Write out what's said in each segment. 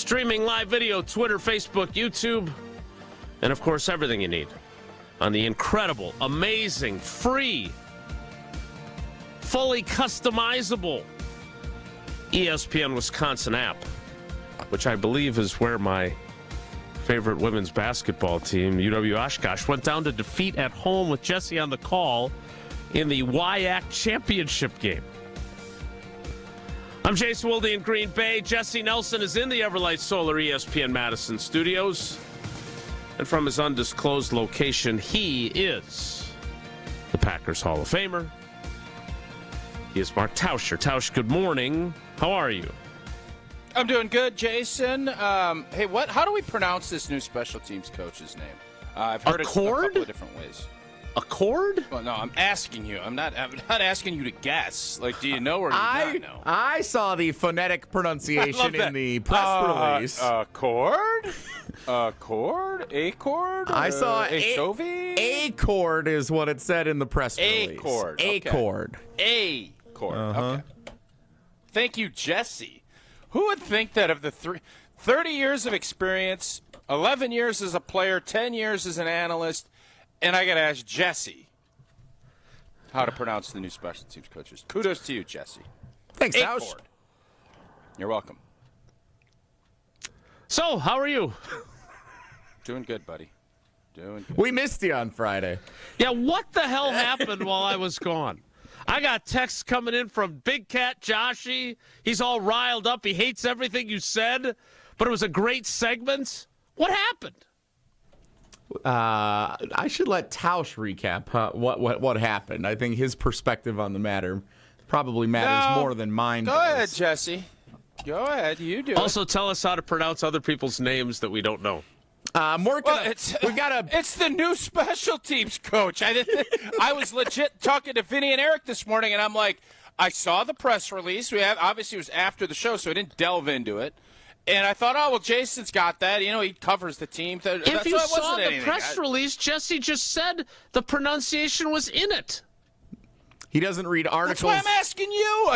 Streaming live video, Twitter, Facebook, YouTube, and of course everything you need on the incredible, amazing, free, fully customizable ESPN Wisconsin app, which I believe is where my favorite women's basketball team, UW Oshkosh, went down to defeat at home with Jesse on the call in the WIAC championship game. I'm Jason Wilde in Green Bay. Jesse Nelson is in the Everlight Solar ESPN Madison studios. And from his undisclosed location, he is the Packers Hall of Famer. He is Mark Tauscher. Tausch, good morning. How are you? I'm doing good, Jason. Hey, how do we pronounce this new special teams coach's name? I've heard it a couple of different ways. Achord? Well, no, I'm asking you. I'm not asking you to guess. Like, do you know or do you not know? I saw the phonetic pronunciation in the press release. Achord? Achord? I saw Achord is what it said in the press release. Achord. Achord. Okay. Achord. Okay. Thank you, Jesse. Who would think that of the 30 years of experience, 11 years as a player, 10 years as an analyst, and I got to ask Jesse how to pronounce the new special teams coaches. Kudos to you, Jesse. Thanks, Tausch. You're welcome. So, how are you? Doing good, buddy. Doing good. We missed you on Friday. Yeah, what the hell happened while I was gone? I got texts coming in from Big Cat Joshy. He's all riled up. He hates everything you said, but it was a great segment. What happened? I should let Tausch recap what happened. I think his perspective on the matter probably matters more than mine. Go ahead, Jesse. Go ahead. You do. Also, tell us how to pronounce other people's names that we don't know. It's the new special teams coach. I was legit talking to Vinny and Eric this morning, and I'm like, I saw the press release. Obviously it was after the show, so I didn't delve into it. And I thought, oh, well, Jason's got that. You know, he covers the team. If you saw the press release, Jesse just said the pronunciation was in it. He doesn't read articles. That's why I'm asking you.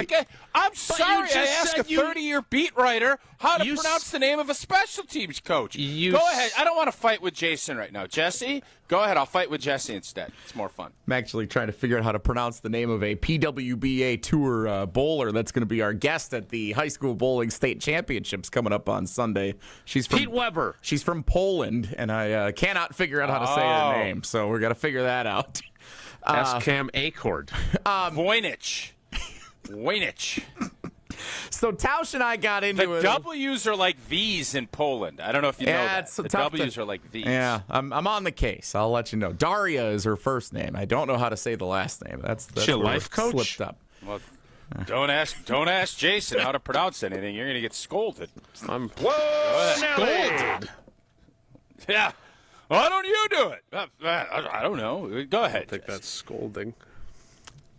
I'm sorry I asked a 30-year beat writer how to pronounce the name of a special teams coach. Go ahead. I don't want to fight with Jason right now. Jesse, go ahead. I'll fight with Jesse instead. It's more fun. I'm actually trying to figure out how to pronounce the name of a PWBA Tour bowler that's going to be our guest at the high school bowling state championships coming up on Sunday. She's from Pete Weber. She's from Poland, and I cannot figure out how to say her name, so we're going to figure that out. Ask Cam Achord. Voynich. So Tausch and I got into it. The W's are like V's in Poland. I don't know if you know that. The W's are like V's. Yeah, I'm on the case. I'll let you know. Daria is her first name. I don't know how to say the last name. That's she a life coach? Slipped up. Well, don't ask Jason how to pronounce anything. You're going to get scolded. I'm scolded. Yeah. Why don't you do it? I don't know. Go ahead. I think that's scolding.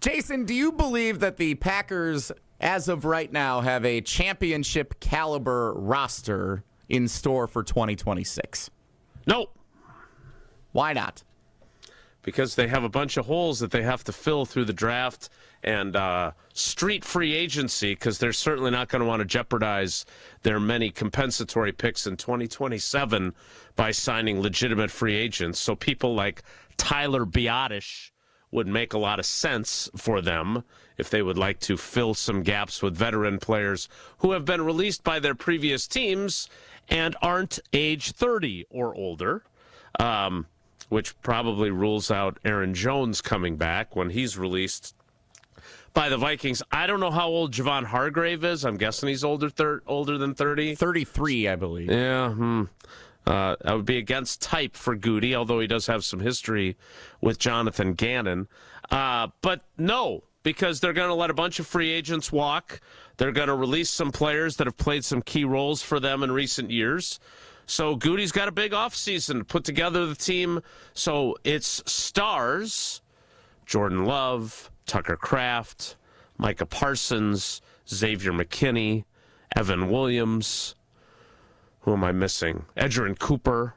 Jason, do you believe that the Packers, as of right now, have a championship caliber roster in store for 2026? No. Why not? Because they have a bunch of holes that they have to fill through the draft and street free agency, because they're certainly not going to want to jeopardize their many compensatory picks in 2027 by signing legitimate free agents. So people like Tyler Biotish would make a lot of sense for them if they would like to fill some gaps with veteran players who have been released by their previous teams and aren't age 30 or older, which probably rules out Aaron Jones coming back when he's released by the Vikings. I don't know how old Javon Hargrave is. I'm guessing he's older than 30. 33, I believe. Yeah. That would be against type for Goody, although he does have some history with Jonathan Gannon. But no, because they're going to let a bunch of free agents walk. They're going to release some players that have played some key roles for them in recent years. So Goody's got a big offseason to put together the team. So it's stars, Jordan Love, Tucker Kraft, Micah Parsons, Xavier McKinney, Evan Williams. Who am I missing? Edgerrin Cooper.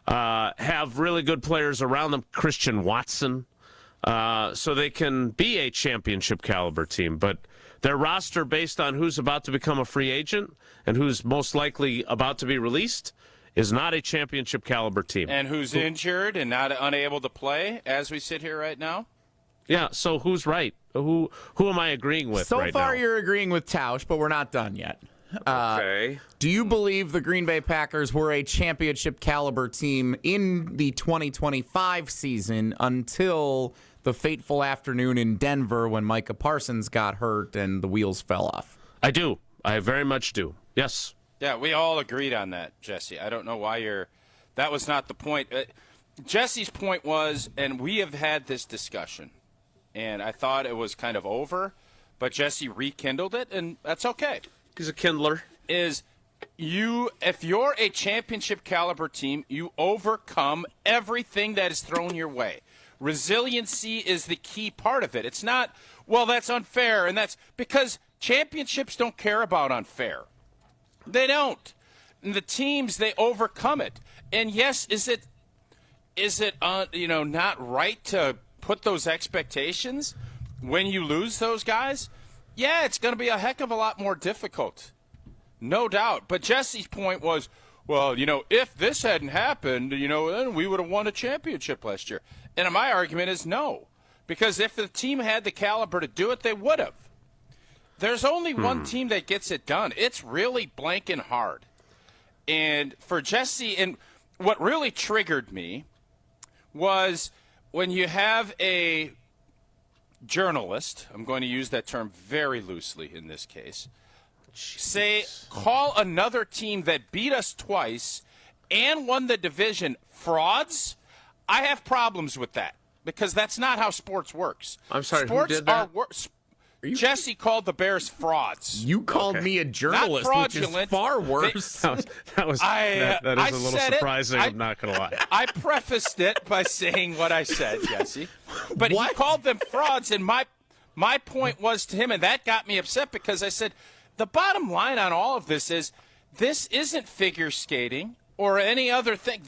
Have really good players around them. Christian Watson. So they can be a championship caliber team. But Their roster based on who's about to become a free agent and who's most likely about to be released is not a championship caliber team. And who's injured and not unable to play as we sit here right now? Yeah, so who's right? Who am I agreeing with So right far, now? you're agreeing with Tausch, but we're not done yet. Okay. Do you believe the Green Bay Packers were a championship caliber team in the 2025 season until the fateful afternoon in Denver when Micah Parsons got hurt and the wheels fell off? I do. I very much do. Yes. Yeah, we all agreed on that, Jesse. I don't know why that was not the point. Jesse's point was, and we have had this discussion, and I thought it was kind of over, but Jesse rekindled it, and that's okay. He's a kindler. If you're a championship caliber team, you overcome everything that is thrown your way. Resiliency is the key part of it. It's not, well, that's unfair, and that's because championships don't care about unfair. They don't. And the teams, they overcome it. And yes, is it not right to put those expectations when you lose those guys? Yeah, it's going to be a heck of a lot more difficult. No doubt. But Jesse's point was, well, if this hadn't happened, then we would have won a championship last year. And my argument is no. Because if the team had the caliber to do it, they would have. There's only one team that gets it done. It's really blank and hard. And for Jesse, and what really triggered me was when you have a journalist, I'm going to use that term very loosely in this case, call another team that beat us twice and won the division frauds. I have problems with that because that's not how sports works. I'm sorry, sports who did that? Jesse called the Bears frauds. You called me a journalist, which is far worse. That is a little surprising. I'm not going to lie. I prefaced it by saying what I said, Jesse. But he called them frauds, and my point was to him, and that got me upset because I said, the bottom line on all of this isn't figure skating or any other thing.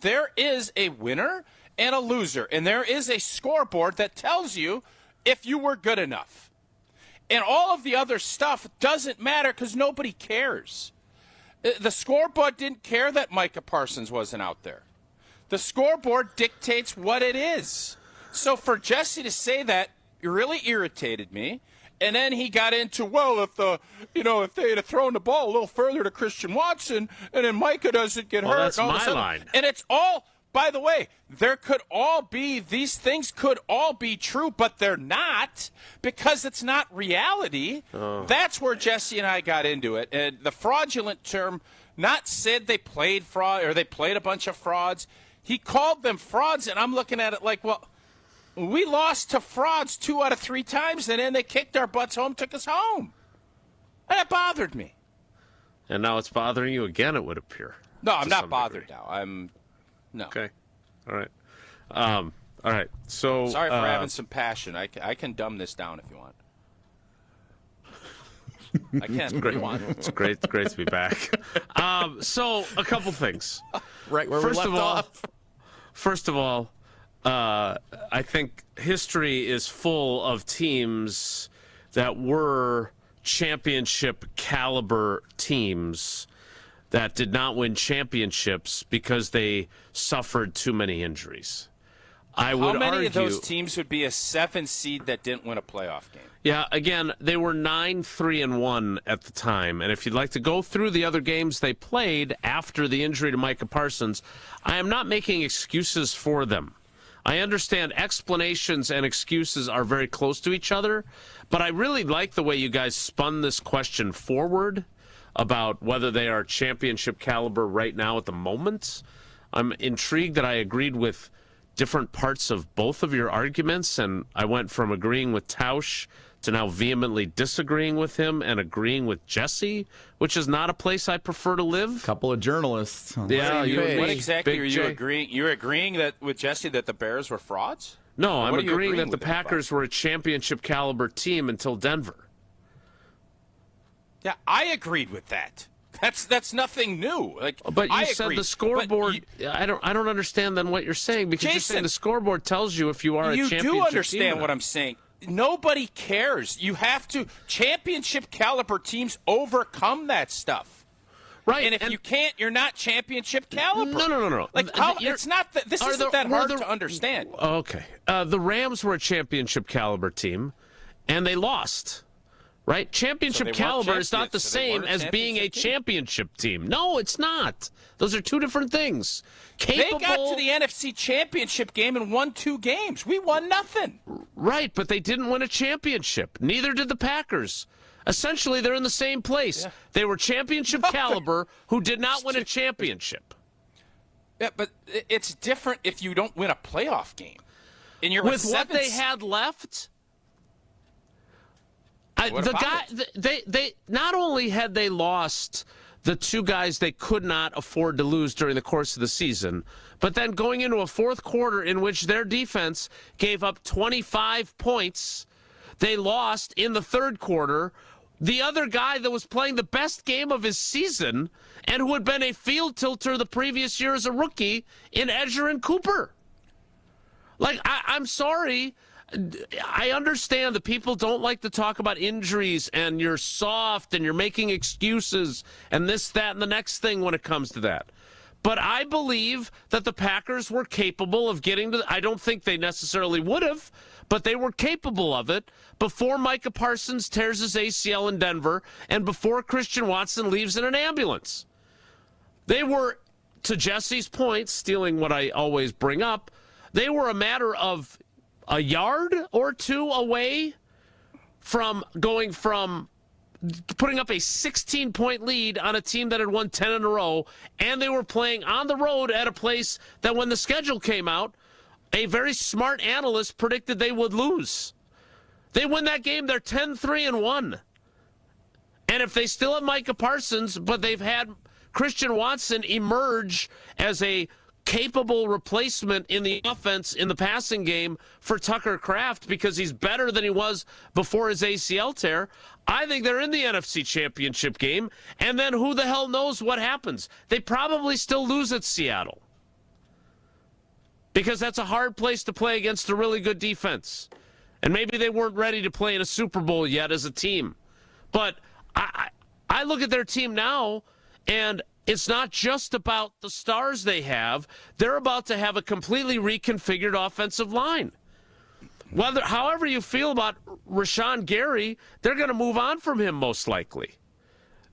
There is a winner and a loser, and there is a scoreboard that tells you if you were good enough. And all of the other stuff doesn't matter because nobody cares. The scoreboard didn't care that Micah Parsons wasn't out there. The scoreboard dictates what it is. So for Jesse to say that, it really irritated me. And then he got into, well, if they had thrown the ball a little further to Christian Watson, and then Micah doesn't get hurt. That's my line. And it's all, by the way, these things could all be true, but they're not because it's not reality. Oh. That's where Jesse and I got into it. And the fraudulent term, not said they played fraud or they played a bunch of frauds. He called them frauds, and I'm looking at it like, well, we lost to frauds 2 out of 3 times, and then they kicked our butts home, took us home. And that bothered me. And now it's bothering you again, it would appear. No, I'm not bothered now. No. Okay. All right. All right. So sorry for having some passion. I can dumb this down if you want. I can. It's great. You want. It's great. It's great to be back. So a couple things. Right where we left off. First of all, I think history is full of teams that were championship caliber teams that did not win championships because they suffered too many injuries. I would argue. How many of those teams would be a 7 seed that didn't win a playoff game? Yeah, again, they were 9-3-1 at the time. And if you'd like to go through the other games they played after the injury to Micah Parsons, I am not making excuses for them. I understand explanations and excuses are very close to each other, but I really like the way you guys spun this question forward about whether they are championship caliber right now at the moment. I'm intrigued that I agreed with different parts of both of your arguments, and I went from agreeing with Tausch to now vehemently disagreeing with him and agreeing with Jesse, which is not a place I prefer to live. Couple of journalists. Yeah, what exactly are you J. agreeing? You're agreeing that with Jesse that the Bears were frauds? No, I'm agreeing that the Packers were a championship caliber team until Denver. Yeah, I agreed with that. That's nothing new. But you said the scoreboard. I don't understand then what you're saying because Jason, you're saying the scoreboard tells you if you are a championship team. You do understand what I'm saying. nobody cares. You have to championship caliber teams overcome that stuff. Right. And if you can't, you're not championship caliber. No. Like it's not that this isn't that hard to understand. Okay. The Rams were a championship caliber team and they lost. Right? Championship caliber is not the same as being a championship team. No, it's not. Those are two different things. They got to the NFC Championship game and won 2 games. We won nothing. Right, but they didn't win a championship. Neither did the Packers. Essentially, they're in the same place. Yeah. They were championship caliber who did not win a championship. Yeah, but it's different if you don't win a playoff game. And you're with what they had left. They not only had they lost the 2 guys they could not afford to lose during the course of the season, but then going into a fourth quarter in which their defense gave up 25 points, they lost in the third quarter. The other guy that was playing the best game of his season and who had been a field tilter the previous year as a rookie in Edgerrin Cooper. Like, I'm sorry. I understand that people don't like to talk about injuries and you're soft and you're making excuses and this, that, and the next thing when it comes to that. But I believe that the Packers were capable of getting to, I don't think they necessarily would have, but they were capable of it before Micah Parsons tears his ACL in Denver and before Christian Watson leaves in an ambulance. They were, to Jesse's point, stealing what I always bring up, they were a matter of a yard or 2 away from going from putting up a 16-point lead on a team that had won 10 in a row, and they were playing on the road at a place that when the schedule came out, a very smart analyst predicted they would lose. They win that game, they're 10-3-1. And if they still have Micah Parsons, but they've had Christian Watson emerge as a capable replacement in the offense in the passing game for Tucker Kraft because he's better than he was before his ACL tear, I think they're in the NFC Championship game, and then who the hell knows what happens. They probably still lose at Seattle because that's a hard place to play against a really good defense. And maybe they weren't ready to play in a Super Bowl yet as a team. But I look at their team now, and it's not just about the stars they have. They're about to have a completely reconfigured offensive line. However you feel about Rashawn Gary, they're going to move on from him most likely.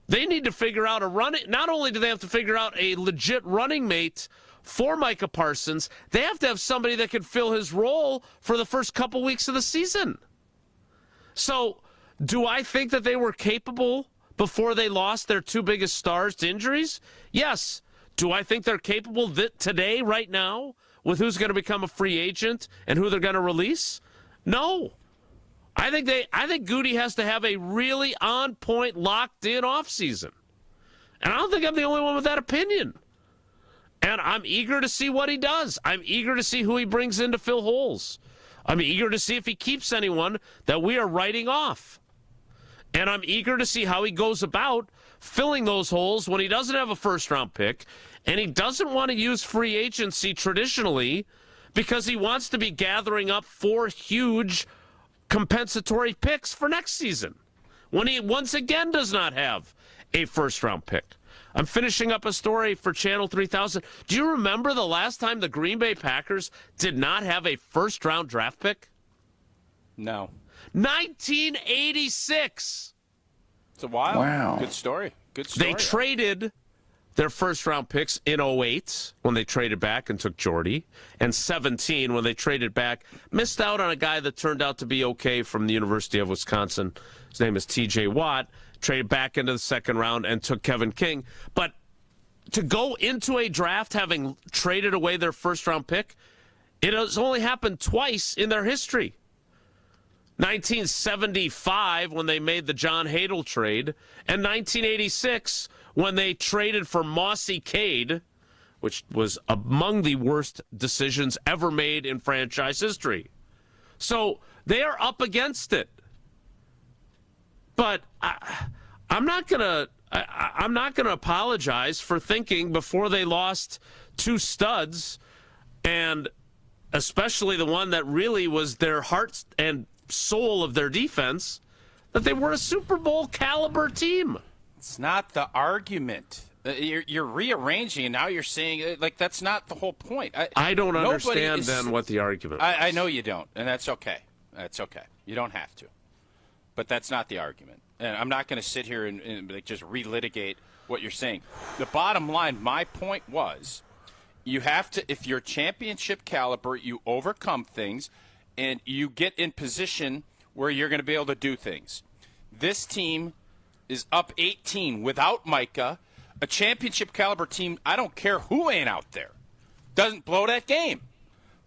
They need to figure out a running. Not only do they have to figure out a legit running mate for Micah Parsons, they have to have somebody that can fill his role for the first couple weeks of the season. So, do I think that they were capable before they lost their 2 biggest stars to injuries? Yes. Do I think they're capable today, right now, with who's going to become a free agent and who they're going to release? No. I think Goody has to have a really on-point, locked-in offseason. And I don't think I'm the only one with that opinion. And I'm eager to see what he does. I'm eager to see who he brings in to fill holes. I'm eager to see if he keeps anyone that we are writing off. And I'm eager to see how he goes about filling those holes when he doesn't have a first-round pick and he doesn't want to use free agency traditionally because he wants to be gathering up 4 huge compensatory picks for next season when he once again does not have a first-round pick. I'm finishing up a story for Channel 3000. Do you remember the last time the Green Bay Packers did not have a first-round draft pick? No. 1986. It's a while. Wow. Good story. Good story. They traded their first-round picks in 08 when they traded back and took Jordy, and 17 when they traded back, missed out on a guy that turned out to be okay from the University of Wisconsin. His name is T.J. Watt. Traded back into the second round and took Kevin King. But to go into a draft having traded away their first-round pick, it has only happened twice in their history. 1975 when they made the John Hadel trade, and 1986 when they traded for Mossy Cade, which was among the worst decisions ever made in franchise history. So they are up against it. But I'm not gonna apologize for thinking before they lost 2 studs, and especially the one that really was their heart and soul of their defense, that they were a Super Bowl caliber team. It's not the argument. You're rearranging, and now you're saying, like, that's not the whole point. I don't understand then what the argument was. I know you don't, and that's okay. That's okay. You don't have to. But that's not the argument. And I'm not going to sit here and like, just relitigate what you're saying. The bottom line, my point was, you have to, if you're championship caliber, you overcome things, and you get in position where you're going to be able to do things. This team is up 18 without Micah. A championship caliber team, I don't care who ain't out there, doesn't blow that game.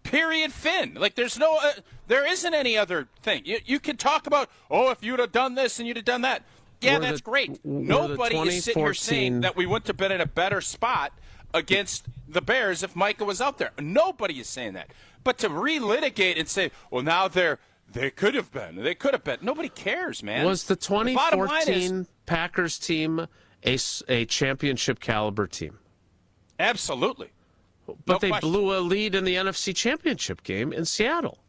Period. Fin. Like, there isn't any other thing. You can talk about, if you'd have done this and you'd have done that. Yeah, that's great. Nobody is sitting here saying that we wouldn't have been in a better spot against the Bears if Micah was out there. Nobody is saying that. But to relitigate and say, well, now they could have been. They could have been. Nobody cares, man. Was the 2014 Packers team a championship caliber team? Absolutely. But they blew a lead in the NFC Championship game in Seattle.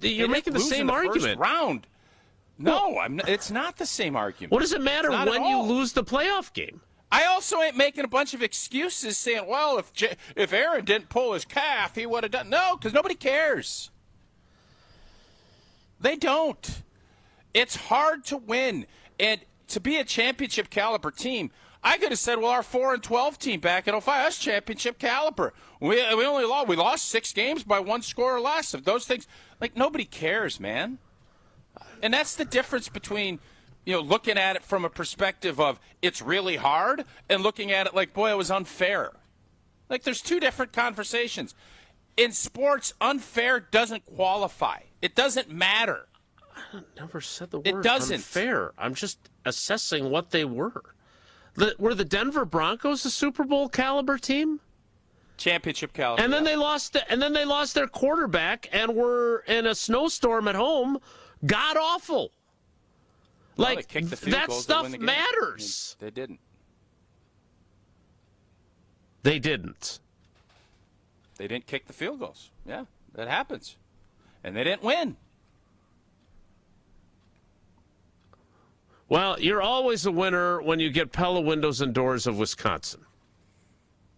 You're making the same argument. First round. No, it's not the same argument. What does it matter when you lose the playoff game? I also ain't making a bunch of excuses saying, well, if Aaron didn't pull his calf, he would have done. No, because nobody cares. They don't. It's hard to win. And to be a championship caliber team, I could have said, well, our 4-12 team back in 05, that's championship caliber. We lost 6 games by 1 score or less. Of those things, like, nobody cares, man. And that's the difference between, looking at it from a perspective of it's really hard and looking at it like, boy, it was unfair. Like, there's 2 different conversations. In sports, unfair doesn't qualify. It doesn't matter. I never said the word unfair. I'm just assessing what they were. Were the Denver Broncos a Super Bowl caliber team? Championship caliber. And then they lost. They lost their quarterback and were in a snowstorm at home. God awful. Like, that stuff matters. They didn't. They didn't. They didn't kick the field goals. Yeah, that happens. And they didn't win. Well, you're always a winner when you get Pella windows and doors of Wisconsin.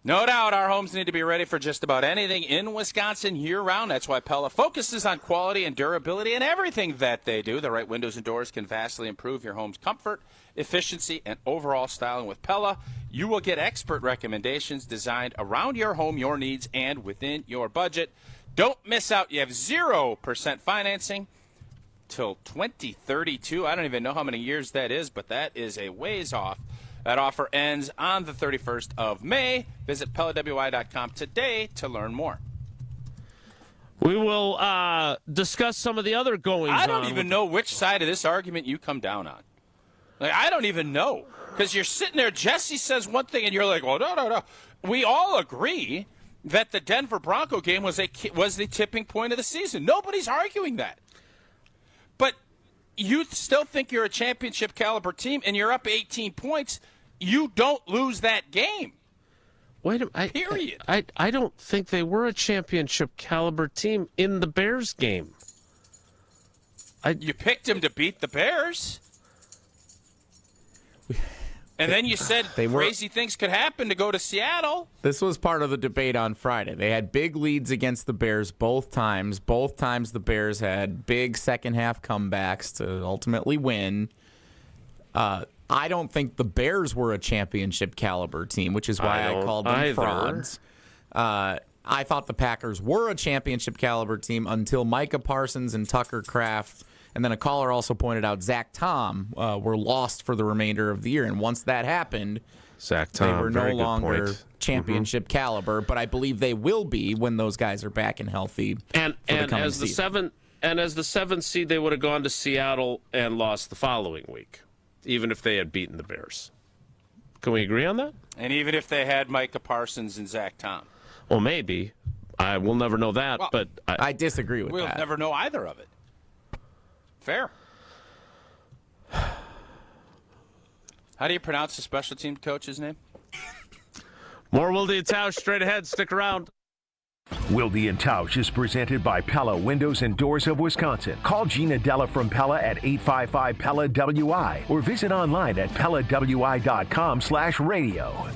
No doubt our homes need to be ready for just about anything in Wisconsin year-round. That's why Pella focuses on quality and durability in everything that they do. The right windows and doors can vastly improve your home's comfort, efficiency, and overall styling. With Pella, you will get expert recommendations designed around your home, your needs, and within your budget. Don't miss out. You have 0% financing till 2032. I don't even know how many years that is, but that is a ways off. That offer ends on the 31st of May. Visit PellaWI.com today to learn more. We will discuss some of the other goings-on. I don't even know which side of this argument you come down on. Like, I don't even know. Because you're sitting there, Jesse says one thing, and you're like, well, no. We all agree that the Denver Bronco game was the tipping point of the season. Nobody's arguing that. But you still think you're a championship caliber team, and you're up 18 points. You don't lose that game. Wait a minute. Period. I don't think they were a championship caliber team in the Bears game. You picked them to beat the Bears. And then you said crazy things could happen to go to Seattle. This was part of the debate on Friday. They had big leads against the Bears both times. Both times the Bears had big second-half comebacks to ultimately win. I don't think the Bears were a championship caliber team, which is why I called them frauds. I thought the Packers were a championship caliber team until Micah Parsons and Tucker Kraft, and then a caller also pointed out Zach Tom were lost for the remainder of the year. And once that happened, Zach Tom, they were no longer championship caliber. But I believe they will be when those guys are back and healthy. And as the seventh seed, they would have gone to Seattle and lost the following week, even if they had beaten the Bears. Can we agree on that? And even if they had Micah Parsons and Zach Tom. Well, maybe. We'll never know that. Well, but I disagree with that. We'll never know either of it. Fair. How do you pronounce the special team coach's name? More Wilde Tausch straight ahead. Stick around. Wilde Tausch is presented by Pella Windows and Doors of Wisconsin. Call Gina Della from Pella at 855-PELLA-WI or visit online at PellaWI.com/radio.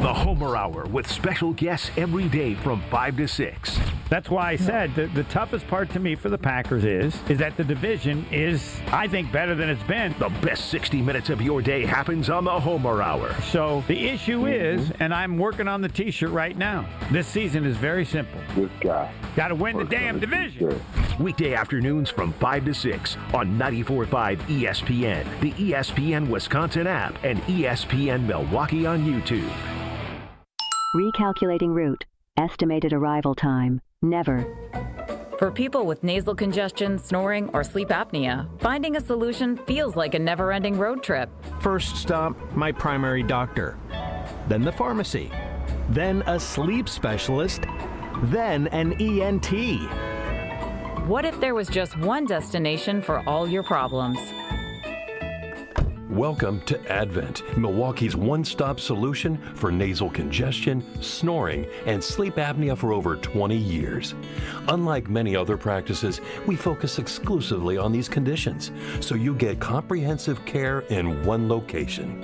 The Homer Hour with special guests every day from 5 to 6. That's why I said the toughest part to me for the Packers is that the division is, I think, better than it's been. The best 60 minutes of your day happens on the Homer Hour. So the issue is, and I'm working on the T-shirt right now, this season is very simple. This guy. Got to win the damn division. Weekday afternoons from 5 to 6 on 94.5 ESPN, the ESPN Wisconsin app, and ESPN Milwaukee on YouTube. Recalculating route. Estimated arrival time. Never. For people with nasal congestion, snoring, or sleep apnea, finding a solution feels like a never-ending road trip. First stop, my primary doctor. Then the pharmacy. Then a sleep specialist. Then an ENT. What if there was just one destination for all your problems? Welcome to Advent, Milwaukee's one-stop solution for nasal congestion, snoring, and sleep apnea for over 20 years. Unlike many other practices, we focus exclusively on these conditions, so you get comprehensive care in one location.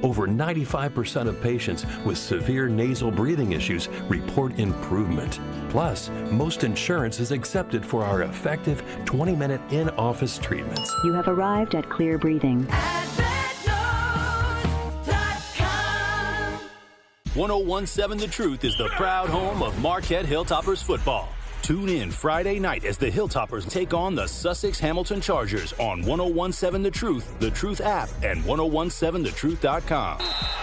Over 95% of patients with severe nasal breathing issues report improvement. Plus, most insurance is accepted for our effective 20-minute in-office treatments. You have arrived at Clear Breathing. 1017 The Truth is the proud home of Marquette Hilltoppers football. Tune in Friday night as the Hilltoppers take on the Sussex Hamilton Chargers on 1017 The Truth app, and 1017thetruth.com.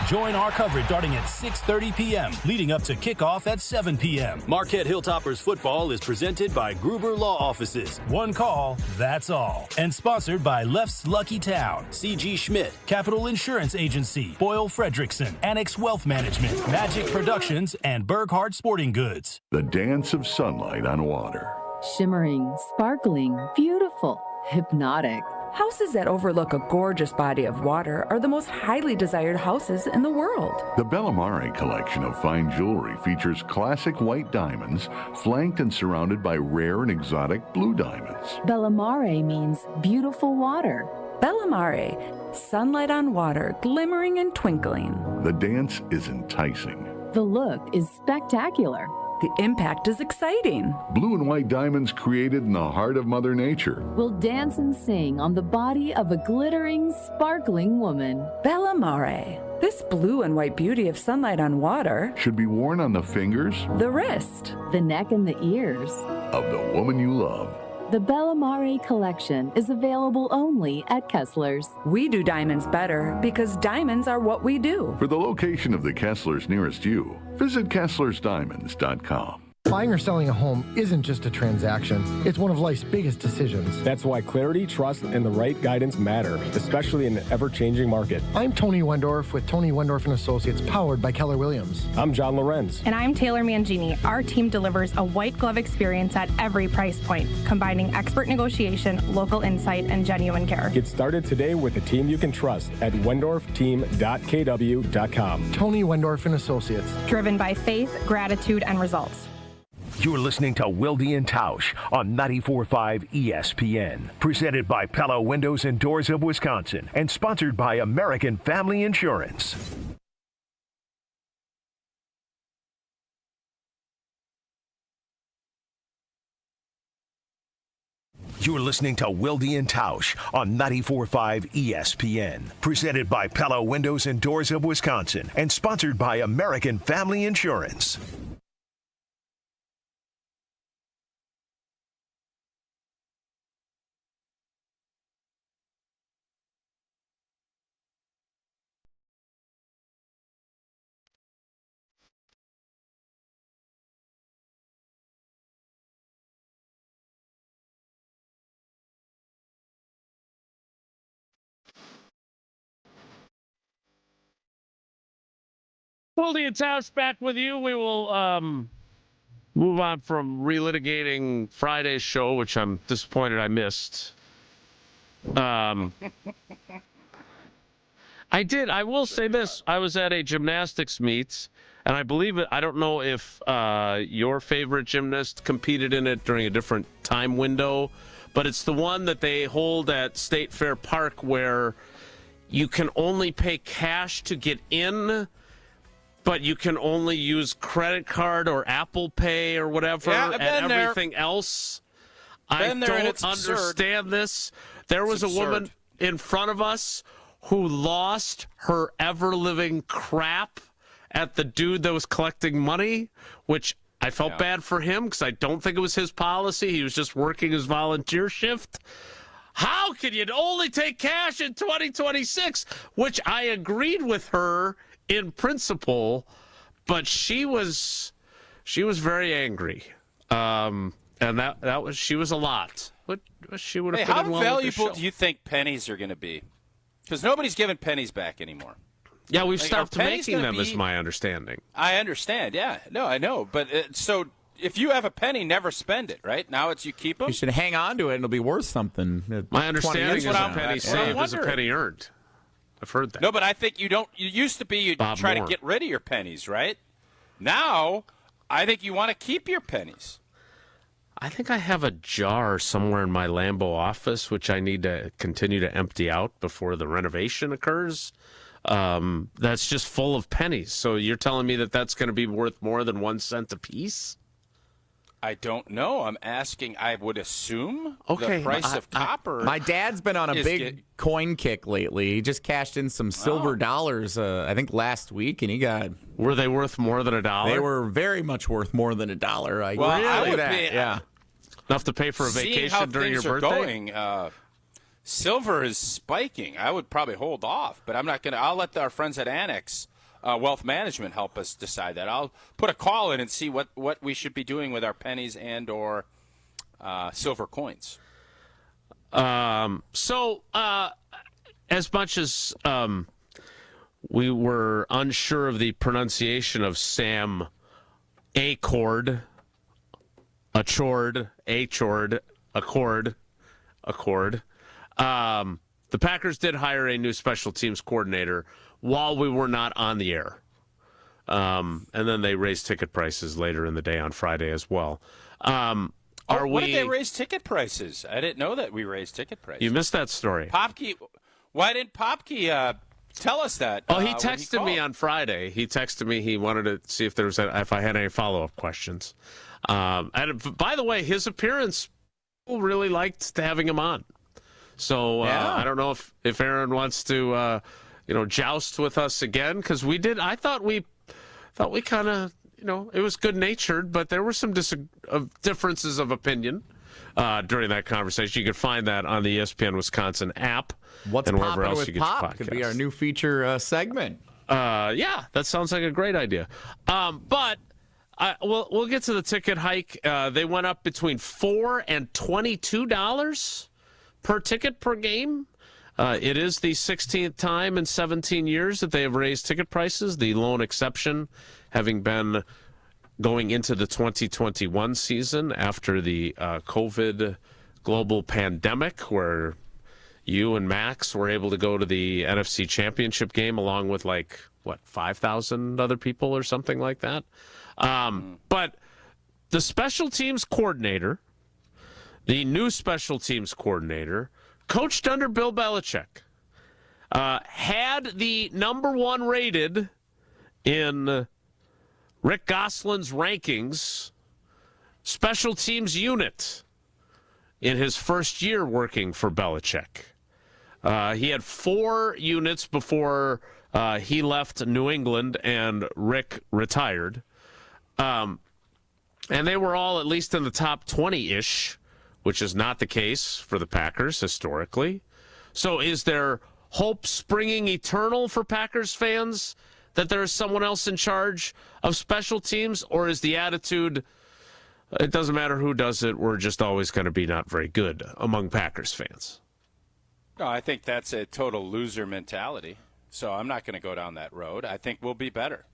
Join our coverage starting at 6:30 p.m., leading up to kickoff at 7 p.m. Marquette Hilltoppers football is presented by Gruber Law Offices. One call, that's all. And sponsored by Left's Lucky Town, C.G. Schmidt, Capital Insurance Agency, Boyle Fredrickson, Annex Wealth Management, Magic Productions, and Burghardt Sporting Goods. The dance of sunlight on water. Shimmering, sparkling, beautiful, hypnotic. Houses that overlook a gorgeous body of water are the most highly desired houses in the world. The Bellamare collection of fine jewelry features classic white diamonds, flanked and surrounded by rare and exotic blue diamonds. Bellamare means beautiful water. Bellamare, sunlight on water, glimmering and twinkling. The dance is enticing. The look is spectacular. The impact is exciting. Blue and white diamonds created in the heart of Mother Nature will dance and sing on the body of a glittering, sparkling woman. Bellamare. This blue and white beauty of sunlight on water should be worn on the fingers, the wrist, the neck, and the ears of the woman you love. The Bellamare collection is available only at Kessler's. We do diamonds better because diamonds are what we do. For the location of the Kessler's nearest you, visit KesslersDiamonds.com. Buying or selling a home isn't just a transaction. It's one of life's biggest decisions. That's why clarity, trust, and the right guidance matter, especially in an ever-changing market. I'm Tony Wendorf with Tony Wendorf & Associates, powered by Keller Williams. I'm John Lorenz. And I'm Taylor Mangini. Our team delivers a white glove experience at every price point, combining expert negotiation, local insight, and genuine care. Get started today with a team you can trust at wendorfteam.kw.com. Tony Wendorf & Associates. Driven by faith, gratitude, and results. You're listening to Wilde Tausch on 94.5 ESPN. Presented by Pella Windows and Doors of Wisconsin and sponsored by American Family Insurance. You're listening to Wilde Tausch on 94.5 ESPN. Presented by Pella Windows and Doors of Wisconsin and sponsored by American Family Insurance. Wilde Tausch back with you. We will move on from relitigating Friday's show, which I'm disappointed I missed. I did. I will say this. I was at a gymnastics meet, and I believe it. I don't know if your favorite gymnast competed in it during a different time window, but it's the one that they hold at State Fair Park where you can only pay cash to get in, but you can only use credit card or Apple Pay or whatever, and everything else. I don't understand this. There was a woman in front of us who lost her ever-living crap at the dude that was collecting money, which I felt bad for him because I don't think it was his policy. He was just working his volunteer shift. How can you only take cash in 2026? Which I agreed with her in principle, but she was very angry. And she was a lot. What she would have. Hey, how valuable do you think pennies are going to be? Because nobody's giving pennies back anymore. Yeah, we've stopped making them, is my understanding. I understand. Yeah, no, I know. But so if you have a penny, never spend it. Right now, it's you keep them. You should hang on to it, and it'll be worth something. My understanding is a penny saved is a penny earned. I've heard that. No, but I think you don't. You used to be you'd try to get rid of your pennies, right? Now, I think you want to keep your pennies. I think I have a jar somewhere in my Lambeau office, which I need to continue to empty out before the renovation occurs. That's just full of pennies. So you're telling me that that's going to be worth more than 1 cent a piece? I don't know. I'm asking. I would assume the price of copper. My dad's been on a big coin kick lately. He just cashed in some silver dollars, I think, last week, and he got. Were they worth more than $1? They were very much worth more than $1. I would yeah. Enough to pay for a vacation during your birthday? Silver is spiking. I would probably hold off, but I'm not going to. I'll let our friends at Annex Wealth Management help us decide that. I'll put a call in and see what we should be doing with our pennies and or silver coins. So as much as we were unsure of the pronunciation of Sam Achord, the Packers did hire a new special teams coordinator while we were not on the air. And then they raised ticket prices later in the day on Friday as well. What did they raise ticket prices? I didn't know that we raised ticket prices. You missed that story. Popke, why didn't Popke tell us that? Oh, he texted me on Friday. He texted me. He wanted to see if if I had any follow-up questions. And by the way, his appearance, people really liked having him on. So I don't know if Aaron wants to, joust with us again, because we did. I thought we kind of, it was good-natured, but there were some differences of opinion during that conversation. You can find that on the ESPN Wisconsin app. What's and wherever popping else with you get Pop? your podcasts. Could be our new feature segment. Yeah, that sounds like a great idea. But we'll get to the ticket hike. They went up between $4 and $22 per ticket per game. It is the 16th time in 17 years that they have raised ticket prices, the lone exception having been going into the 2021 season after the COVID global pandemic, where you and Max were able to go to the NFC Championship game along with 5,000 other people or something like that. But the special teams coordinator, the new special teams coordinator, coached under Bill Belichick, had the number one rated in Rick Gosselin's rankings special teams unit in his first year working for Belichick. He had 4 units before he left New England and Rick retired. And they were all at least in the top 20-ish, which is not the case for the Packers historically. So is there hope springing eternal for Packers fans that there is someone else in charge of special teams? Or is the attitude, it doesn't matter who does it, we're just always going to be not very good among Packers fans? No, I think that's a total loser mentality. So I'm not going to go down that road. I think we'll be better.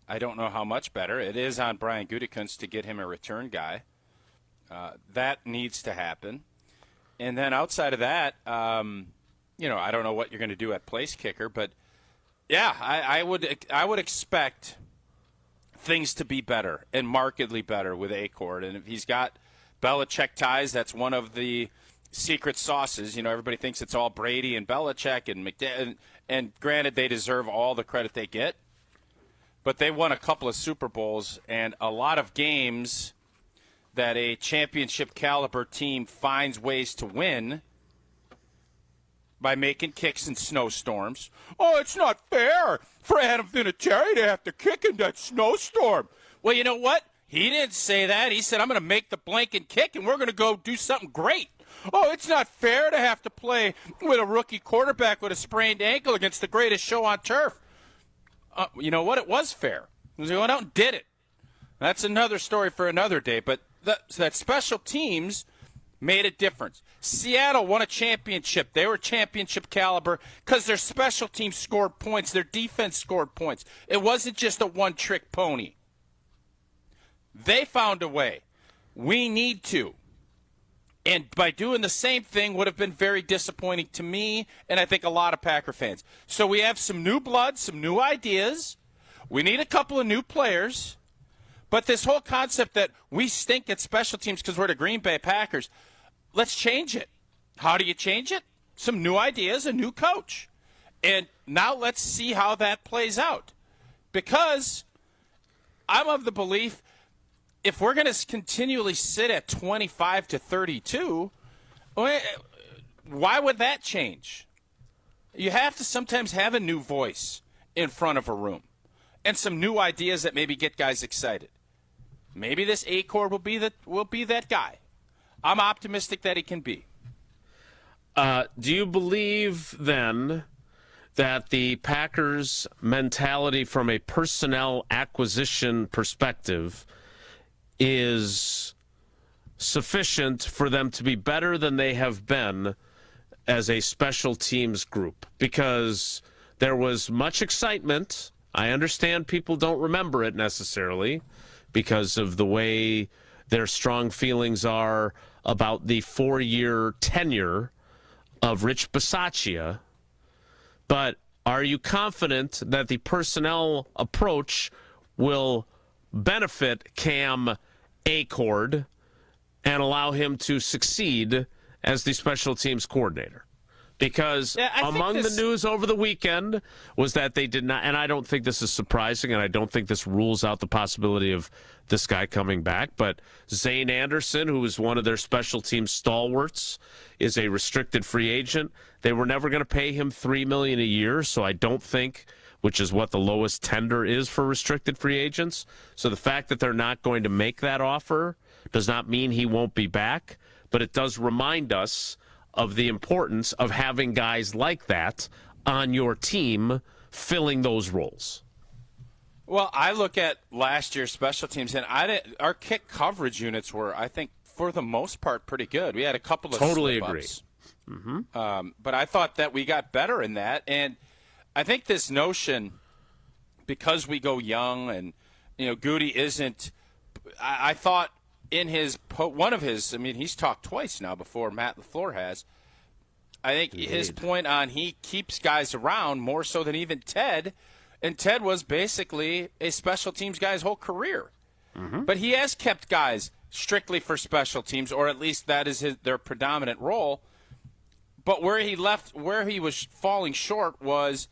I don't know how much better. It is on Brian Gutekunst to get him a return guy. That needs to happen. And then outside of that, I don't know what you're going to do at place kicker, but Yeah, I would expect things to be better and markedly better with Achord. And if he's got Belichick ties, that's one of the secret sauces. You know, everybody thinks it's all Brady and Belichick and McDaniel. And granted, they deserve all the credit they get. But they won a couple of Super Bowls and a lot of games that a championship caliber team finds ways to win by making kicks in snowstorms. Oh, it's not fair for Adam Vinatieri to have to kick in that snowstorm. Well, you know what? He didn't say that. He said, I'm going to make the blanket kick, and we're going to go do something great. Oh, it's not fair to have to play with a rookie quarterback with a sprained ankle against the greatest show on turf. You know what? It was fair. They went out and did it. That's another story for another day. But that special teams made a difference. Seattle won a championship. They were championship caliber because their special teams scored points. Their defense scored points. It wasn't just a one-trick pony. They found a way. We need to. And by doing the same thing would have been very disappointing to me and I think a lot of Packer fans. So we have some new blood, some new ideas. We need a couple of new players. But this whole concept that we stink at special teams because we're the Green Bay Packers, let's change it. How do you change it? Some new ideas, a new coach. And now let's see how that plays out. Because I'm of the belief if we're going to continually sit at 25 to 32, why would that change? You have to sometimes have a new voice in front of a room and some new ideas that maybe get guys excited. Maybe this Achord will be that guy. I'm optimistic that he can be. Do you believe, then, that the Packers' mentality from a personnel acquisition perspective is sufficient for them to be better than they have been as a special teams group? Because there was much excitement. I understand people don't remember it necessarily because of the way their strong feelings are about the 4-year tenure of Rich Bisaccia. But are you confident that the personnel approach will benefit Cam Achord and allow him to succeed as the special teams coordinator? Because among the news over the weekend was that they did not, and I don't think this is surprising, and I don't think this rules out the possibility of this guy coming back, but Zane Anderson, who is one of their special teams stalwarts, is a restricted free agent. They were never going to pay him $3 million a year, so I don't think, which is what the lowest tender is for restricted free agents. So the fact that they're not going to make that offer does not mean he won't be back, but it does remind us of the importance of having guys like that on your team filling those roles. Well, I look at last year's special teams, and our kick coverage units were, I think, for the most part, pretty good. We had a couple of totally slip-ups. Agree. Mm-hmm. But I thought that we got better in that, and I think this notion, because we go young, and Goody isn't. I thought in one of his, he's talked twice now before Matt LaFleur has. I think his point on he keeps guys around more so than even Ted, and Ted was basically a special teams guy his whole career. Mm-hmm. But he has kept guys strictly for special teams, or at least that is their predominant role. But where he was falling short was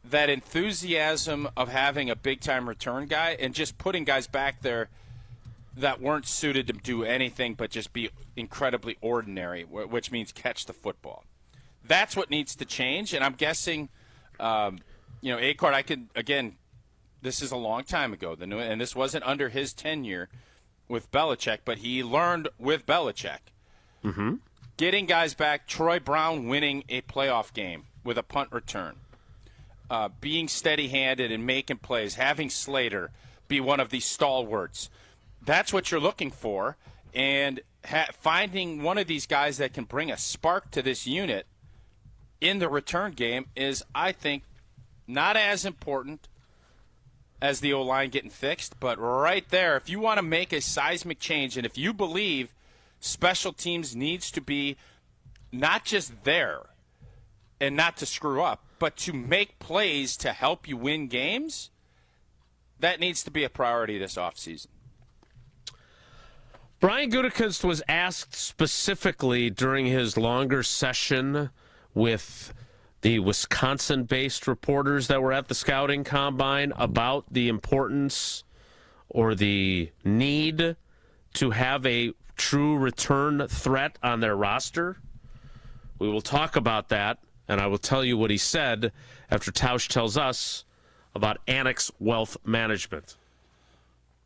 that enthusiasm of having a big-time return guy and just putting guys back there that weren't suited to do anything but just be incredibly ordinary, which means catch the football. That's what needs to change, and I'm guessing, Achord, this is a long time ago, and this wasn't under his tenure with Belichick, but he learned with Belichick. Mm-hmm. Getting guys back, Troy Brown winning a playoff game with a punt return, being steady-handed and making plays, having Slater be one of these stalwarts. That's what you're looking for, and finding one of these guys that can bring a spark to this unit in the return game is, I think, not as important as the O-line getting fixed, but right there, if you want to make a seismic change, and if you believe special teams needs to be not just there and not to screw up, but to make plays to help you win games, that needs to be a priority this offseason. Brian Gutekunst was asked specifically during his longer session with the Wisconsin-based reporters that were at the scouting combine about the importance or the need to have a true return threat on their roster. We will talk about that, and I will tell you what he said after Tausch tells us about Annex Wealth Management.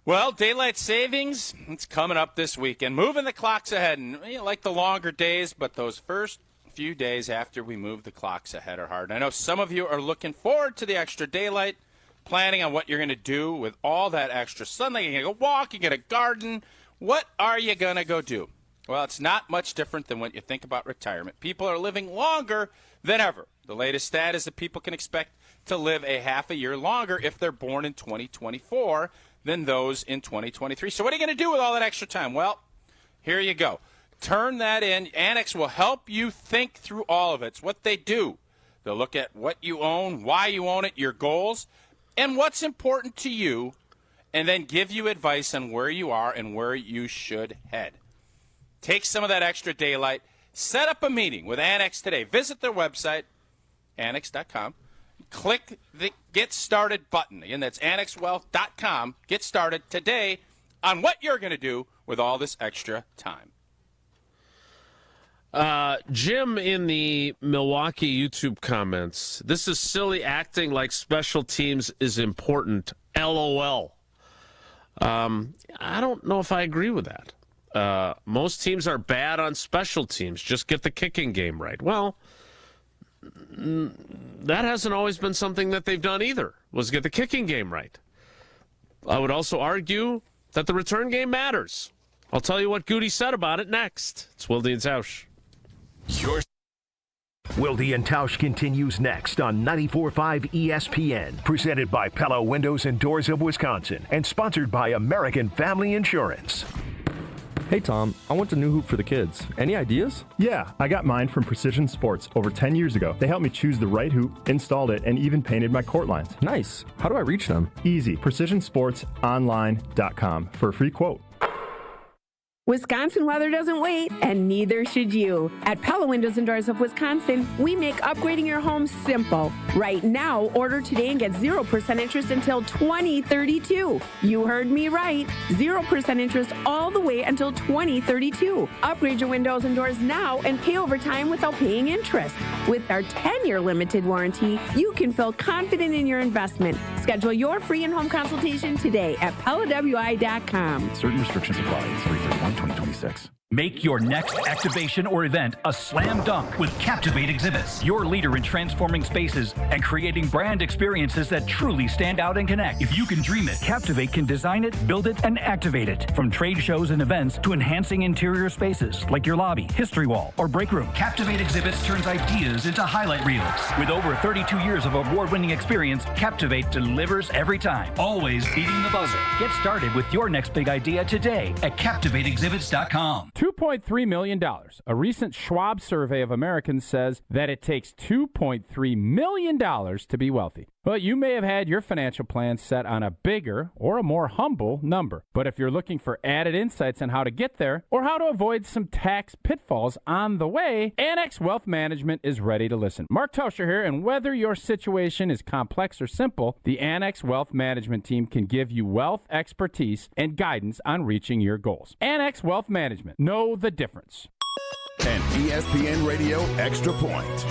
Well, daylight savings, it's coming up this weekend. Moving the clocks ahead, and like the longer days, but those first few days after we move the clocks ahead are hard. I know some of you are looking forward to the extra daylight, planning on what you're going to do with all that extra sunlight. You're going to go walk, you get a garden. What are you going to go do? Well, it's not much different than when you think about retirement. People are living longer than ever. The latest stat is that people can expect to live a half a year longer if they're born in 2024 than those in 2023. So what are you going to do with all that extra time? Well, here you go. Turn that in. Annex will help you think through all of it. It's what they do. They'll look at what you own, why you own it, your goals, and what's important to you, and then give you advice on where you are and where you should head. Take some of that extra daylight. Set up a meeting with Annex today. Visit their website, annex.com. Click the Get Started button. Again, that's annexwealth.com. Get started today on what you're going to do with all this extra time. Jim in the Milwaukee YouTube comments, this is silly acting like special teams is important. LOL. I don't know if I agree with that. Most teams are bad on special teams. Just get the kicking game right. Well, that hasn't always been something that they've done either, was get the kicking game right. I would also argue that the return game matters. I'll tell you what Goody said about it next. It's Wilde Tausch. Wilde and Tausch continues next on 94.5 ESPN, presented by Pella Windows and Doors of Wisconsin, and sponsored by American Family Insurance. Hey Tom, I want a new hoop for the kids. Any ideas? Yeah, I got mine from Precision Sports over 10 years ago. They helped me choose the right hoop, installed it, and even painted my court lines. Nice. How do I reach them? Easy. PrecisionSportsOnline.com for a free quote. Wisconsin weather doesn't wait, and neither should you. At Pella Windows and Doors of Wisconsin, we make upgrading your home simple. Right now, order today and get 0% interest until 2032. You heard me right. 0% interest all the way until 2032. Upgrade your windows and doors now and pay over time without paying interest. With our 10-year limited warranty, you can feel confident in your investment. Schedule your free in-home consultation today at PellaWI.com. Certain restrictions apply. 3/31/2026. Make your next activation or event a slam dunk with Captivate Exhibits, your leader in transforming spaces and creating brand experiences that truly stand out and connect. If you can dream it, Captivate can design it, build it, and activate it. From trade shows and events to enhancing interior spaces like your lobby, history wall, or break room, Captivate Exhibits turns ideas into highlight reels. With over 32 years of award-winning experience, Captivate delivers every time, always beating the buzzer. Get started with your next big idea today at CaptivateExhibits.com. $2.3 million. A recent Schwab survey of Americans says that it takes $2.3 million to be wealthy. Well, you may have had your financial plan set on a bigger or a more humble number. But if you're looking for added insights on how to get there or how to avoid some tax pitfalls on the way, Annex Wealth Management is ready to listen. Mark Tauscher here, and whether your situation is complex or simple, the Annex Wealth Management team can give you wealth expertise and guidance on reaching your goals. Annex Wealth Management. Know the difference. An ESPN Radio Extra Point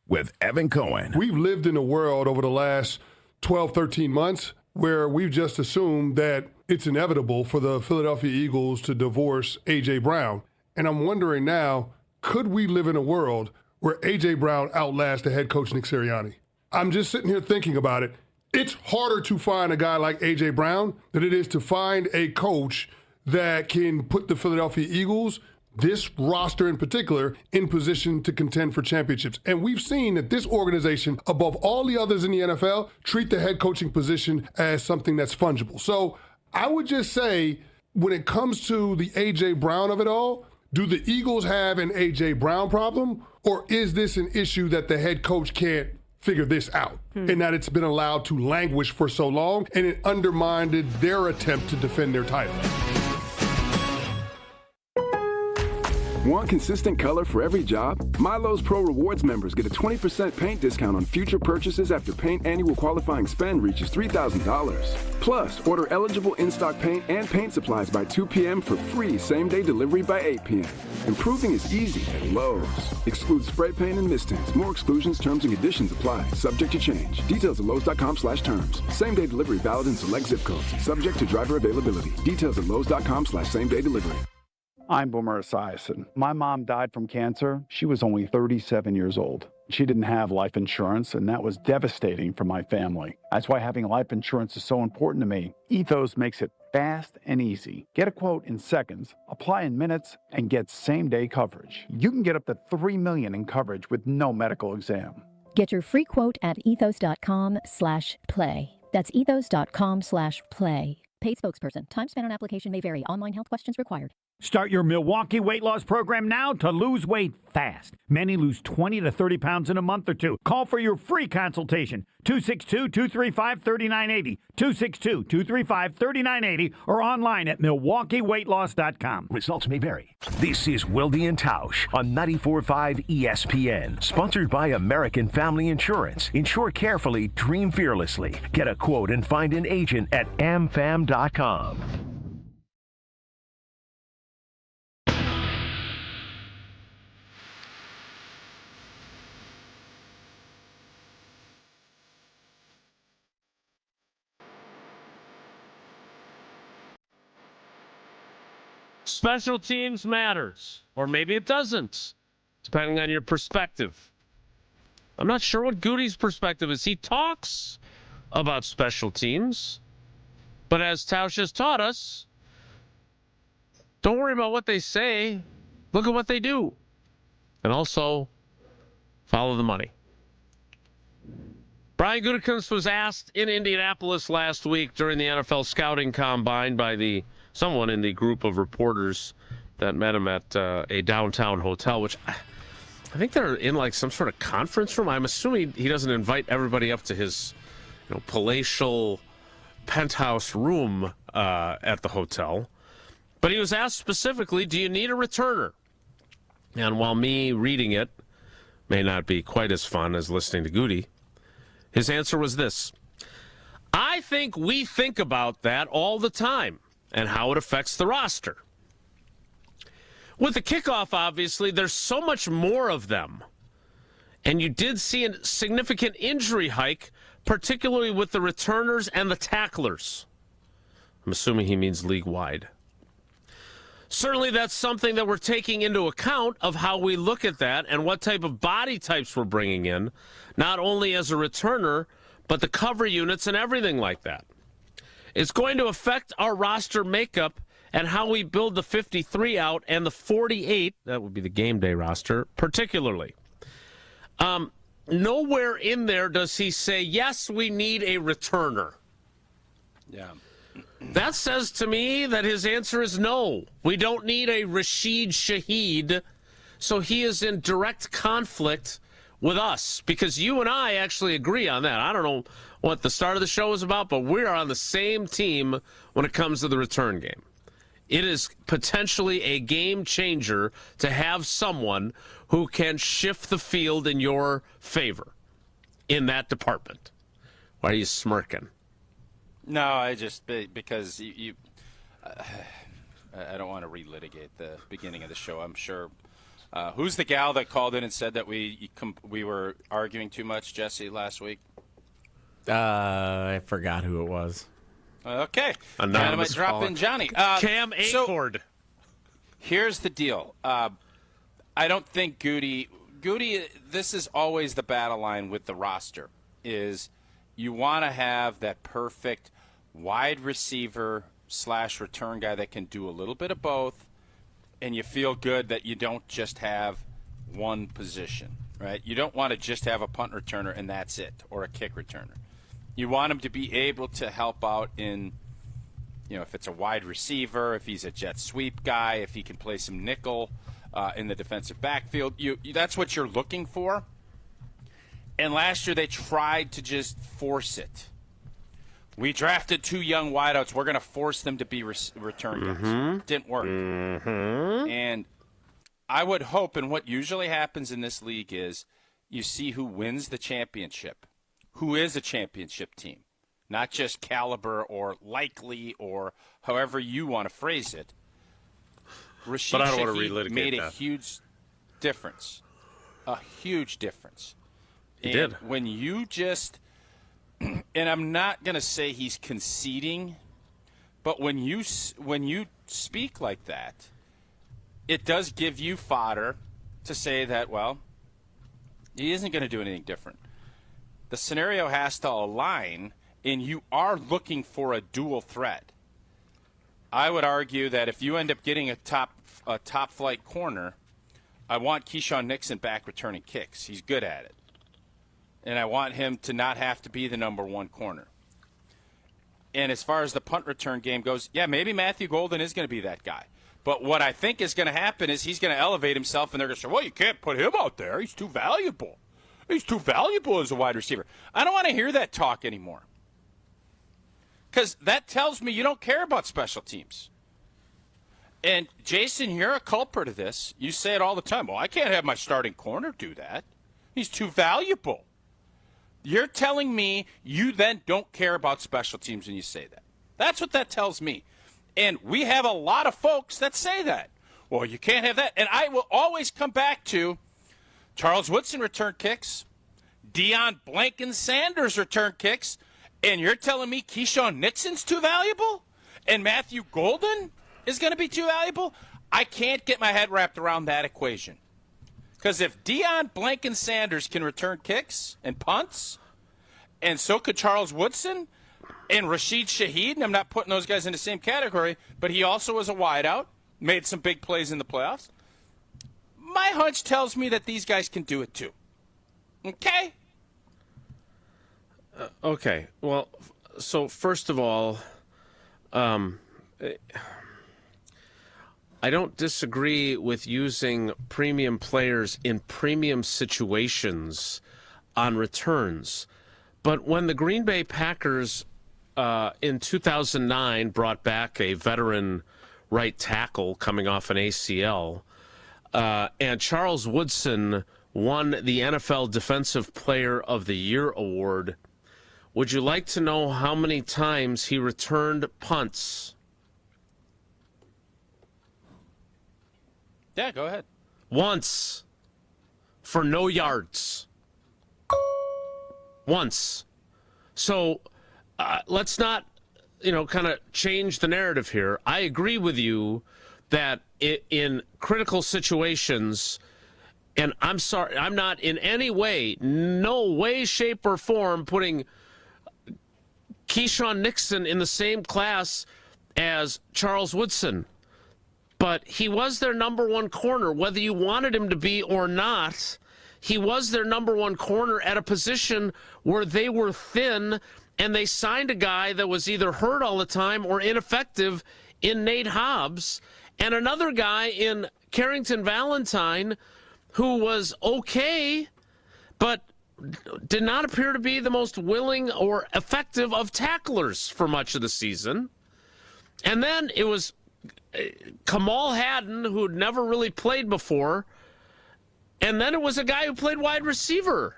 with Evan Cohen. We've lived in a world over the last 12, 13 months where we've just assumed that it's inevitable for the Philadelphia Eagles to divorce A.J. Brown. And I'm wondering now, could we live in a world where A.J. Brown outlasts the head coach Nick Sirianni? I'm just sitting here thinking about it. It's harder to find a guy like A.J. Brown than it is to find a coach that can put the Philadelphia Eagles, this roster in particular, in position to contend for championships. And we've seen that this organization, above all the others in the NFL, treat the head coaching position as something that's fungible. So I would just say, when it comes to the A.J. Brown of it all, Do the Eagles have an A.J. Brown problem, or is this an issue that the head coach can't figure this out and that it's been allowed to languish for so long and it undermined their attempt to defend their title? Want consistent color for every job? Milo's Pro Rewards members get a 20% paint discount on future purchases after paint annual qualifying spend reaches $3,000. Plus, order eligible in-stock paint and paint supplies by 2 p.m. for free same-day delivery by 8 p.m. Improving is easy at Lowe's. Excludes spray paint and mist tints. More exclusions, terms, and conditions apply. Subject to change. Details at Lowe's.com/terms. Same-day delivery valid in select zip codes. Subject to driver availability. Details at Lowe's.com/same-day delivery. I'm Boomer Esiason. My mom died from cancer. She was only 37 years old. She didn't have life insurance, and that was devastating for my family. That's why having life insurance is so important to me. Ethos makes it fast and easy. Get a quote in seconds, apply in minutes, and get same-day coverage. You can get up to $3 million in coverage with no medical exam. Get your free quote at ethos.com/play. That's ethos.com/play. Paid spokesperson. Time spent on application may vary. Online health questions required. Start your Milwaukee weight loss program now to lose weight fast. Many lose 20 to 30 pounds in a month or two. Call for your free consultation. 262-235-3980. 262-235-3980 or online at MilwaukeeWeightLoss.com. Results may vary. This is Wilde Tausch on 94.5 ESPN. Sponsored by American Family Insurance. Insure carefully, dream fearlessly. Get a quote and find an agent at amfam.com. Special teams matters, or maybe it doesn't, depending on your perspective. I'm not sure what Goody's perspective is. He talks about special teams, but as Tausch has taught us, don't worry about what they say. Look at what they do. And also, follow the money. Brian Gutekunst was asked in Indianapolis last week during the NFL scouting combine by someone in the group of reporters that met him at a downtown hotel, which I think they're in like some sort of conference room. I'm assuming he doesn't invite everybody up to his palatial penthouse room at the hotel. But he was asked specifically, do you need a returner? And while me reading it may not be quite as fun as listening to Goody, his answer was this: I think we think about that all the time and how it affects the roster. With the kickoff, obviously, there's so much more of them. And you did see a significant injury hike, particularly with the returners and the tacklers. I'm assuming he means league-wide. Certainly that's something that we're taking into account of how we look at that and what type of body types we're bringing in, not only as a returner, but the cover units and everything like that. It's going to affect our roster makeup and how we build the 53 out and the 48, that would be the game day roster, particularly. Nowhere in there does he say, yes, we need a returner. Yeah. That says to me that his answer is no. We don't need a Rashid Shaheed. So he is in direct conflict with us because you and I actually agree on that. I don't know what the start of the show is about, but we are on the same team when it comes to the return game. It is potentially a game changer to have someone who can shift the field in your favor in that department. Why are you smirking? No, I just because I don't want to relitigate the beginning of the show. I'm sure. Who's the gal that called in and said that we were arguing too much, Jesse, last week? I forgot who it was. Okay. Anonymous drop caller. in Johnny. Cam Achord. So, here's the deal. I don't think Goody, this is always the battle line with the roster, is you want to have that perfect wide receiver / return guy that can do a little bit of both, and you feel good that you don't just have one position, right? You don't want to just have a punt returner and that's it, or a kick returner. You want him to be able to help out in if it's a wide receiver, if he's a jet sweep guy, if he can play some nickel in the defensive backfield. That's what you're looking for. And last year they tried to just force it. We drafted 2 young wideouts. We're going to force them to be return guys. Didn't work. And I would hope, and what usually happens in this league is you see who wins the championship, who is a championship team, not just caliber or likely or however you want to phrase it. Rashid Shaheed made a huge difference. A huge difference. He did. When you just, and I'm not going to say he's conceding, but when you speak like that, it does give you fodder to say that, well, he isn't going to do anything different. The scenario has to align, and you are looking for a dual threat. I would argue that if you end up getting a top flight corner, I want Keyshawn Nixon back returning kicks. He's good at it. And I want him to not have to be the number 1 corner. And as far as the punt return game goes, yeah, maybe Matthew Golden is going to be that guy. But what I think is going to happen is he's going to elevate himself, and they're going to say, well, you can't put him out there. He's too valuable. He's too valuable as a wide receiver. I don't want to hear that talk anymore. Because that tells me you don't care about special teams. And, Jason, you're a culprit of this. You say it all the time. Well, I can't have my starting corner do that. He's too valuable. You're telling me you then don't care about special teams when you say that. That's what that tells me. And we have a lot of folks that say that. Well, you can't have that. And I will always come back to Charles Woodson return kicks, Deion Blanken Sanders return kicks, and you're telling me Keyshawn Nixon's too valuable and Matthew Golden is going to be too valuable? I can't get my head wrapped around that equation. Because if Deion Blanken Sanders can return kicks and punts, and so could Charles Woodson and Rashid Shaheed, and I'm not putting those guys in the same category, but he also was a wideout, made some big plays in the playoffs. My hunch tells me that these guys can do it too. Okay? Okay. Well, so first of all, I don't disagree with using premium players in premium situations on returns. But when the Green Bay Packers in 2009 brought back a veteran right tackle coming off an ACL, and Charles Woodson won the NFL Defensive Player of the Year award, would you like to know how many times he returned punts? Yeah, go ahead. Once. For no yards. Once. So let's not, kind of change the narrative here. I agree with you that in critical situations, and I'm sorry, I'm not in any way, no way, shape, or form putting Keyshawn Nixon in the same class as Charles Woodson. But he was their number 1 corner, whether you wanted him to be or not. He was their number 1 corner at a position where they were thin, and they signed a guy that was either hurt all the time or ineffective in Nate Hobbs, and another guy in Carrington Valentine who was okay, but did not appear to be the most willing or effective of tacklers for much of the season. And then it was Kamal Haddon, who'd never really played before, and then it was a guy who played wide receiver.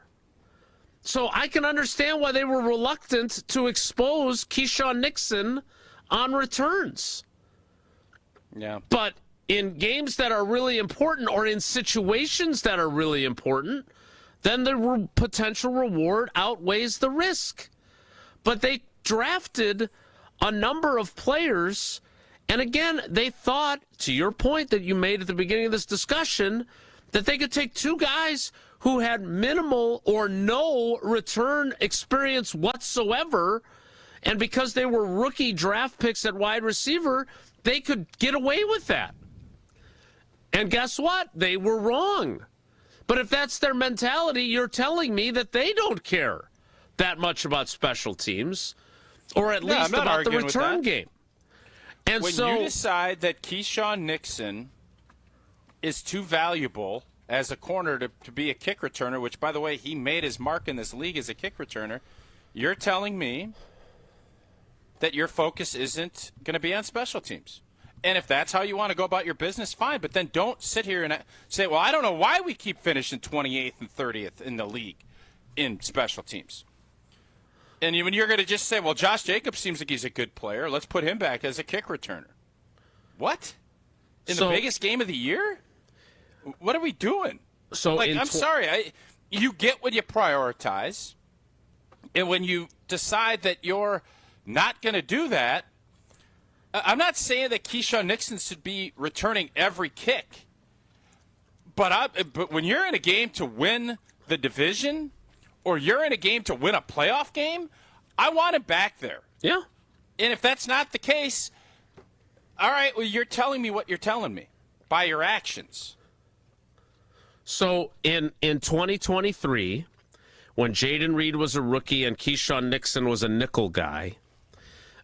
So I can understand why they were reluctant to expose Keyshawn Nixon on returns. Yeah. But in games that are really important or in situations that are really important, then the potential reward outweighs the risk. But they drafted a number of players, and again, they thought, to your point that you made at the beginning of this discussion, that they could take 2 guys who had minimal or no return experience whatsoever, and because they were rookie draft picks at wide receiver, they could get away with that. And guess what? They were wrong. But if that's their mentality, you're telling me that they don't care that much about special teams, or at least about the return game. And when you decide that Keyshawn Nixon is too valuable as a corner to be a kick returner, which, by the way, he made his mark in this league as a kick returner, you're telling me that your focus isn't going to be on special teams. And if that's how you want to go about your business, fine. But then don't sit here and say, well, I don't know why we keep finishing 28th and 30th in the league in special teams. And when you're going to just say, well, Josh Jacobs seems like he's a good player, let's put him back as a kick returner. What? In the biggest game of the year? What are we doing? So I'm sorry. You get when you prioritize. And when you decide that you're not going to do that, I'm not saying that Keyshawn Nixon should be returning every kick. But when you're in a game to win the division or you're in a game to win a playoff game, I want him back there. Yeah. And if that's not the case, all right, well, you're telling me what you're telling me by your actions. So in 2023, when Jaden Reed was a rookie and Keyshawn Nixon was a nickel guy,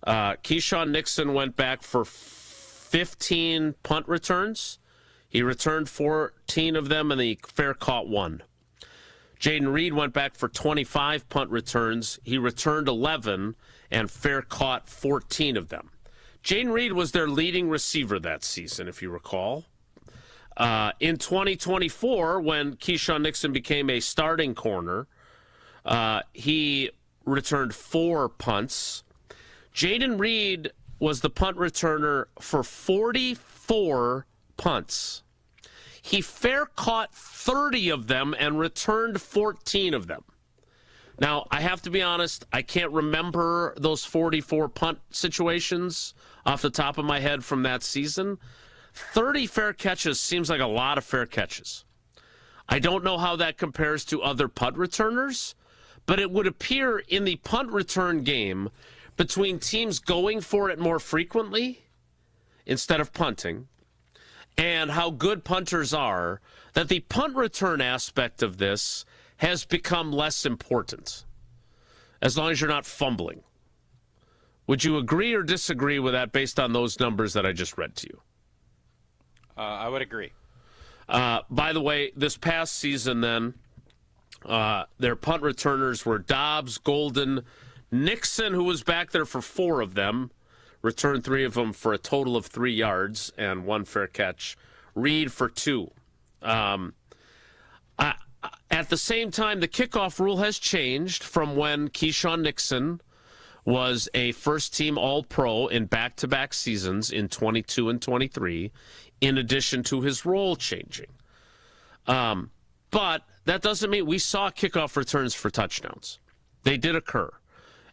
Keyshawn Nixon went back for 15 punt returns. He returned 14 of them, and he fair caught 1. Jaden Reed went back for 25 punt returns. He returned 11 and fair caught 14 of them. Jaden Reed was their leading receiver that season, if you recall. In 2024, when Keyshawn Nixon became a starting corner, he returned 4 punts. Jaden Reed was the punt returner for 44 punts. He fair caught 30 of them and returned 14 of them. Now, I have to be honest, I can't remember those 44 punt situations off the top of my head from that season. 30 fair catches seems like a lot of fair catches. I don't know how that compares to other punt returners, but it would appear in the punt return game between teams going for it more frequently instead of punting and how good punters are, that the punt return aspect of this has become less important as long as you're not fumbling. Would you agree or disagree with that based on those numbers that I just read to you? I would agree. By the way, this past season then, their punt returners were Dobbs, Golden, Nixon, who was back there for 4 of them, returned 3 of them for a total of 3 yards and 1 fair catch. Reed for 2. At the same time, the kickoff rule has changed from when Keyshawn Nixon was a first-team All-Pro in back-to-back seasons in 22 and 23, in addition to his role changing. But that doesn't mean we saw kickoff returns for touchdowns. They did occur.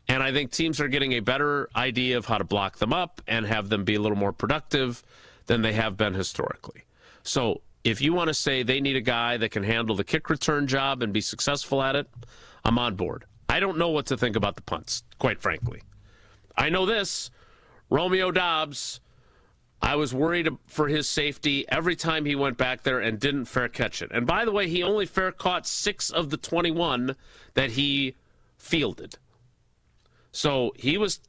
And I think teams are getting a better idea of how to block them up and have them be a little more productive than they have been historically. So if you want to say they need a guy that can handle the kick return job and be successful at it, I'm on board. I don't know what to think about the punts, quite frankly. I know this, Romeo Dobbs, I was worried for his safety every time he went back there and didn't fair catch it. And by the way, he only fair caught 6 of the 21 that he fielded. So he was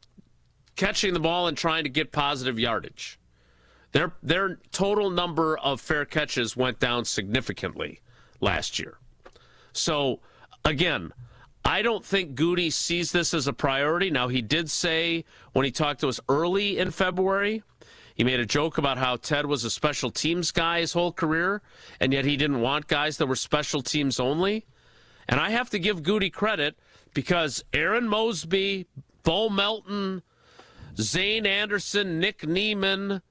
catching the ball and trying to get positive yardage. Their total number of fair catches went down significantly last year. So, again, I don't think Goody sees this as a priority. Now, he did say when he talked to us early in February, he made a joke about how Ted was a special teams guy his whole career, and yet he didn't want guys that were special teams only. And I have to give Goody credit because Aaron Mosby, Bo Melton, Zane Anderson, Nick Neiman,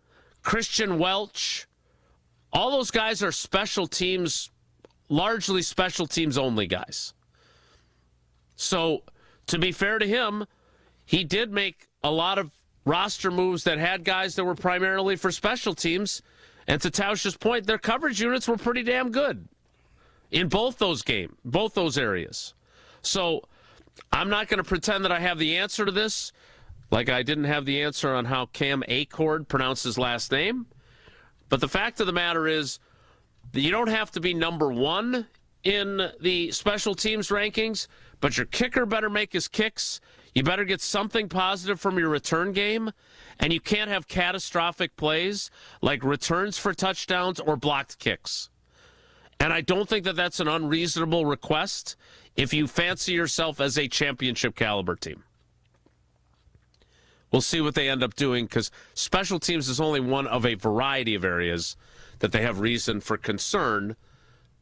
Christian Welch, all those guys are special teams, largely special teams only guys. So, to be fair to him, he did make a lot of roster moves that had guys that were primarily for special teams. And to Tausch's point, their coverage units were pretty damn good in both those areas. So, I'm not going to pretend that I have the answer to this, like I didn't have the answer on how Cam Achord pronounced his last name. But the fact of the matter is that you don't have to be number 1 in the special teams rankings, but your kicker better make his kicks. You better get something positive from your return game, and you can't have catastrophic plays like returns for touchdowns or blocked kicks. And I don't think that that's an unreasonable request if you fancy yourself as a championship caliber team. We'll see what they end up doing, because special teams is only one of a variety of areas that they have reason for concern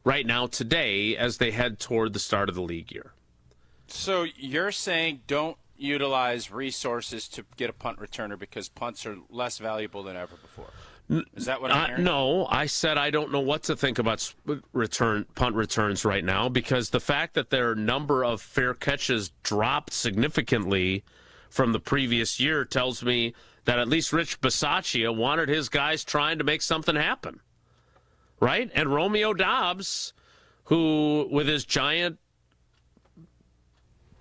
right now today as they head toward the start of the league year. So you're saying don't utilize resources to get a punt returner because punts are less valuable than ever before? Is that what I'm hearing? No, I said I don't know what to think about punt returns right now, because the fact that their number of fair catches dropped significantly from the previous year tells me that at least Rich Bisaccia wanted his guys trying to make something happen, right? And Romeo Doubs, who with his giant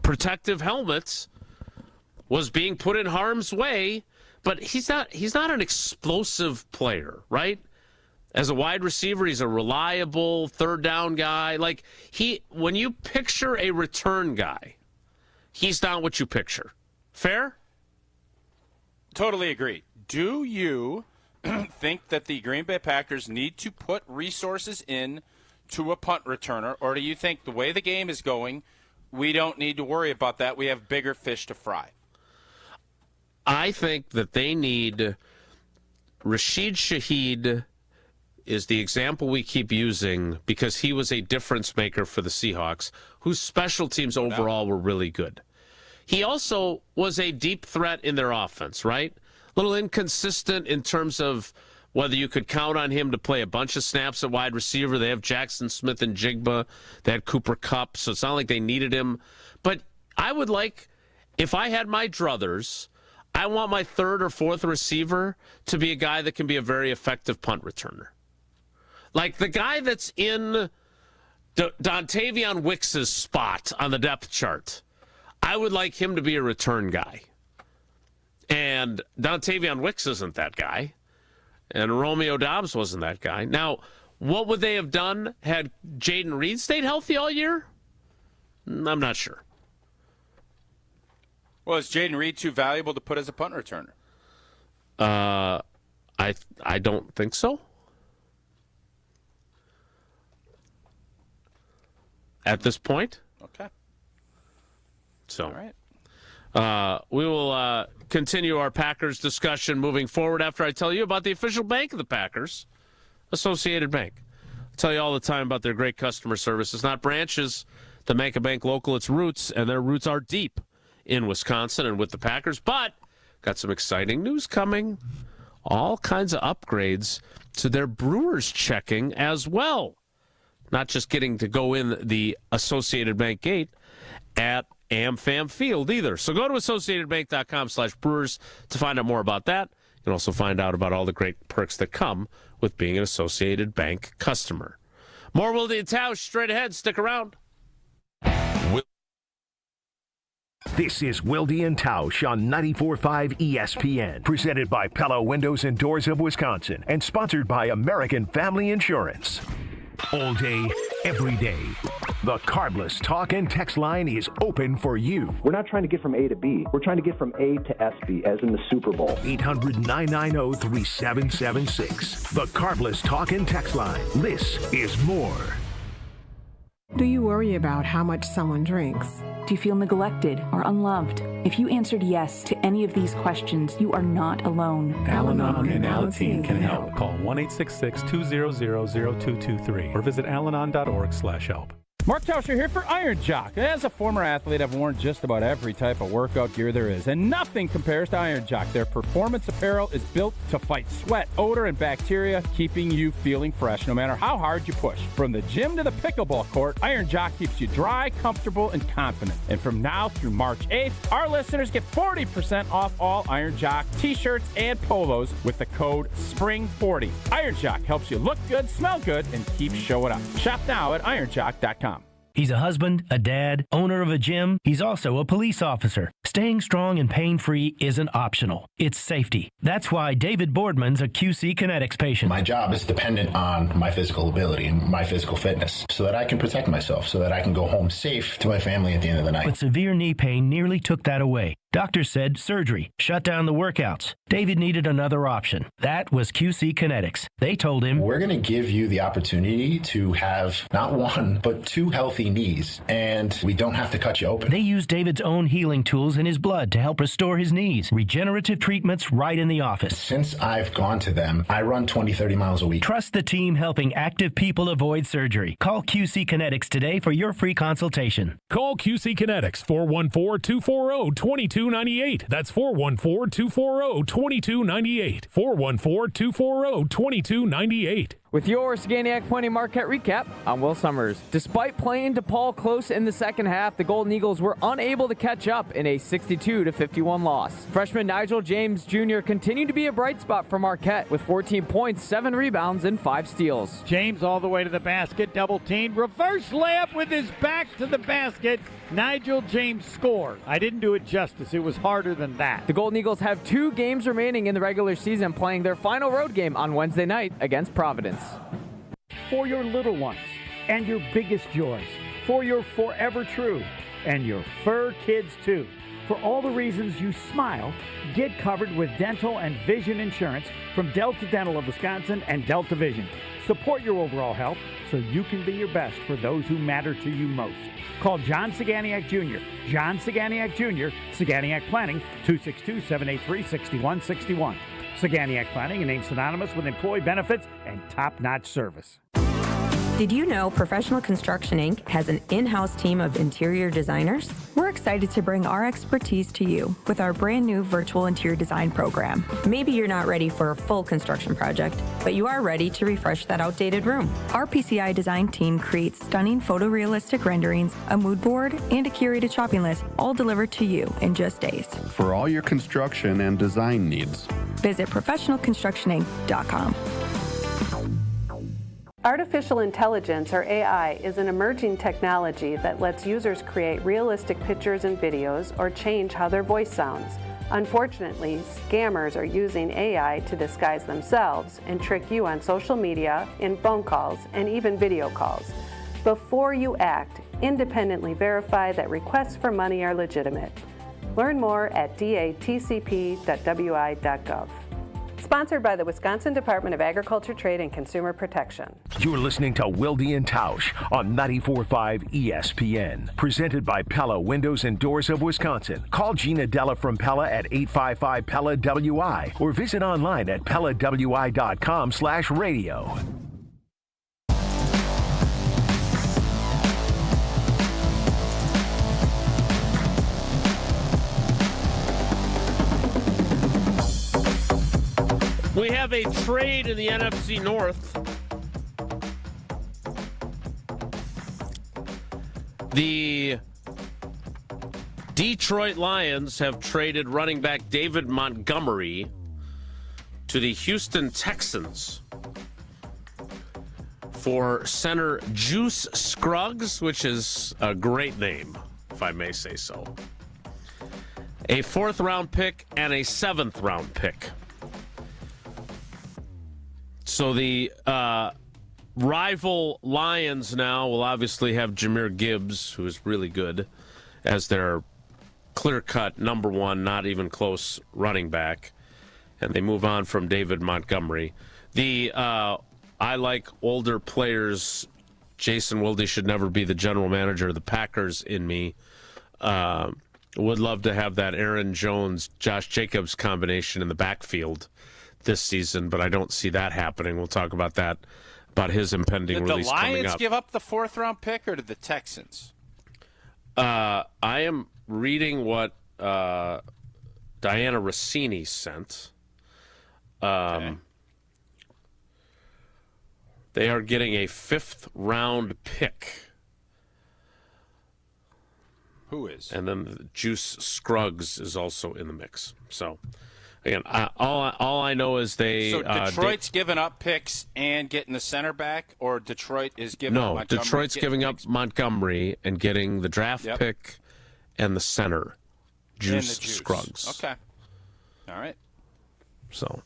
protective helmets was being put in harm's way, but he's not an explosive player, right? As a wide receiver, he's a reliable third down guy. Like when you picture a return guy, he's not what you picture. Fair? Totally agree. Do you think that the Green Bay Packers need to put resources in to a punt returner, or do you think the way the game is going, we don't need to worry about that? We have bigger fish to fry. I think that they need Rashid Shaheed is the example we keep using because he was a difference maker for the Seahawks, whose special teams overall were really good. He also was a deep threat in their offense, right? A little inconsistent in terms of whether you could count on him to play a bunch of snaps at wide receiver. They have Jackson Smith and Jigba. They had Cooper Kupp, so it's not like they needed him. But I would like, if I had my druthers, I want my third or fourth receiver to be a guy that can be a very effective punt returner. Like the guy that's in Dontavion Wicks's spot on the depth chart. I would like him to be a return guy. And Dontavion Wicks isn't that guy. And Romeo Doubs wasn't that guy. Now, what would they have done had Jaden Reed stayed healthy all year? I'm not sure. Well, is Jaden Reed too valuable to put as a punt returner? I don't think so. At this point. Okay. So, all right. We will continue our Packers discussion moving forward after I tell you about the official bank of the Packers, Associated Bank. I tell you all the time about their great customer service. It's not branches that make a bank local, it's roots, and their roots are deep in Wisconsin and with the Packers. But got some exciting news coming. All kinds of upgrades to their Brewers checking as well. Not just getting to go in the Associated Bank gate at AmFam Field either. So go to AssociatedBank.com/Brewers to find out more about that. You can also find out about all the great perks that come with being an Associated Bank customer. More Wilde Tausch straight ahead. Stick around. This is Wilde Tausch on 94.5 ESPN, presented by Pella Windows and Doors of Wisconsin, and sponsored by American Family Insurance. All day, every day. The Cardless Talk and Text line is open for you. We're not trying to get from A to B. We're trying to get from A to SB, as in the Super Bowl. 800-990-3776. The Cardless Talk and Text line. This is more. Do you worry about how much someone drinks? Do you feel neglected or unloved? If you answered yes to any of these questions, you are not alone. Al-Anon and Alateen can help. Call 1-866-200-0223 or visit alanon.org/help. Mark Tauscher here for Iron Jock. As a former athlete, I've worn just about every type of workout gear there is, and nothing compares to Iron Jock. Their performance apparel is built to fight sweat, odor, and bacteria, keeping you feeling fresh no matter how hard you push. From the gym to the pickleball court, Iron Jock keeps you dry, comfortable, and confident. And from now through March 8th, our listeners get 40% off all Iron Jock t-shirts and polos with the code SPRING40. Iron Jock helps you look good, smell good, and keep showing up. Shop now at ironjock.com. He's a husband, a dad, owner of a gym. He's also a police officer. Staying strong and pain-free isn't optional. It's safety. That's why David Boardman's a QC Kinetics patient. My job is dependent on my physical ability and my physical fitness so that I can protect myself, so that I can go home safe to my family at the end of the night. But severe knee pain nearly took that away. Doctors said surgery, shut down the workouts. David needed another option. That was QC Kinetics. They told him, we're going to give you the opportunity to have not one, but 2 healthy knees, and we don't have to cut you open. They used David's own healing tools in his blood to help restore his knees. Regenerative treatments right in the office. Since I've gone to them, I run 20, 30 miles a week. Trust the team helping active people avoid surgery. Call QC Kinetics today for your free consultation. Call QC Kinetics, 414-240-2298. That's 414-240-2298. 414-240-2298. With your Saganiac Pointy Marquette recap, I'm Will Summers. Despite playing DePaul close in the second half, the Golden Eagles were unable to catch up in a 62-51 loss. Freshman Nigel James Jr. continued to be a bright spot for Marquette with 14 points, 7 rebounds, and 5 steals. James all the way to the basket, double teamed, reverse layup with his back to the basket. Nigel James scored. I didn't do it justice. It was harder than that. The Golden Eagles have 2 games remaining in the regular season, playing their final road game on Wednesday night against Providence. For your little ones and your biggest joys, for your forever true and your fur kids too. For all the reasons you smile, get covered with dental and vision insurance from Delta Dental of Wisconsin and Delta Vision. Support your overall health so you can be your best for those who matter to you most. Call John Saganiac Jr., John Saganiac Jr., Saganiac Planning, 262-783-6161. Saganiac Planning, a name synonymous with employee benefits and top-notch service. Did you know Professional Construction Inc. has an in-house team of interior designers? We're excited to bring our expertise to you with our brand new virtual interior design program. Maybe you're not ready for a full construction project, but you are ready to refresh that outdated room. Our PCI design team creates stunning photorealistic renderings, a mood board, and a curated shopping list, all delivered to you in just days. For all your construction and design needs, visit professionalconstructioninc.com. Artificial intelligence, or AI, is an emerging technology that lets users create realistic pictures and videos or change how their voice sounds. Unfortunately, scammers are using AI to disguise themselves and trick you on social media, in phone calls, and even video calls. Before you act, independently verify that requests for money are legitimate. Learn more at datcp.wi.gov. Sponsored by the Wisconsin Department of Agriculture, Trade, and Consumer Protection. You're listening to Wilde Tausch on 94.5 ESPN. Presented by Pella Windows and Doors of Wisconsin. Call Gina Della from Pella at 855-PELLA-WI or visit online at PellaWI.com/radio. We have a trade in the NFC North. The Detroit Lions have traded running back David Montgomery to the Houston Texans for center Juice Scruggs, which is a great name, if I may say so. A 4th-round pick and a 7th-round pick. So the rival Lions now will obviously have Jahmyr Gibbs, who is really good, as their clear-cut number 1, not even close running back. And they move on from David Montgomery. I like older players. Jason Wilde should never be the general manager of the Packers in me. Would love to have that Aaron Jones, Josh Jacobs combination in the backfield this season, but I don't see that happening. We'll talk about that, about his impending release coming up. Did the Lions give up the 4th-round pick, or did the Texans? I am reading what Diana Rossini sent. Okay. They are getting a 5th-round pick. Who is? And then Juice Scruggs is also in the mix. So, again, all I know is they. So Detroit's giving up picks and getting the center back, or Detroit is giving up Montgomery? No, Detroit's giving up Montgomery and getting the draft pick and the center, Juice Scruggs. Okay. All right. So.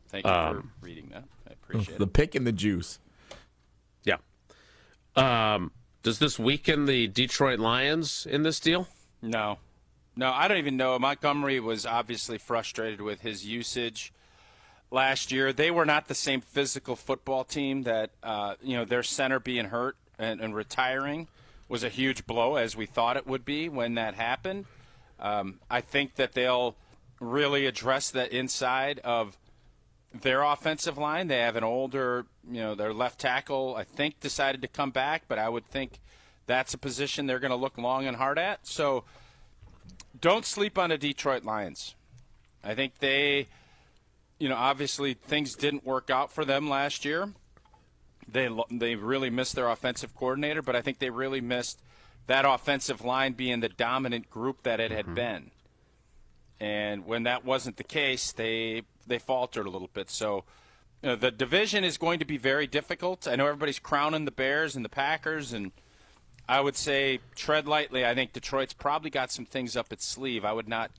Thank you for reading that. I appreciate the it. pick and the juice. Yeah. Does this weaken the Detroit Lions in this deal? No, I don't even know. Montgomery was obviously frustrated with his usage last year. They were not the same physical football team that, their center being hurt and retiring was a huge blow, as we thought it would be when that happened. I think that they'll really address the inside of their offensive line. They have an older, their left tackle, I think, decided to come back, but I would think that's a position they're going to look long and hard at. So don't sleep on the Detroit Lions. I think they, obviously things didn't work out for them last year. They really missed their offensive coordinator, but I think they really missed that offensive line being the dominant group that it had been. And when that wasn't the case, they faltered a little bit. So the division is going to be very difficult. I know everybody's crowning the Bears and the Packers, and I would say tread lightly. I think Detroit's probably got some things up its sleeve. I would not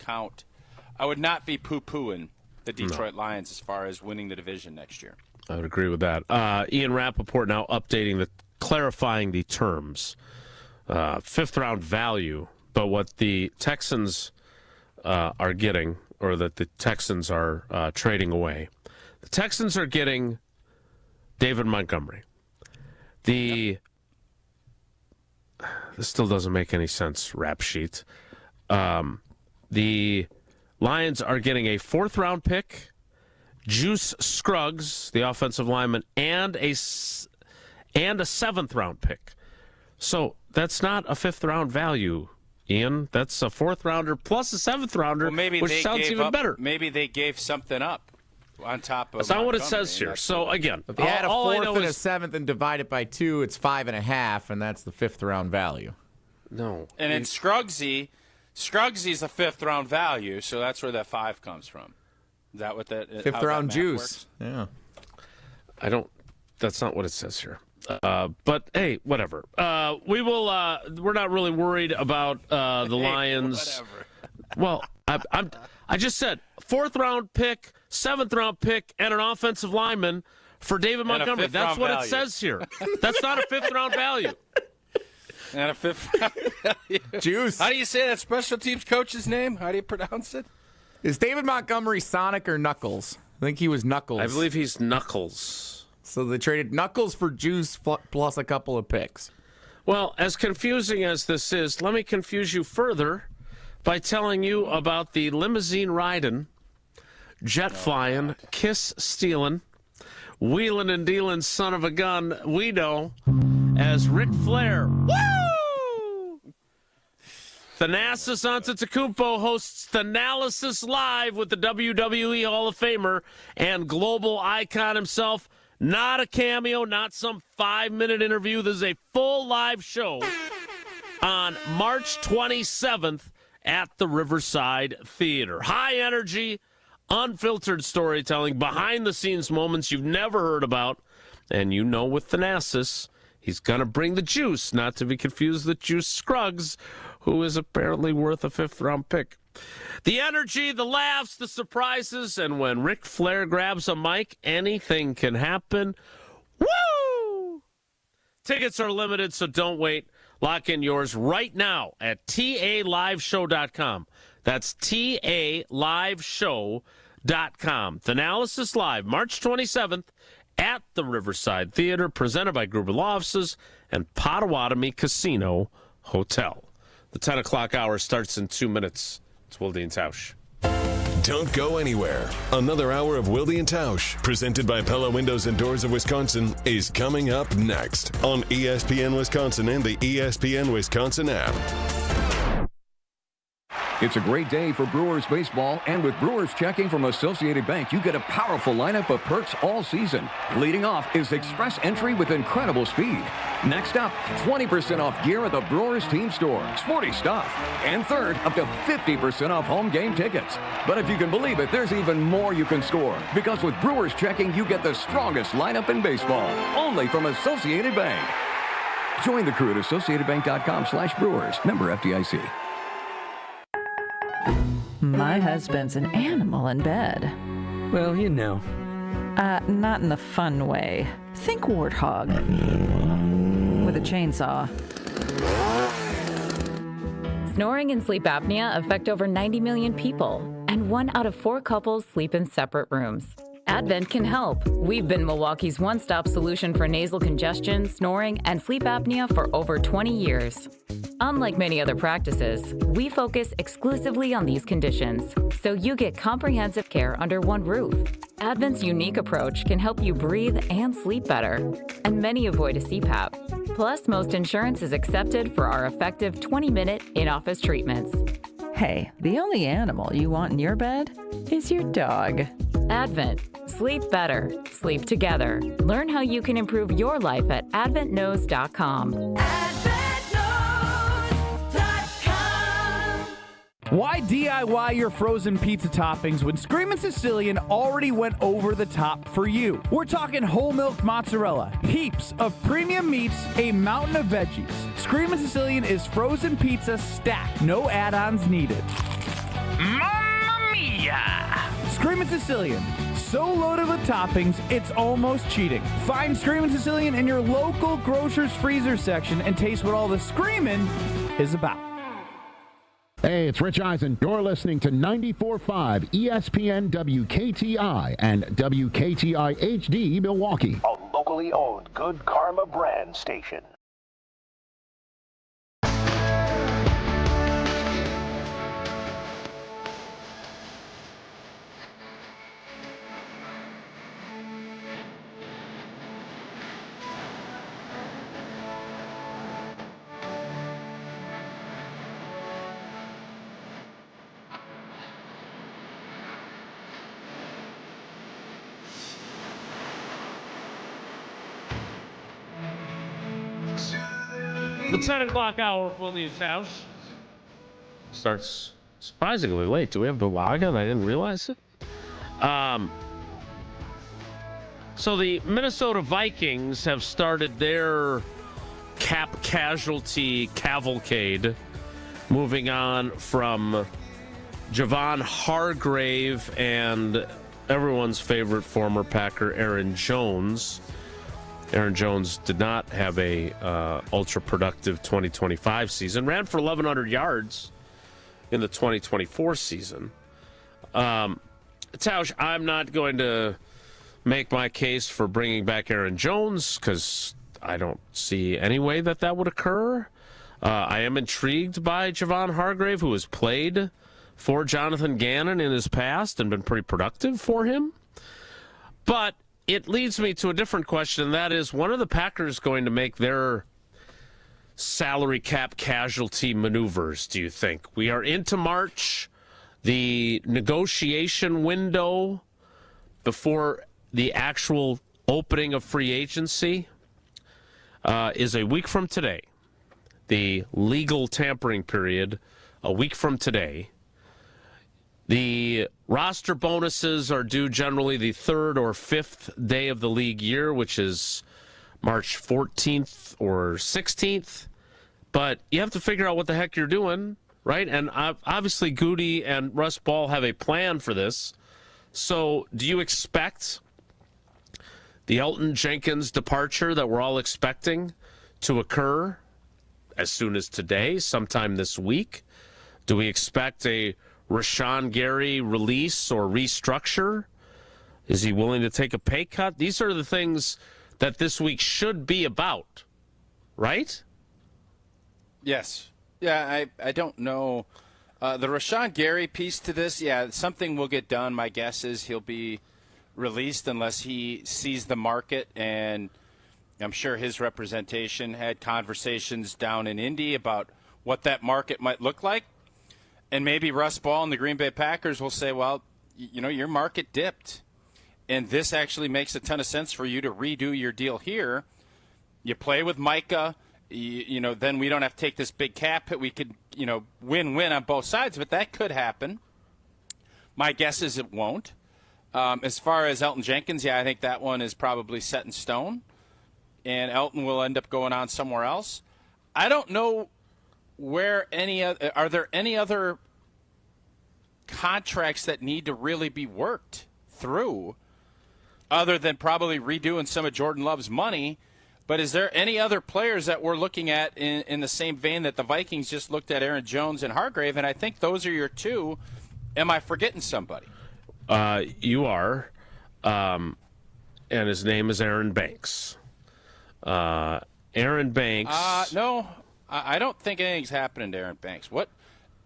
be poo-pooing the Detroit Lions as far as winning the division next year. I would agree with that. Ian Rappaport now clarifying the terms. Fifth-round value, but what the Texans are getting, or that the Texans are trading away. The Texans are getting David Montgomery. This still doesn't make any sense, rap sheet. The Lions are getting a fourth-round pick, Juice Scruggs, the offensive lineman, and a seventh-round pick. So that's not a fifth-round value, Ian. That's a fourth-rounder plus a seventh-rounder, which sounds even better. Maybe they gave something up on top of That's not what it says here. So, again, if you add a fourth and a seventh and divide it by 2, it's 5.5, and that's the fifth-round value. No. And in Scruggsy's a fifth-round value, so that's where that 5 comes from. Is that what that fifth-round juice? Works? Yeah. That's not what it says here. But hey, whatever. We will. We're not really worried about the Lions. Whatever. Well, I just said fourth-round pick, seventh-round pick, and an offensive lineman for David Montgomery. That's what it says here. That's not a fifth-round value. And a fifth-round value. Juice. How do you say that special teams coach's name? How do you pronounce it? Is David Montgomery Sonic or Knuckles? I think he was Knuckles. I believe he's Knuckles. So they traded Knuckles for Juice plus a couple of picks. Well, as confusing as this is, let me confuse you further by telling you about the limousine riding, jet flying, kiss stealing, wheeling and dealing son of a gun we know as Ric Flair. Woo! Thanasis Antetokounmpo hosts Thanalysis Live with the WWE Hall of Famer and global icon himself. Not a cameo, not some 5-minute interview. This is a full live show on March 27th at the Riverside Theater. High energy, unfiltered storytelling, behind-the-scenes moments you've never heard about. And you know with Thanasis, he's going to bring the juice, not to be confused with Juice Scruggs, who is apparently worth a fifth-round pick. The energy, the laughs, the surprises, and when Ric Flair grabs a mic, anything can happen. Woo! Tickets are limited, so don't wait. Lock in yours right now at taliveshow.com. That's taliveshow.com. Thanalysis Live, March 27th at the Riverside Theater, presented by Gruber Law Offices and Potawatomi Casino Hotel. The 10 o'clock hour starts in 2 minutes. It's Wilde Tausch. Don't go anywhere. Another hour of Wilde Tausch, presented by Pella Windows and Doors of Wisconsin, is coming up next on ESPN Wisconsin and the ESPN Wisconsin app. It's a great day for Brewers baseball, and with Brewers checking from Associated Bank, you get a powerful lineup of perks all season. Leading off is Express Entry with incredible speed. Next up, 20% off gear at the Brewers team store. Sporty stuff. And third, up to 50% off home game tickets. But if you can believe it, there's even more you can score. Because with Brewers checking, you get the strongest lineup in baseball. Only from Associated Bank. Join the crew at AssociatedBank.com/Brewers. Member FDIC. My husband's an animal in bed. Well, you know. Not in the fun way. Think warthog. With a chainsaw. Snoring and sleep apnea affect over 90 million people, and 1 out of 4 couples sleep in separate rooms. Advent can help. We've been Milwaukee's one-stop solution for nasal congestion, snoring, and sleep apnea for over 20 years. Unlike many other practices, we focus exclusively on these conditions, so you get comprehensive care under one roof. Advent's unique approach can help you breathe and sleep better, and many avoid a CPAP. Plus, most insurance is accepted for our effective 20-minute in-office treatments. Hey, the only animal you want in your bed is your dog. Advent. Sleep better. Sleep together. Learn how you can improve your life at adventknows.com. Why DIY your frozen pizza toppings when Screamin' Sicilian already went over the top for you? We're talking whole milk mozzarella, heaps of premium meats, a mountain of veggies. Screamin' Sicilian is frozen pizza stacked, no add-ons needed. Mamma mia! Screamin' Sicilian, so loaded with toppings, it's almost cheating. Find Screamin' Sicilian in your local grocer's freezer section and taste what all the screamin' is about. Hey, it's Rich Eisen. You're listening to 94.5 ESPN WKTI and WKTI HD Milwaukee. A locally owned Good Karma brand station. The 10 o'clock hour of Wilde Tausch starts surprisingly late. Do we have the login? I didn't realize it. So the Minnesota Vikings have started their cap casualty cavalcade, moving on from Javon, Hargrave, and everyone's favorite former Packer, Aaron Jones. Aaron Jones did not have a ultra-productive 2025 season. Ran for 1,100 yards in the 2024 season. Tausch, I'm not going to make my case for bringing back Aaron Jones because I don't see any way that would occur. I am intrigued by Javon Hargrave, who has played for Jonathan Gannon in his past and been pretty productive for him. But it leads me to a different question, and that is, when are the Packers going to make their salary cap casualty maneuvers, do you think? We are into March. The negotiation window before the actual opening of free agency is a week from today. The legal tampering period, a week from today. The roster bonuses are due generally the 3rd or 5th day of the league year, which is March 14th or 16th. But you have to figure out what the heck you're doing, right? And obviously Goody and Russ Ball have a plan for this. So do you expect the Elgton Jenkins departure that we're all expecting to occur as soon as today, sometime this week? Do we expect a Rashawn Gary release or restructure? Is he willing to take a pay cut? These are the things that this week should be about, right? Yes. Yeah, I don't know. The Rashawn Gary piece to this, yeah, something will get done. My guess is he'll be released unless he sees the market, and I'm sure his representation had conversations down in Indy about what that market might look like. And maybe Russ Ball and the Green Bay Packers will say, well, you know, your market dipped, and this actually makes a ton of sense for you to redo your deal here. You play with Micah, you know, then we don't have to take this big cap hit. We could, you know, win-win on both sides, but that could happen. My guess is it won't. As far as Elgton Jenkins, yeah, I think that one is probably set in stone, and Elgton will end up going on somewhere else. I don't know where are there any other contracts that need to really be worked through other than probably redoing some of Jordan Love's money. But is there any other players that we're looking at in the same vein that the Vikings just looked at Aaron Jones and Hargrave? And I think those are your two. Am I forgetting somebody? You are. And his name is Aaron Banks. Aaron Banks. No, I don't think anything's happening to Aaron Banks. What?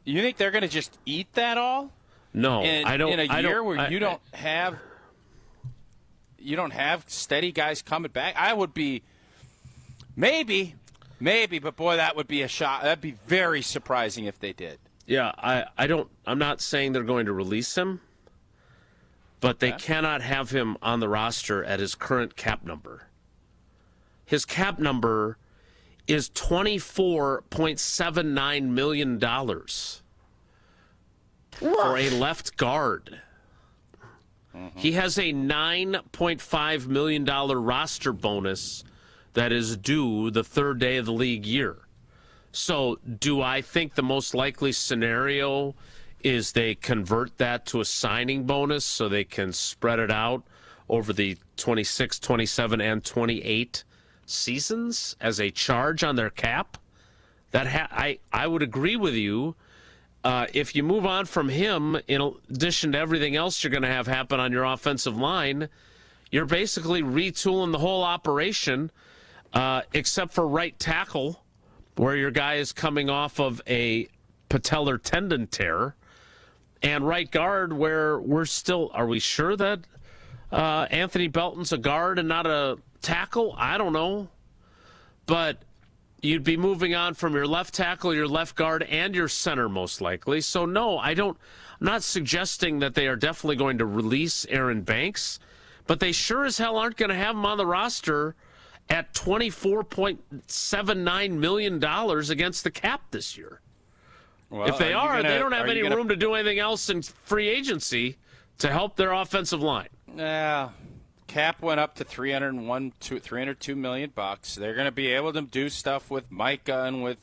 You think they're going to just eat that all? No, I don't. In a year where you don't have steady guys coming back, I would be maybe, but boy, that would be a shock. That'd be very surprising if they did. Yeah, I don't. I'm not saying they're going to release him, but they cannot have him on the roster at his current cap number. His cap number is $24.79 million for a left guard. He has a $9.5 million roster bonus that is due the third day of the league year. So do I think the most likely scenario is they convert that to a signing bonus so they can spread it out over the 26, 27, and 28 seasons as a charge on their cap? I would agree with you. If you move on from him, in addition to everything else you're going to have happen on your offensive line, you're basically retooling the whole operation, except for right tackle, where your guy is coming off of a patellar tendon tear, and right guard, where are we sure that Anthony Belton's a guard and not a tackle? I don't know. But you'd be moving on from your left tackle, your left guard, and your center most likely. So no, I'm not suggesting that they are definitely going to release Aaron Banks, but they sure as hell aren't going to have him on the roster at $24.79 million against the cap this year. Well, if they are, they don't have any room to do anything else in free agency to help their offensive line. Yeah. Cap went up to $302 million. They're going to be able to do stuff with Micah and with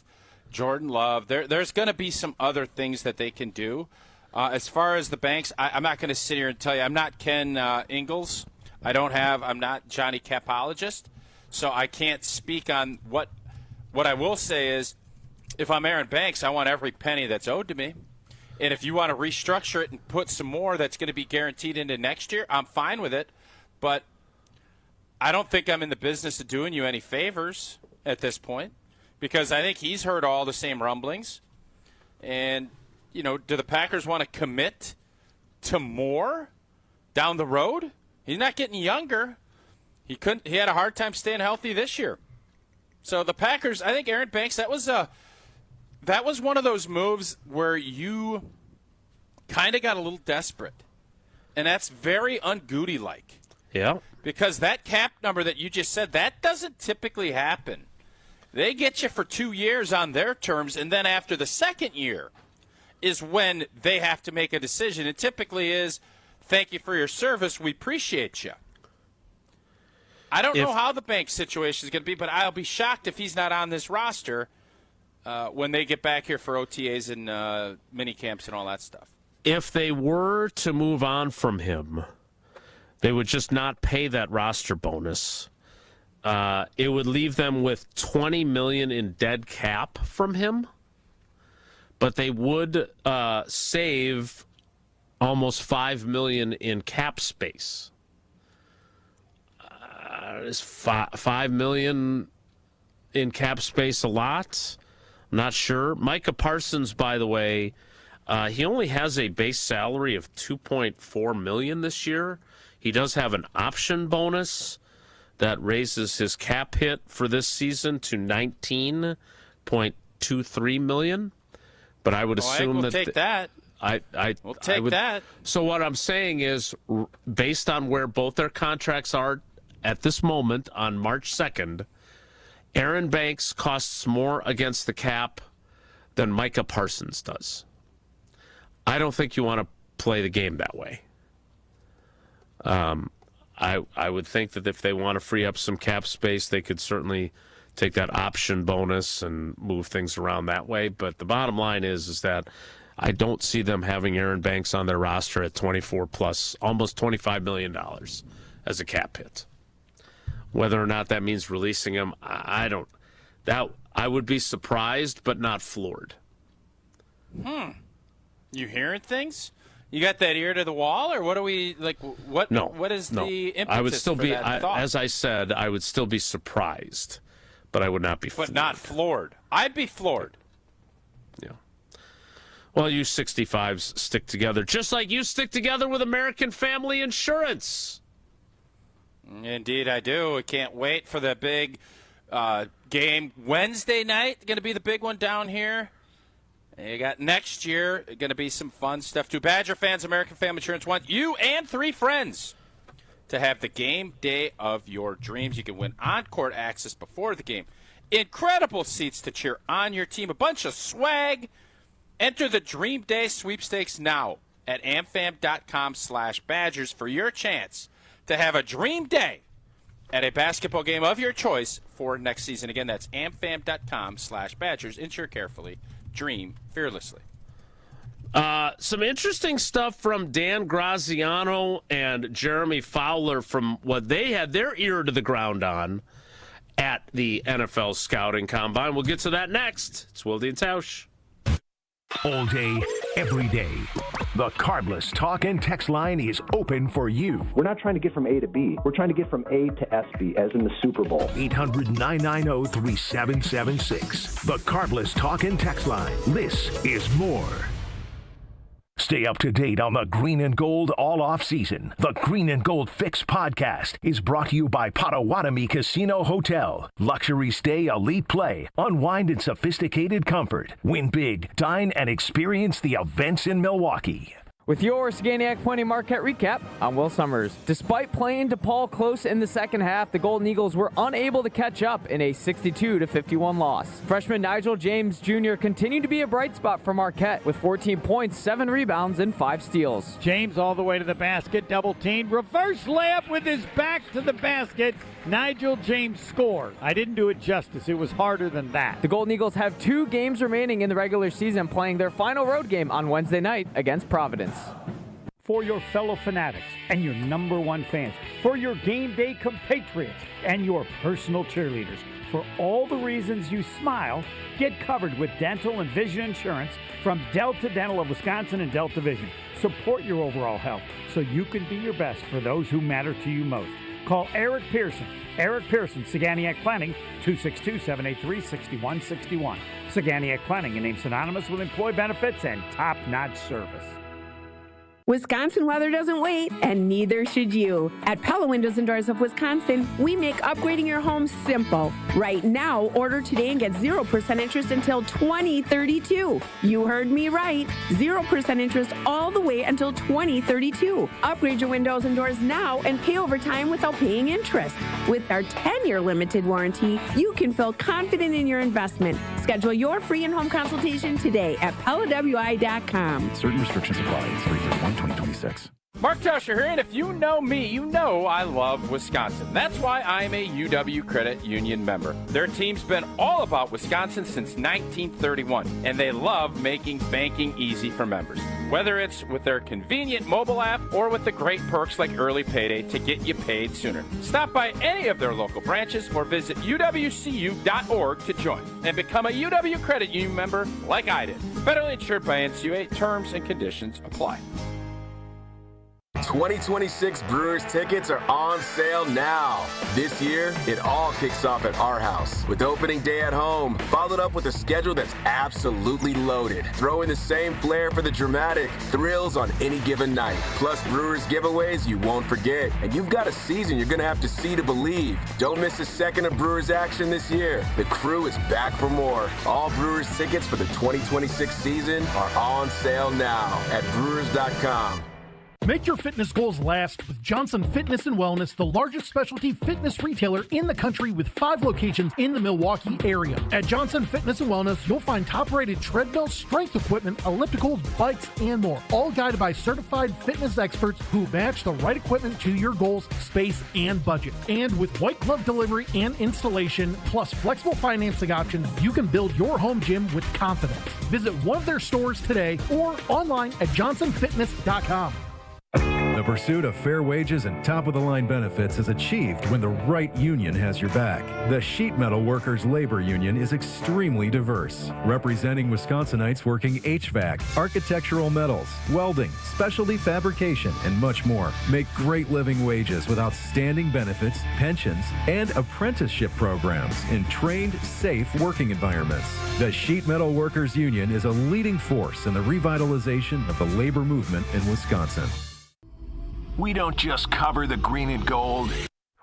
Jordan Love. There's going to be some other things that they can do. As far as the Banks, I'm not going to sit here and tell you. I'm not Ken Ingalls. I'm not Johnny Capologist, so I can't speak on what I will say is, if I'm Aaron Banks, I want every penny that's owed to me. And if you want to restructure it and put some more that's going to be guaranteed into next year, I'm fine with it. But I don't think I'm in the business of doing you any favors at this point, because I think he's heard all the same rumblings. And, do the Packers want to commit to more down the road? He's not getting younger. He had a hard time staying healthy this year. So the Packers, I think Aaron Banks, that was one of those moves where you kind of got a little desperate. And that's very un-Goody-like. Yeah. Because that cap number that you just said, that doesn't typically happen. They get you for 2 years on their terms, and then after the second year is when they have to make a decision. It typically is, thank you for your service, we appreciate you. I don't know how the Banks situation is going to be, but I'll be shocked if he's not on this roster when they get back here for OTAs and mini camps and all that stuff. If they were to move on from him, they would just not pay that roster bonus. It would leave them with $20 million in dead cap from him, but they would save almost $5 million in cap space. Is $5 million in cap space a lot? I'm not sure. Micah Parsons, by the way, he only has a base salary of $2.4 million this year. He does have an option bonus that raises his cap hit for this season to $19.23 million. But I would assume we'll take that. We'll take that. So what I'm saying is, based on where both their contracts are at this moment on March 2nd, Aaron Banks costs more against the cap than Micah Parsons does. I don't think you want to play the game that way. I would think that if they want to free up some cap space, they could certainly take that option bonus and move things around that way. But the bottom line is that I don't see them having Aaron Banks on their roster at 24 plus, almost $25 million as a cap hit. Whether or not that means releasing him, I don't. I would be surprised, but not floored. You hearing things? You got that ear to the wall, or what are we like? What? No. What is the impetus I would still for be, that thought? as I said, I would still be surprised, but I would not be. But not floored. I'd be floored. Yeah. Well, you 65s stick together, just like you stick together with American Family Insurance. Indeed, I do. I can't wait for the big game Wednesday night. Going to be the big one down here. And you got next year, going to be some fun stuff too. Badger fans, American Family Insurance want you and 3 friends to have the game day of your dreams. You can win on-court access before the game. Incredible seats to cheer on your team. A bunch of swag. Enter the Dream Day sweepstakes now at amfam.com/Badgers for your chance to have a dream day at a basketball game of your choice for next season. Again, that's amfam.com/Badgers. Insure carefully. Dream fearlessly. Some interesting stuff from Dan Graziano and Jeremy Fowler from what they had their ear to the ground on at the NFL Scouting Combine. We'll get to that next. It's Wilde Tausch. All day, every day. The Carbless Talk and Text line is open for you. We're not trying to get from A to B. We're trying to get from A to SB, as in the Super Bowl. 800-990-3776. The Carbless Talk and Text line. This is more. Stay up to date on the Green and Gold all off season. The Green and Gold Fix podcast is brought to you by Potawatomi Casino Hotel. Luxury stay, elite play, unwind in sophisticated comfort. Win big, dine, and experience the events in Milwaukee. With your Saganac Point Marquette recap, I'm Will Summers. Despite playing DePaul close in the second half, the Golden Eagles were unable to catch up in a 62-51 loss. Freshman Nigel James Jr. continued to be a bright spot for Marquette with 14 points, 7 rebounds, and 5 steals. James all the way to the basket, double teamed, reverse layup with his back to the basket. Nigel James scored. I didn't do it justice. It was harder than that. The Golden Eagles have 2 games remaining in the regular season, playing their final road game on Wednesday night against Providence. For your fellow fanatics and your number 1 fans, for your game day compatriots and your personal cheerleaders, for all the reasons you smile, get covered with dental and vision insurance from Delta Dental of Wisconsin and Delta Vision. Support your overall health so you can be your best for those who matter to you most. Call Eric Pearson. Eric Pearson, Saganiac Planning, 262-783-6161. Saganiac Planning, a name synonymous with employee benefits and top-notch service. Wisconsin weather doesn't wait, and neither should you. At Pella Windows and Doors of Wisconsin, we make upgrading your home simple. Right now, order today and get 0% interest until 2032. You heard me right. 0% interest all the way until 2032. Upgrade your windows and doors now and pay over time without paying interest. With our 10-year limited warranty, you can feel confident in your investment. Schedule your free in-home consultation today at PellaWI.com. Certain restrictions apply. 3/31/2026. Mark Tausch here, and if you know me, you know I love Wisconsin. That's why I'm a UW Credit Union member. Their team's been all about Wisconsin since 1931, and they love making banking easy for members. Whether it's with their convenient mobile app or with the great perks like early payday to get you paid sooner. Stop by any of their local branches or visit uwcu.org to join and become a UW Credit Union member like I did. Federally insured by NCUA. Terms and conditions apply. 2026 Brewers tickets are on sale now. This year, it all kicks off at our house with opening day at home, followed up with a schedule that's absolutely loaded. Throw in the same flair for the dramatic thrills on any given night. Plus Brewers giveaways you won't forget. And you've got a season you're going to have to see to believe. Don't miss a second of Brewers action this year. The crew is back for more. All Brewers tickets for the 2026 season are on sale now at Brewers.com. Make your fitness goals last with Johnson Fitness and Wellness, the largest specialty fitness retailer in the country with 5 locations in the Milwaukee area. At Johnson Fitness and Wellness, you'll find top-rated treadmills, strength equipment, ellipticals, bikes, and more, all guided by certified fitness experts who match the right equipment to your goals, space, and budget. And with white glove delivery and installation, plus flexible financing options, you can build your home gym with confidence. Visit one of their stores today or online at johnsonfitness.com. The pursuit of fair wages and top-of-the-line benefits is achieved when the right union has your back. The Sheet Metal Workers Labor Union is extremely diverse, representing Wisconsinites working HVAC, architectural metals, welding, specialty fabrication, and much more. Make great living wages with outstanding benefits, pensions, and apprenticeship programs in trained, safe working environments. The Sheet Metal Workers Union is a leading force in the revitalization of the labor movement in Wisconsin. We don't just cover the green and gold.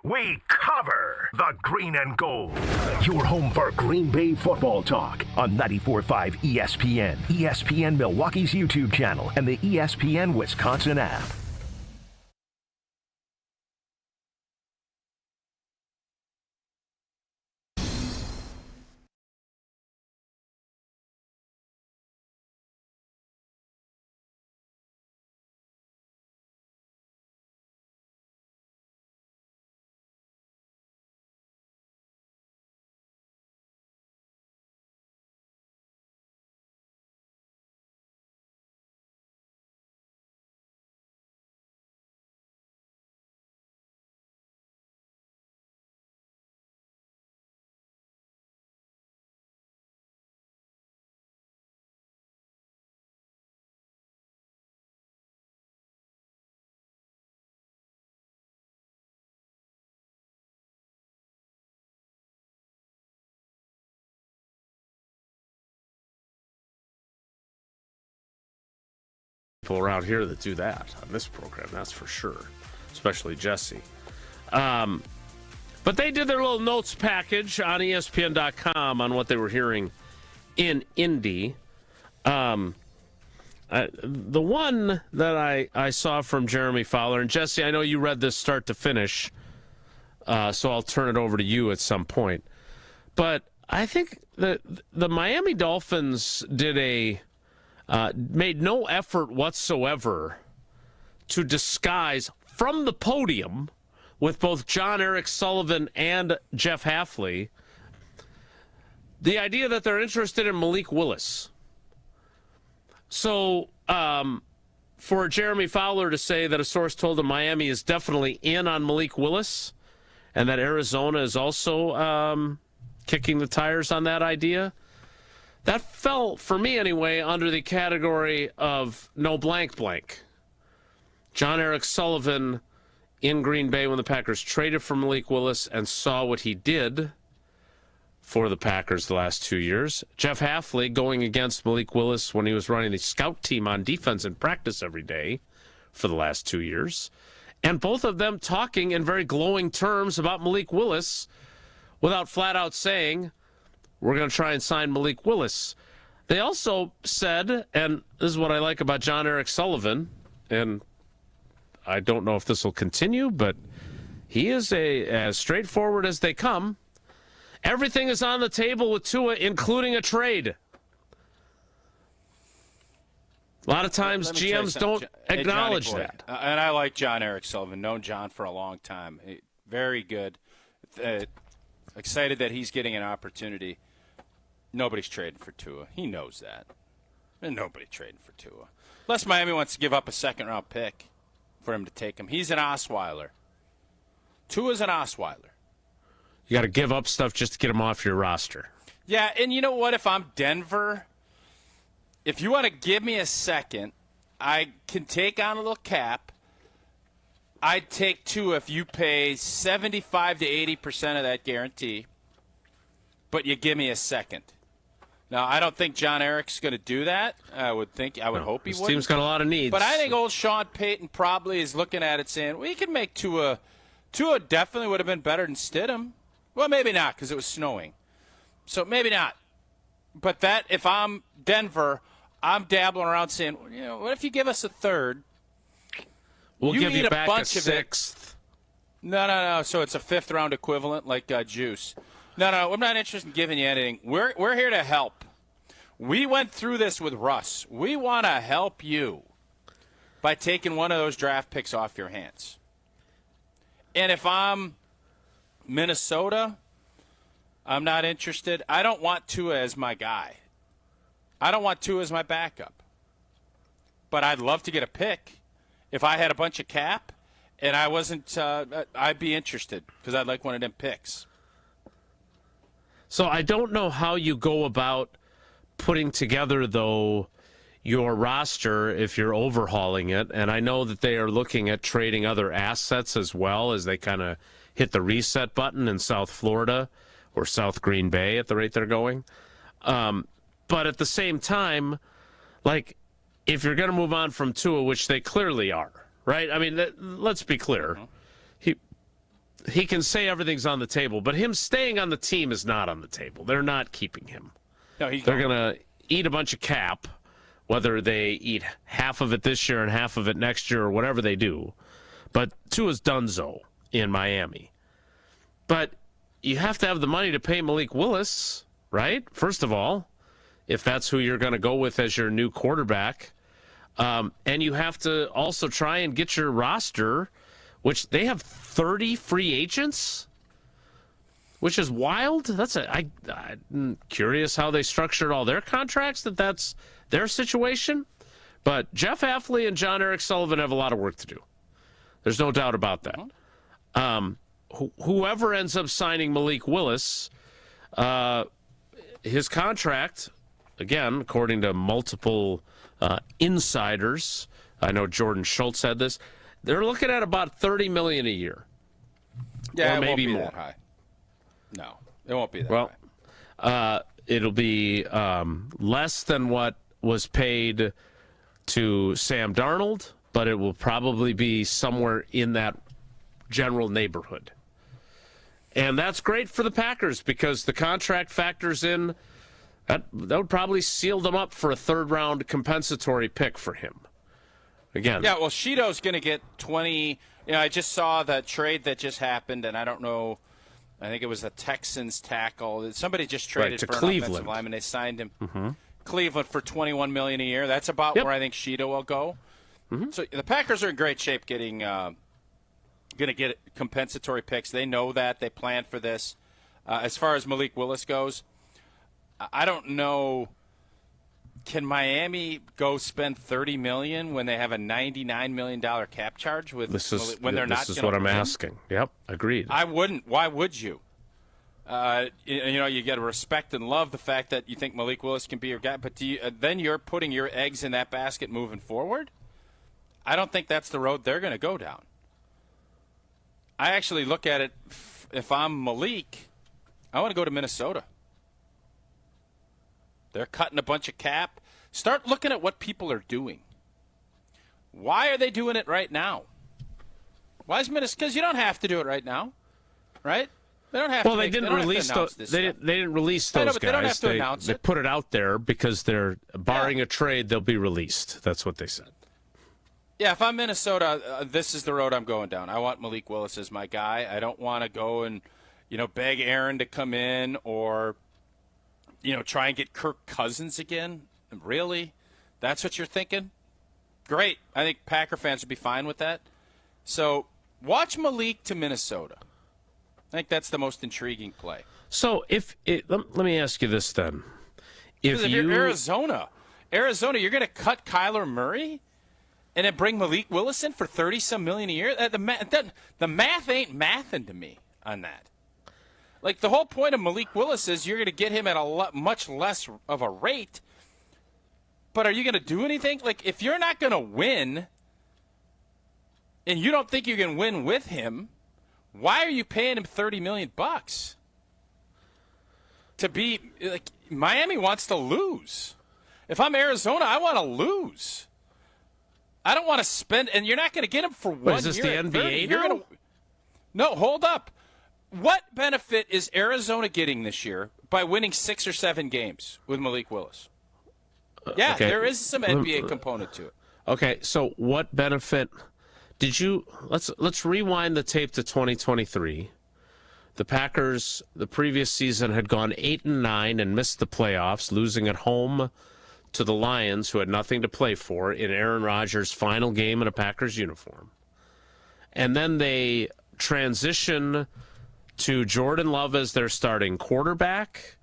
We cover the green and gold. Your home for Green Bay football talk on 94.5 ESPN, ESPN Milwaukee's YouTube channel, and the ESPN Wisconsin app. People around here that do that on this program, that's for sure, especially Jesse. But they did their little notes package on ESPN.com on what they were hearing in Indy. The one that I saw from Jeremy Fowler, and Jesse, I know you read this start to finish, so I'll turn it over to you at some point. But I think that the Miami Dolphins made no effort whatsoever to disguise from the podium with both John Eric Sullivan and Jeff Hafley the idea that they're interested in Malik Willis. So for Jeremy Fowler to say that a source told him Miami is definitely in on Malik Willis and that Arizona is also kicking the tires on that idea, that fell, for me anyway, under the category of no blank blank. John Eric Sullivan in Green Bay when the Packers traded for Malik Willis and saw what he did for the Packers the last 2 years. Jeff Hafley going against Malik Willis when he was running the scout team on defense in practice every day for the last 2 years. And both of them talking in very glowing terms about Malik Willis without flat out saying, we're going to try and sign Malik Willis. They also said, and this is what I like about John Eric Sullivan, and I don't know if this will continue, but he is as straightforward as they come. Everything is on the table with Tua, including a trade. A lot of times GMs don't acknowledge that. And I like John Eric Sullivan. Known John for a long time. Very good. Excited that he's getting an opportunity. Nobody's trading for Tua. He knows that. And nobody trading for Tua. Unless Miami wants to give up a second-round pick for him to take him. He's an Osweiler. Tua's an Osweiler. You got to give up stuff just to get him off your roster. Yeah, and you know what? If I'm Denver, if you want to give me a second, I can take on a little cap. I'd take Tua if you pay 75 to 80% of that guarantee, but you give me a second. Now, I don't think John Eric's going to do that. I would hope he would. His team's got a lot of needs. But I think old Sean Payton probably is looking at it saying, we can make Tua. Tua definitely would have been better than Stidham. Well, maybe not because it was snowing. So maybe not. But that, if I'm Denver, I'm dabbling around saying, what if you give us a third We'll give need you a back bunch a of it. 6th. No. So it's a 5th-round equivalent like Juice. No, I'm not interested in giving you anything. We're here to help. We went through this with Russ. We want to help you by taking one of those draft picks off your hands. And if I'm Minnesota, I'm not interested. I don't want Tua as my guy. I don't want Tua as my backup. But I'd love to get a pick. If I had a bunch of cap and I wasn't, I'd be interested because I'd like one of them picks. So I don't know how you go about putting together, though, your roster if you're overhauling it. And I know that they are looking at trading other assets as well as they kind of hit the reset button in South Florida or South Green Bay at the rate they're going. But at the same time, like, if you're going to move on from Tua, which they clearly are, right? I mean, let's be clear. He can say everything's on the table, but him staying on the team is not on the table. They're not keeping him. No, they're going to eat a bunch of cap, whether they eat half of it this year and half of it next year or whatever they do. But Tua's donezo in Miami. But you have to have the money to pay Malik Willis, right? First of all, if that's who you're going to go with as your new quarterback. And you have to also try and get your roster, which they have 30 free agents, which is wild. I'm curious how they structured all their contracts, that's their situation. But Jeff Hafley and John Eric Sullivan have a lot of work to do. There's no doubt about that. Whoever ends up signing Malik Willis, his contract, again, according to multiple insiders, I know Jordan Schultz said this, they're looking at about $30 million a year. Yeah, or maybe it won't be more. that high. No, it won't be that high. It'll be less than what was paid to Sam Darnold, but it will probably be somewhere in that general neighborhood. And that's great for the Packers because the contract factors in. That would probably seal them up for a 3rd-round compensatory pick for him. Again. Yeah, well, Shido's going to get 20. I just saw that trade that just happened, and I don't know. I think it was a Texans tackle. Somebody just traded to for an Cleveland. offensive lineman. They signed him. Cleveland for $21 million a year. That's about where I think Shido will go. So the Packers are in great shape going to get compensatory picks. They know that. They planned for this. As far as Malik Willis goes, I don't know. Can Miami go spend $30 million when they have a $99 million cap charge when they're not? This is what I'm asking. Yep, agreed. I wouldn't. Why would you? You got to respect and love the fact that you think Malik Willis can be your guy, but then you're putting your eggs in that basket moving forward? I don't think that's the road they're going to go down. I actually look at it, if I'm Malik, I want to go to Minnesota. They're cutting a bunch of cap. Start looking at what people are doing. Why are they doing it right now? Why is Minnesota? Because you don't have to do it right now, right? They don't have. Well, they didn't release those. They didn't release those guys. They don't have to announce it. They put it out there because they're barring a trade. They'll be released. That's what they said. Yeah, if I'm Minnesota, this is the road I'm going down. I want Malik Willis as my guy. I don't want to go and beg Aaron to come in or try and get Kirk Cousins again. Really? That's what you're thinking? Great. I think Packer fans would be fine with that. So watch Malik to Minnesota. I think that's the most intriguing play. So let me ask you this then. If you're Arizona, you're going to cut Kyler Murray and then bring Malik Willis in for $30-some million a year? The math ain't mathing to me on that. Like, the whole point of Malik Willis is you're going to get him at a much less of a rate. But are you going to do anything? Like, if you're not going to win and you don't think you can win with him, why are you paying him $30 million to be like Miami wants to lose? If I'm Arizona, I want to lose. I don't want to spend, and you're not going to get him for 1 year. Is this the NBA now? No, hold up. What benefit is Arizona getting this year by winning 6 or 7 games with Malik Willis? Yeah, okay. There is some NBA component to it. Okay, so what benefit let's rewind the tape to 2023. The Packers the previous season had gone 8-9 and missed the playoffs, losing at home to the Lions, who had nothing to play for, in Aaron Rodgers' final game in a Packers uniform. And then they transition to Jordan Love as their starting quarterback.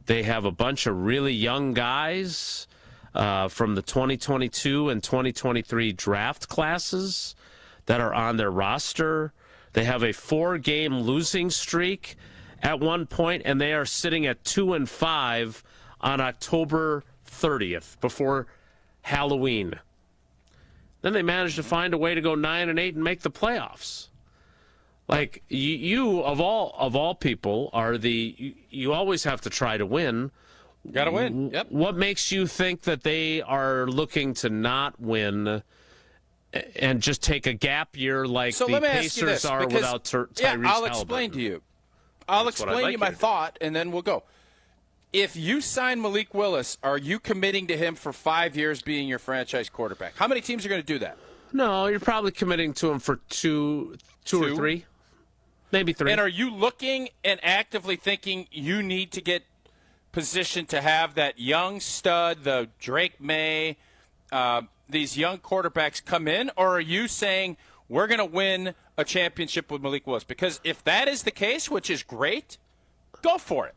They have a bunch of really young guys from the 2022 and 2023 draft classes that are on their roster. They have a 4-game losing streak at one point, and they are sitting at 2-5 on October 30th before Halloween. Then they managed to find a way to go 9-8 and make the playoffs. Like, you of all people are you always have to try to win. Got to win. Yep. What makes you think that they are looking to not win and just take a gap year like the Pacers are without Tyrese Halliburton? I'll explain to you. I'll explain to you my thought, and then we'll go. If you sign Malik Willis, are you committing to him for 5 years being your franchise quarterback? How many teams are going to do that? No, you're probably committing to him for two or three. Maybe 3. And are you looking and actively thinking you need to get positioned to have that young stud, the Drake May, these young quarterbacks come in? Or are you saying we're going to win a championship with Malik Willis? Because if that is the case, which is great, go for it.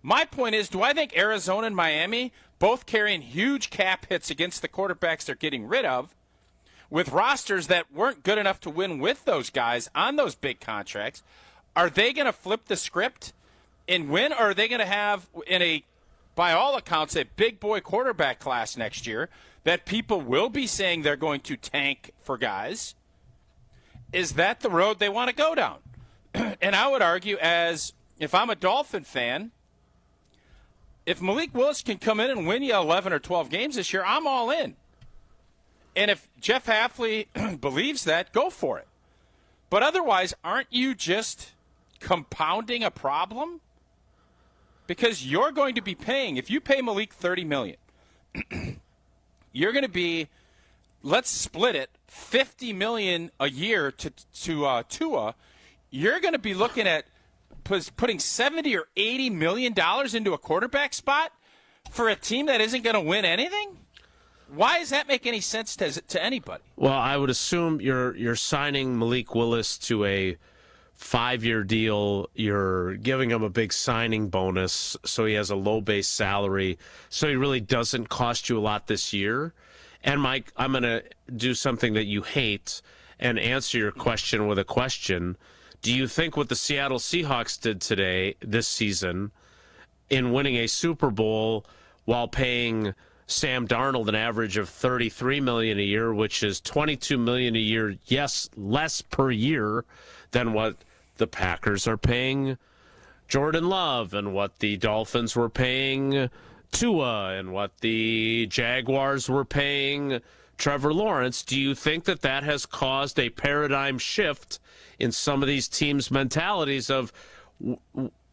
My point is, do I think Arizona and Miami, both carrying huge cap hits against the quarterbacks they're getting rid of, with rosters that weren't good enough to win with those guys on those big contracts, are they going to flip the script and win? Or are they going to have, by all accounts, a big boy quarterback class next year that people will be saying they're going to tank for guys? Is that the road they want to go down? And I would argue, if I'm a Dolphin fan, if Malik Willis can come in and win you 11 or 12 games this year, I'm all in. And if Jeff Hafley believes that, go for it. But otherwise, aren't you just compounding a problem? Because you're going to be paying, if you pay Malik $30 million, you're going to be, let's split it, $50 million a year to Tua. You're going to be looking at putting $70 or $80 million into a quarterback spot for a team that isn't going to win anything? Why does that make any sense to anybody? Well, I would assume you're signing Malik Willis to a 5-year deal. You're giving him a big signing bonus, so he has a low base salary, so he really doesn't cost you a lot this year. And Mike, I'm going to do something that you hate and answer your question with a question. Do you think what the Seattle Seahawks did this season, in winning a Super Bowl while paying Sam Darnold an average of $33 million a year, which is $22 million a year, yes, less per year than what the Packers are paying Jordan Love and what the Dolphins were paying Tua and what the Jaguars were paying Trevor Lawrence? Do you think that has caused a paradigm shift in some of these teams' mentalities of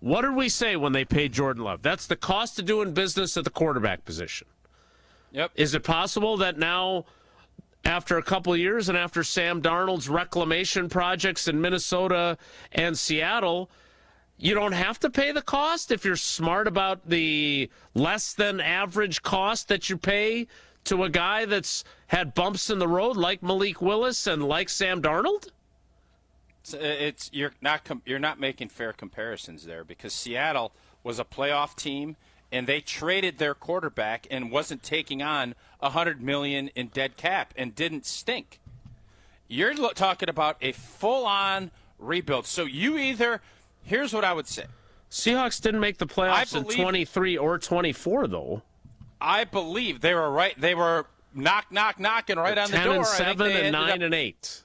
what did we say when they paid Jordan Love? That's the cost of doing business at the quarterback position. Yep. Is it possible that now, after a couple of years and after Sam Darnold's reclamation projects in Minnesota and Seattle, you don't have to pay the cost if you're smart about the less than average cost that you pay to a guy that's had bumps in the road like Malik Willis and like Sam Darnold? You're not making fair comparisons there, because Seattle was a playoff team and they traded their quarterback and wasn't taking on $100 million in dead cap and didn't stink. You're talking about a full-on rebuild. So here's what I would say. Seahawks didn't make the playoffs in 23 or 24, though. I believe they were right. They were knocking right on the door. 10-7 and 9-8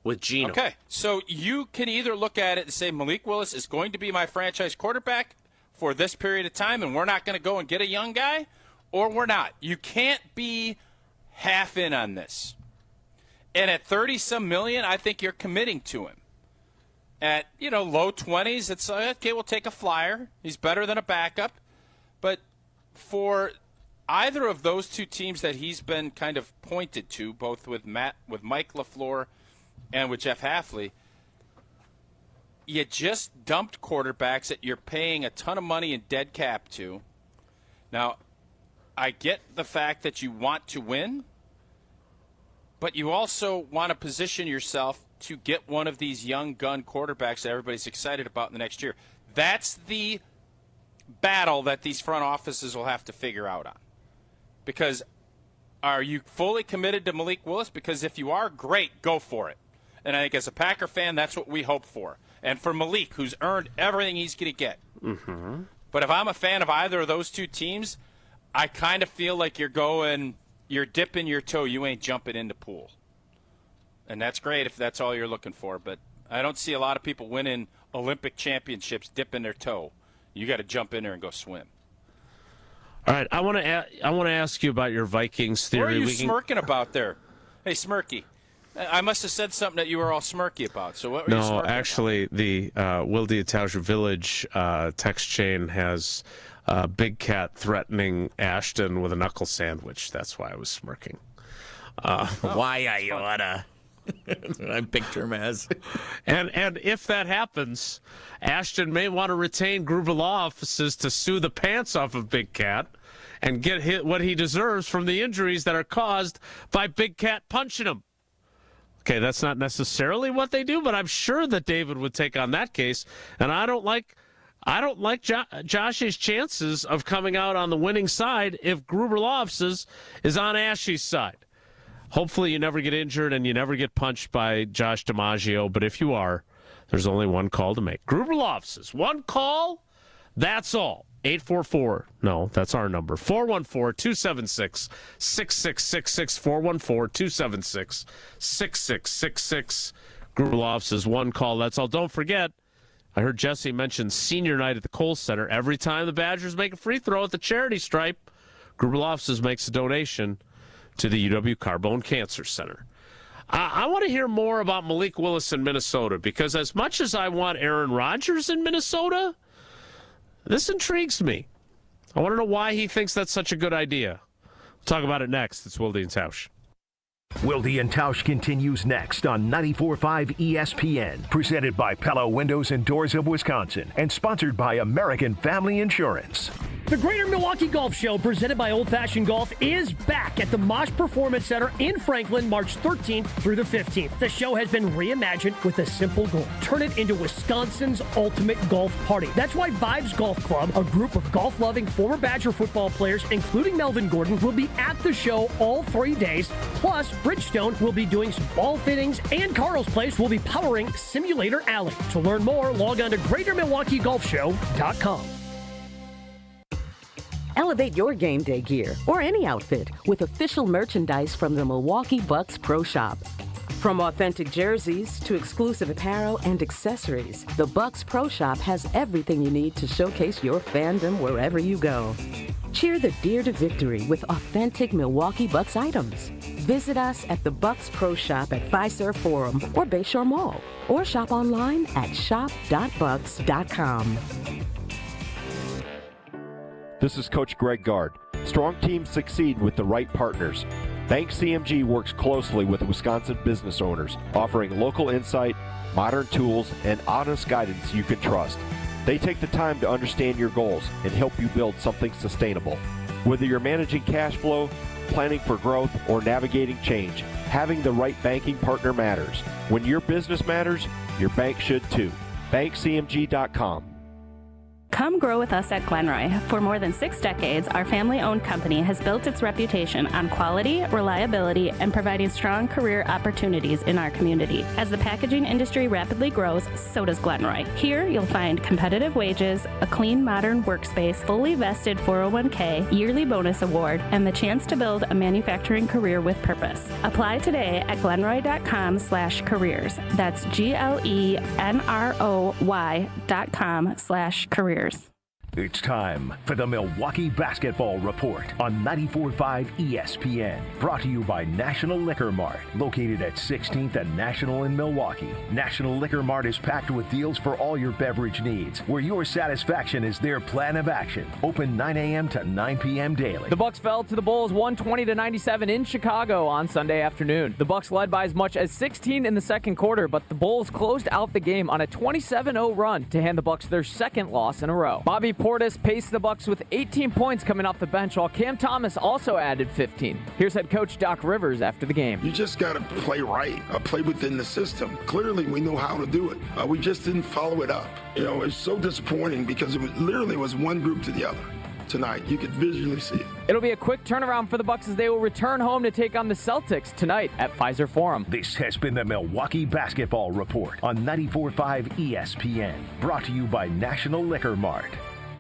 with Geno. Okay, so you can either look at it and say Malik Willis is going to be my franchise quarterback for this period of time, and we're not going to go and get a young guy, or we're not. You can't be half in on this. And at 30-some million, I think you're committing to him. At, low 20s, it's okay, we'll take a flyer. He's better than a backup. But for either of those two teams that he's been kind of pointed to, both with Mike LaFleur and with Jeff Hafley, you just dumped quarterbacks that you're paying a ton of money in dead cap to. Now, I get the fact that you want to win, but you also want to position yourself to get one of these young gun quarterbacks that everybody's excited about in the next year. That's the battle that these front offices will have to figure out on. Because are you fully committed to Malik Willis? Because if you are, great, go for it. And I think as a Packer fan, that's what we hope for. And for Malik, who's earned everything he's going to get. Mm-hmm. But if I'm a fan of either of those two teams, I kind of feel like you're dipping your toe. You ain't jumping in the pool. And that's great if that's all you're looking for. But I don't see a lot of people winning Olympic championships dipping their toe. You got to jump in there and go swim. All right, I want to ask you about your Vikings theory. What are you smirking about there? Hey, Smirky. I must have said something that you were all smirky about. So what were you smirking about? Actually, the Wilde Tausch Village text chain has Big Cat threatening Ashton with a knuckle sandwich. That's why I was smirking. Why are you on a... I picture him as. And if that happens, Ashton may want to retain Gruber Law Offices to sue the pants off of Big Cat and get what he deserves from the injuries that are caused by Big Cat punching him. Okay, that's not necessarily what they do, but I'm sure that David would take on that case. And I don't like Josh's chances of coming out on the winning side if Gruber Law Offices is on Ashy's side. Hopefully you never get injured and you never get punched by Josh DiMaggio, but if you are, there's only one call to make. Gruber Law Offices, one call, that's all. 844, no, that's our number, 414-276-6666, 414-276-6666. Gruber Law Offices, one call, that's all. Don't forget, I heard Jesse mention senior night at the Kohl Center. Every time the Badgers make a free throw at the charity stripe, Gruber Law Offices makes a donation to the UW Carbone Cancer Center. I want to hear more about Malik Willis in Minnesota, because as much as I want Aaron Rodgers in Minnesota, this intrigues me. I want to know why he thinks that's such a good idea. We'll talk about it next. It's Wilde and Tausch. Wilde and Tausch continues next on 94.5 ESPN, presented by Pella Windows and Doors of Wisconsin, and sponsored by American Family Insurance. The Greater Milwaukee Golf Show, presented by Old Fashioned Golf, is back at the Mosh Performance Center in Franklin, March 13th through the 15th. The show has been reimagined with a simple goal: turn it into Wisconsin's ultimate golf party. That's why Vibes Golf Club, a group of golf-loving former Badger football players, including Melvin Gordon, will be at the show all 3 days. Plus, Bridgestone will be doing some ball fittings, and Carl's Place will be powering Simulator Alley. To learn more, log on to GreaterMilwaukeeGolfShow.com. Elevate your game day gear or any outfit with official merchandise from the Milwaukee Bucks Pro Shop. From authentic jerseys to exclusive apparel and accessories, the Bucks Pro Shop has everything you need to showcase your fandom wherever you go. Cheer the Deer to victory with authentic Milwaukee Bucks items. Visit us at the Bucks Pro Shop at Fiserv Forum or Bayshore Mall, or shop online at shop.bucks.com. This is Coach Greg Gard. Strong teams succeed with the right partners. Bank CMG works closely with Wisconsin business owners, offering local insight, modern tools, and honest guidance you can trust. They take the time to understand your goals and help you build something sustainable. Whether you're managing cash flow, planning for growth, or navigating change, having the right banking partner matters. When your business matters, your bank should too. BankCMG.com. Come grow with us at Glenroy. For more than 6 decades, our family-owned company has built its reputation on quality, reliability, and providing strong career opportunities in our community. As the packaging industry rapidly grows, so does Glenroy. Here, you'll find competitive wages, a clean, modern workspace, fully vested 401k, yearly bonus award, and the chance to build a manufacturing career with purpose. Apply today at glenroy.com/careers. That's GLENROY.com/careers. It's time for the Milwaukee Basketball Report on 94.5 ESPN. Brought to you by National Liquor Mart, located at 16th and National in Milwaukee. National Liquor Mart is packed with deals for all your beverage needs, where your satisfaction is their plan of action. Open 9 a.m. to 9 p.m. daily. The Bucks fell to the Bulls 120-97 in Chicago on Sunday afternoon. The Bucks led by as much as 16 in the second quarter, but the Bulls closed out the game on a 27-0 run to hand the Bucks their second loss in a row. Bobby Portis paced the Bucks with 18 points coming off the bench, while Cam Thomas also added 15. Here's head coach Doc Rivers after the game. You just got to play right, play within the system. Clearly, we know how to do it. We just didn't follow it up. It's so disappointing because it literally was one group to the other. Tonight, you could visually see it. It'll be a quick turnaround for the Bucks as they will return home to take on the Celtics tonight at Pfizer Forum. This has been the Milwaukee Basketball Report on 94.5 ESPN. Brought to you by National Liquor Mart.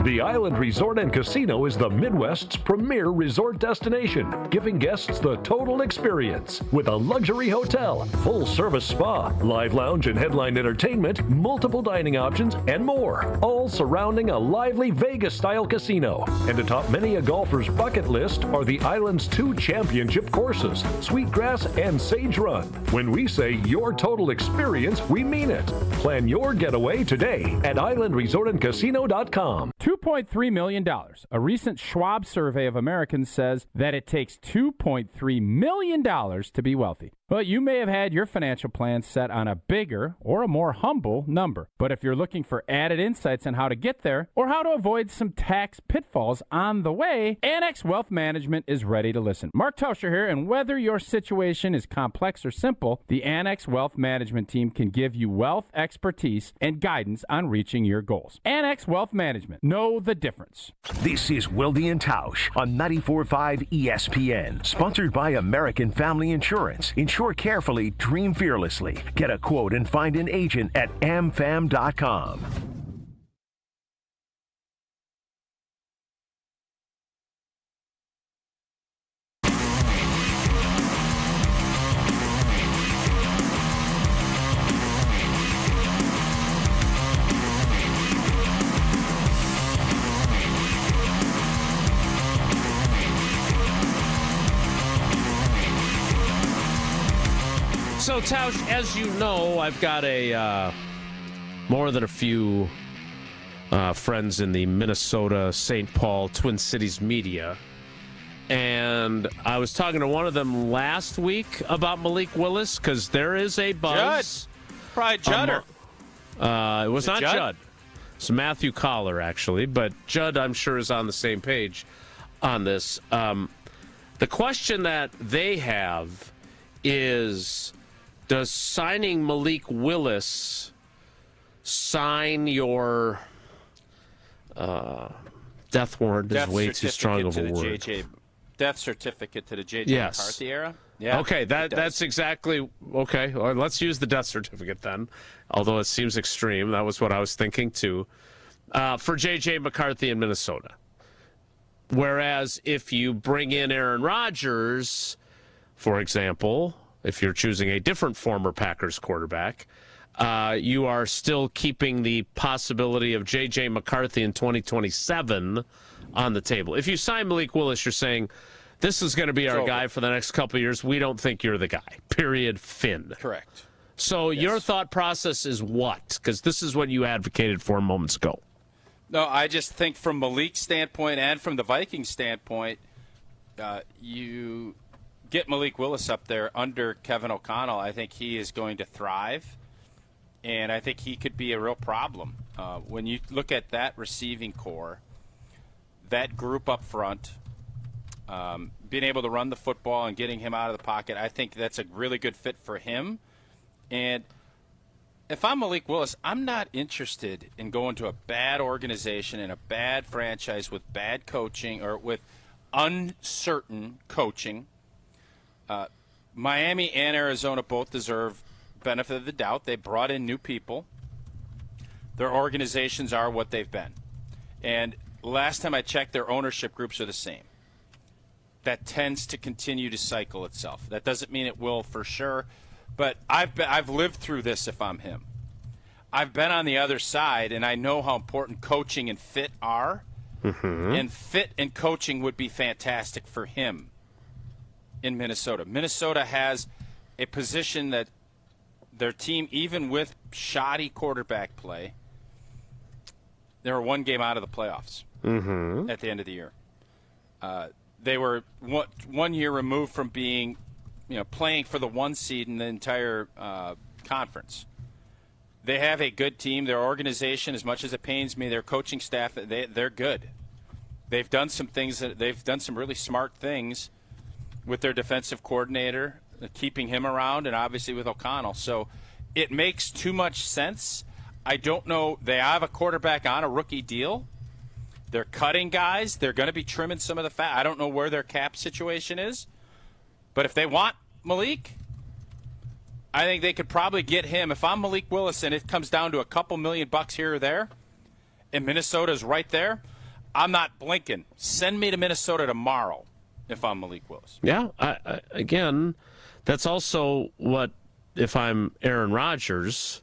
The Island Resort and Casino is the Midwest's premier resort destination, giving guests the total experience with a luxury hotel, full-service spa, live lounge and headline entertainment, multiple dining options, and more, all surrounding a lively Vegas-style casino. And atop many a golfer's bucket list are the island's 2 championship courses, Sweetgrass and Sage Run. When we say your total experience, we mean it. Plan your getaway today at islandresortandcasino.com. $2.3 million. A recent Schwab survey of Americans says that it takes $2.3 million to be wealthy. Well, you may have had your financial plan set on a bigger or a more humble number. But if you're looking for added insights on how to get there or how to avoid some tax pitfalls on the way, Annex Wealth Management is ready to listen. Mark Tauscher here, and whether your situation is complex or simple, the Annex Wealth Management team can give you wealth expertise and guidance on reaching your goals. Annex Wealth Management. Know the difference. This is Wilde Tausch on 94.5 ESPN. Sponsored by American Family Insurance. Insure carefully, dream fearlessly. Get a quote and find an agent at amfam.com. So, Tausch, as you know, I've got more than a few friends in the Minnesota, St. Paul, Twin Cities media. And I was talking to one of them last week about Malik Willis because there is a buzz. Judd. Probably Judder. It was not Judd? Judd. It's Matthew Collar, actually. But Judd, I'm sure, is on the same page on this. The question that they have is, does signing Malik Willis sign your death warrant? Is way too strong of a word. Death certificate to the J.J. Yes. McCarthy era? Yeah. Okay, that's exactly okay. Well, let's use the death certificate then, although it seems extreme. That was what I was thinking too. For J.J. McCarthy in Minnesota. Whereas if you bring in Aaron Rodgers, for example, if you're choosing a different former Packers quarterback, you are still keeping the possibility of J.J. McCarthy in 2027 on the table. If you sign Malik Willis, you're saying, this is going to be our guy for the next couple of years. We don't think you're the guy. Period. Fin. Correct. So your thought process is what? Because this is what you advocated for moments ago. No, I just think from Malik's standpoint and from the Vikings standpoint, you get Malik Willis up there under Kevin O'Connell. I think he is going to thrive, and I think he could be a real problem. When you look at that receiving core, that group up front, being able to run the football and getting him out of the pocket, I think that's a really good fit for him. And if I'm Malik Willis, I'm not interested in going to a bad organization and a bad franchise with bad coaching or with uncertain coaching. Miami and Arizona both deserve benefit of the doubt. They brought in new people. Their organizations are what they've been. And last time I checked, their ownership groups are the same. That tends to continue to cycle itself. That doesn't mean it will for sure, but I've lived through this if I'm him. I've been on the other side, and I know how important coaching and fit are. Mm-hmm. And fit and coaching would be fantastic for him in Minnesota. Minnesota has a position that their team, even with shoddy quarterback play, they were one game out of the playoffs at the end of the year. They were 1 year removed from being, playing for the 1 seed in the entire conference. They have a good team. Their organization, as much as it pains me, their coaching staff, they're good. They've done some things. They've done some really smart things with their defensive coordinator, keeping him around, and obviously with O'Connell. So it makes too much sense. I don't know. They have a quarterback on a rookie deal. They're cutting guys. They're going to be trimming some of the fat. I don't know where their cap situation is. But if they want Malik, I think they could probably get him. If I'm Malik Willis and it comes down to a couple $1,000,000 here or there, and Minnesota's right there, I'm not blinking. Send me to Minnesota tomorrow if I'm Malik Willis. Yeah, again, that's also what, if I'm Aaron Rodgers,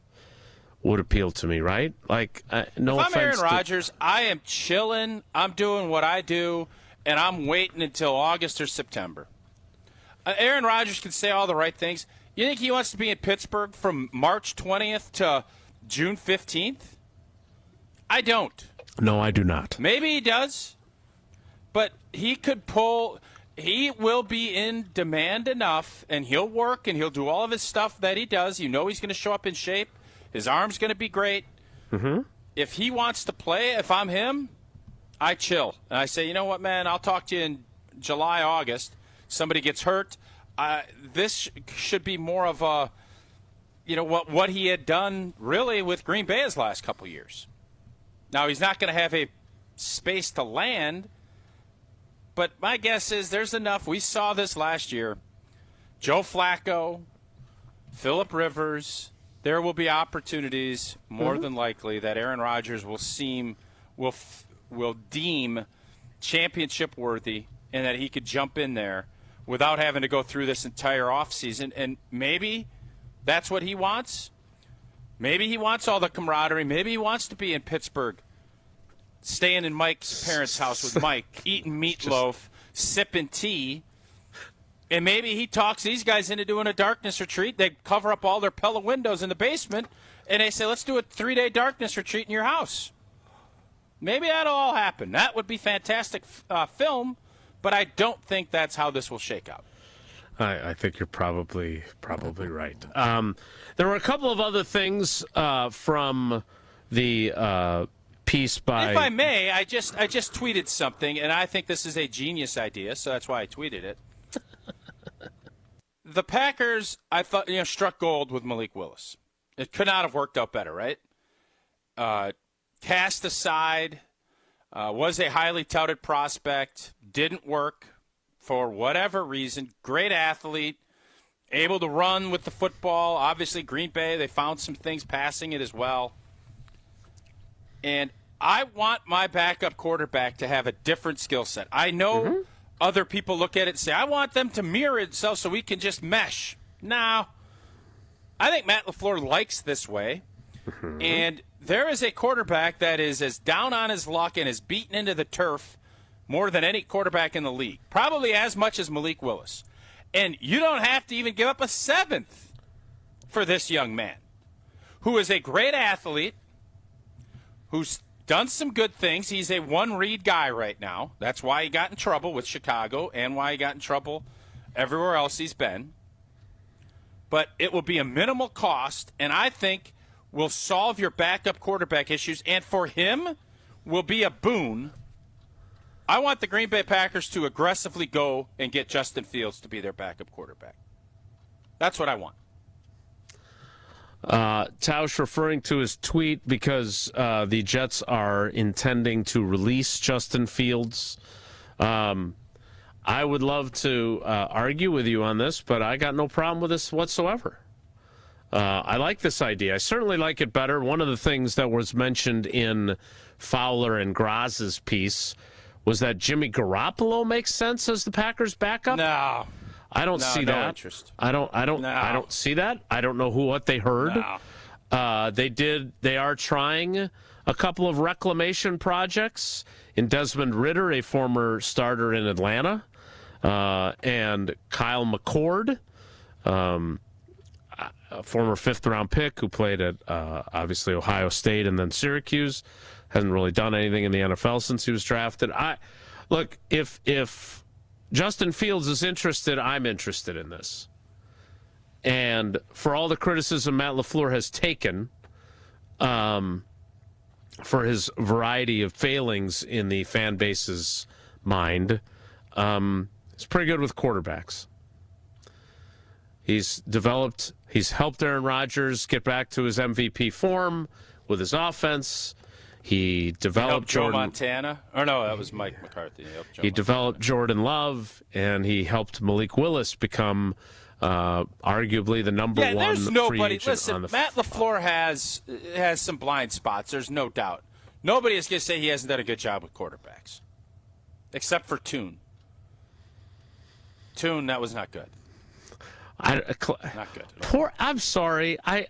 would appeal to me, right? Like, no offense. If I'm Aaron Rodgers, I am chilling. I'm doing what I do, and I'm waiting until August or September. Aaron Rodgers can say all the right things. You think he wants to be in Pittsburgh from March 20th to June 15th? I don't. No, I do not. Maybe he does, but he could pull. He will be in demand enough, and he'll work, and he'll do all of his stuff that he does. He's going to show up in shape. His arm's going to be great. Mm-hmm. If he wants to play, if I'm him, I chill. And I say, you know what, man, I'll talk to you in July, August. Somebody gets hurt. This should be more of a, what he had done really with Green Bay his last couple years. Now, he's not going to have a space to land, but my guess is there's enough. We saw this last year. Joe Flacco, Phillip Rivers, there will be opportunities more than likely that Aaron Rodgers will deem championship worthy, and that he could jump in there without having to go through this entire offseason. And maybe that's what he wants. Maybe he wants all the camaraderie. Maybe he wants to be in Pittsburgh, staying in Mike's parents' house with Mike, eating meatloaf, sipping tea. And maybe he talks these guys into doing a darkness retreat. They cover up all their Pella windows in the basement, and they say, let's do a 3-day darkness retreat in your house. Maybe that'll all happen. That would be fantastic film, but I don't think that's how this will shake out. I think you're probably right. There were a couple of other things from the piece by... If I may, I just tweeted something, and I think this is a genius idea, so that's why I tweeted it. The Packers, I thought, struck gold with Malik Willis. It could not have worked out better, right? Cast aside, was a highly touted prospect, didn't work for whatever reason. Great athlete, able to run with the football. Obviously, Green Bay, they found some things passing it as well. And I want my backup quarterback to have a different skill set. I know other people look at it and say, I want them to mirror itself so we can just mesh. No. I think Matt LaFleur likes this way. And there is a quarterback that is as down on his luck and is beaten into the turf more than any quarterback in the league. Probably as much as Malik Willis. And you don't have to even give up a 7th for this young man, who is a great athlete, who's done some good things. He's a one-read guy right now. That's why he got in trouble with Chicago and why he got in trouble everywhere else he's been. But it will be a minimal cost, and I think will solve your backup quarterback issues, and for him will be a boon. I want the Green Bay Packers to aggressively go and get Justin Fields to be their backup quarterback. That's what I want. Tausch referring to his tweet because the Jets are intending to release Justin Fields. I would love to argue with you on this, but I got no problem with this whatsoever. I like this idea. I certainly like it better. One of the things that was mentioned in Fowler and Graz's piece was that Jimmy Garoppolo makes sense as the Packers' backup. No. I don't see that. Interest. I don't see that. I don't know what they heard. No. They are trying a couple of reclamation projects in Desmond Ridder, a former starter in Atlanta, and Kyle McCord, a former fifth-round pick who played at obviously Ohio State and then Syracuse. Hasn't really done anything in the NFL since he was drafted. Look, if Justin Fields is interested, I'm interested in this. And for all the criticism Matt LaFleur has taken for his variety of failings in the fan base's mind, he's pretty good with quarterbacks. He's helped Aaron Rodgers get back to his MVP form with his offense. He developed Joe Montana. Or no, that was Mike McCarthy. He developed Jordan Love, and he helped Malik Willis become arguably the number one there's free nobody. agent Listen, on the Matt LaFleur has some blind spots. There's no doubt. Nobody is going to say he hasn't done a good job with quarterbacks, except for Toon. Toon, that was not good. Not good. I'm sorry. I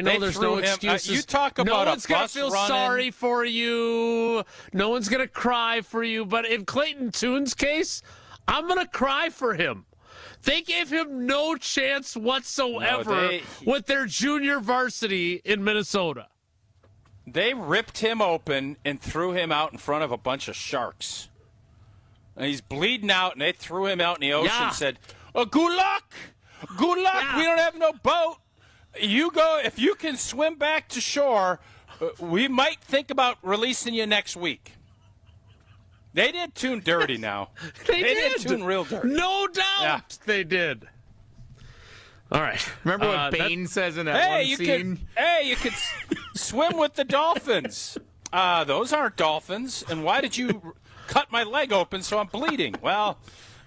know there's no excuses. You talk about no one's going to feel sorry for you. No one's going to cry for you. But in Clayton Toon's case, I'm going to cry for him. They gave him no chance whatsoever with their junior varsity in Minnesota. They ripped him open and threw him out in front of a bunch of sharks. And he's bleeding out, and they threw him out in the ocean and said, good luck. Good luck. Yeah. We don't have no boat. You go. If you can swim back to shore, we might think about releasing you next week. They did Toon dirty now. They did Toon real dirty. No doubt they did. All right. Remember what Bane says in that one scene? You could swim with the dolphins. Those aren't dolphins. And why did you cut my leg open so I'm bleeding? Well,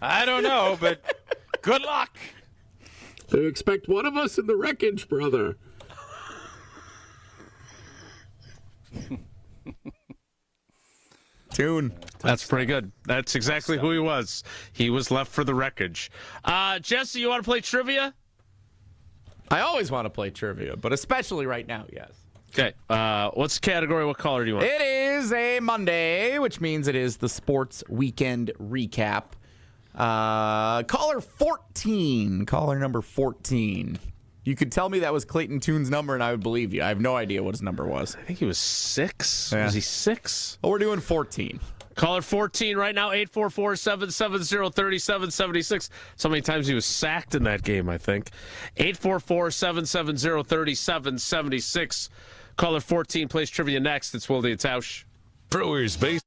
I don't know, but good luck. They expect one of us in the wreckage, brother. Toon. That's pretty good. That's exactly who he was. He was left for the wreckage. Jesse, you want to play trivia? I always want to play trivia, but especially right now, yes. Okay. What's the category? What caller do you want? It is a Monday, which means it is the sports weekend recap. Caller 14. Caller number 14. You could tell me that was Clayton Toon's number, and I would believe you. I have no idea what his number was. I think he was 6. Yeah. Was he 6? Well, we're doing 14. Caller 14 right now, 844-770-3776. So many times he was sacked in that game, I think. 844-770-3776. Caller 14 plays trivia next. It's Wilde Tausch. Brewers base.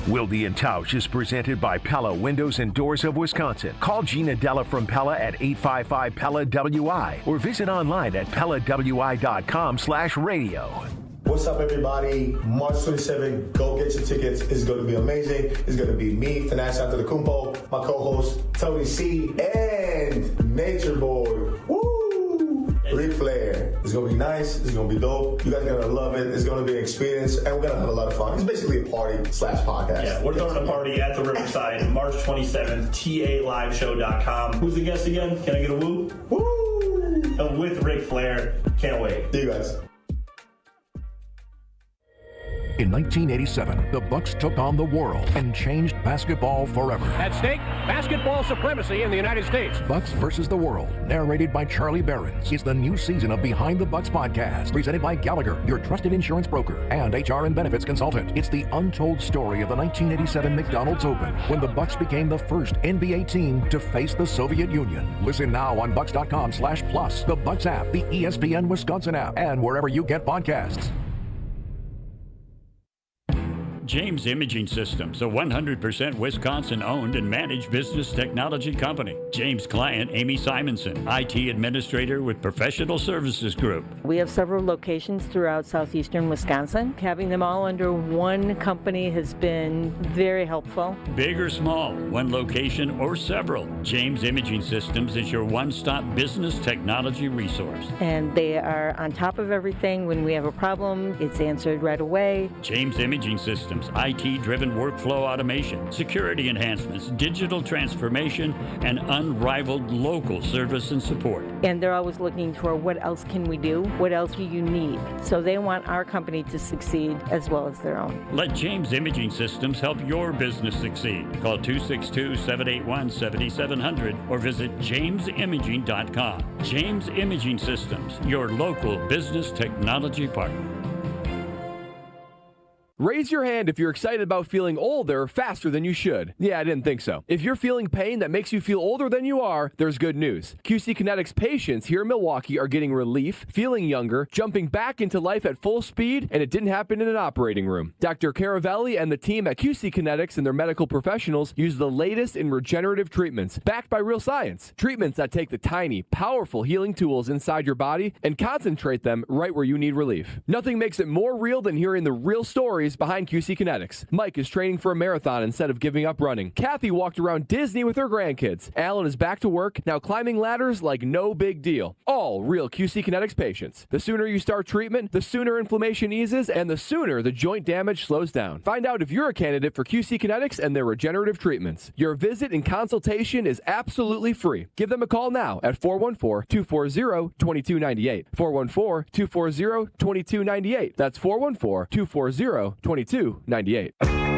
Wilde Tausch is presented by Pella Windows and Doors of Wisconsin. Call Gina Della from Pella at 855-PELLA-WI or visit online at PellaWI.com/radio. What's up, everybody? March 27th, go get your tickets. It's going to be amazing. It's going to be me, Finesse Antetokounmpo, my co-host, Tony C, and Nature Boy. Woo! Ric Flair. It's going to be nice. It's going to be dope. You guys are going to love it. It's going to be an experience, and we're going to have a lot of fun. It's basically a party/podcast. Yeah, we're throwing a party at the Riverside, March 27th, TALiveshow.com. Who's the guest again? Can I get a woo? Woo! With Ric Flair. Can't wait. See you guys. In 1987, the Bucks took on the world and changed basketball forever. At stake, basketball supremacy in the United States. Bucks versus the World, narrated by Charlie Behrens, is the new season of Behind the Bucks podcast, presented by Gallagher, your trusted insurance broker and HR and benefits consultant. It's the untold story of the 1987 McDonald's Open, when the Bucks became the first NBA team to face the Soviet Union. Listen now on Bucks.com/plus, the Bucks app, the ESPN Wisconsin app, and wherever you get podcasts. James Imaging Systems, a 100% Wisconsin-owned and managed business technology company. James' client, Amy Simonson, IT administrator with Professional Services Group. We have several locations throughout southeastern Wisconsin. Having them all under one company has been very helpful. Big or small, one location or several, James Imaging Systems is your one-stop business technology resource. And they are on top of everything. When we have a problem, it's answered right away. James Imaging Systems. systems, IT-driven workflow automation, security enhancements, digital transformation, and unrivaled local service and support. And they're always looking for what else can we do? What else do you need? So they want our company to succeed as well as their own. Let James Imaging Systems help your business succeed. Call 262-781-7700 or visit jamesimaging.com. James Imaging Systems, your local business technology partner. Raise your hand if you're excited about feeling older faster than you should. Yeah, I didn't think so. If you're feeling pain that makes you feel older than you are, there's good news. QC Kinetics patients here in Milwaukee are getting relief, feeling younger, jumping back into life at full speed, and it didn't happen in an operating room. Dr. Caravelli and the team at QC Kinetics and their medical professionals use the latest in regenerative treatments, backed by real science. Treatments that take the tiny, powerful healing tools inside your body and concentrate them right where you need relief. Nothing makes it more real than hearing the real stories behind QC Kinetics. Mike is training for a marathon instead of giving up running. Kathy walked around Disney with her grandkids. Alan is back to work, now climbing ladders like no big deal. All real QC Kinetics patients. The sooner you start treatment, the sooner inflammation eases, and the sooner the joint damage slows down. Find out if you're a candidate for QC Kinetics and their regenerative treatments. Your visit and consultation is absolutely free. Give them a call now at 414-240-2298. 414-240-2298. That's 414-240-2298.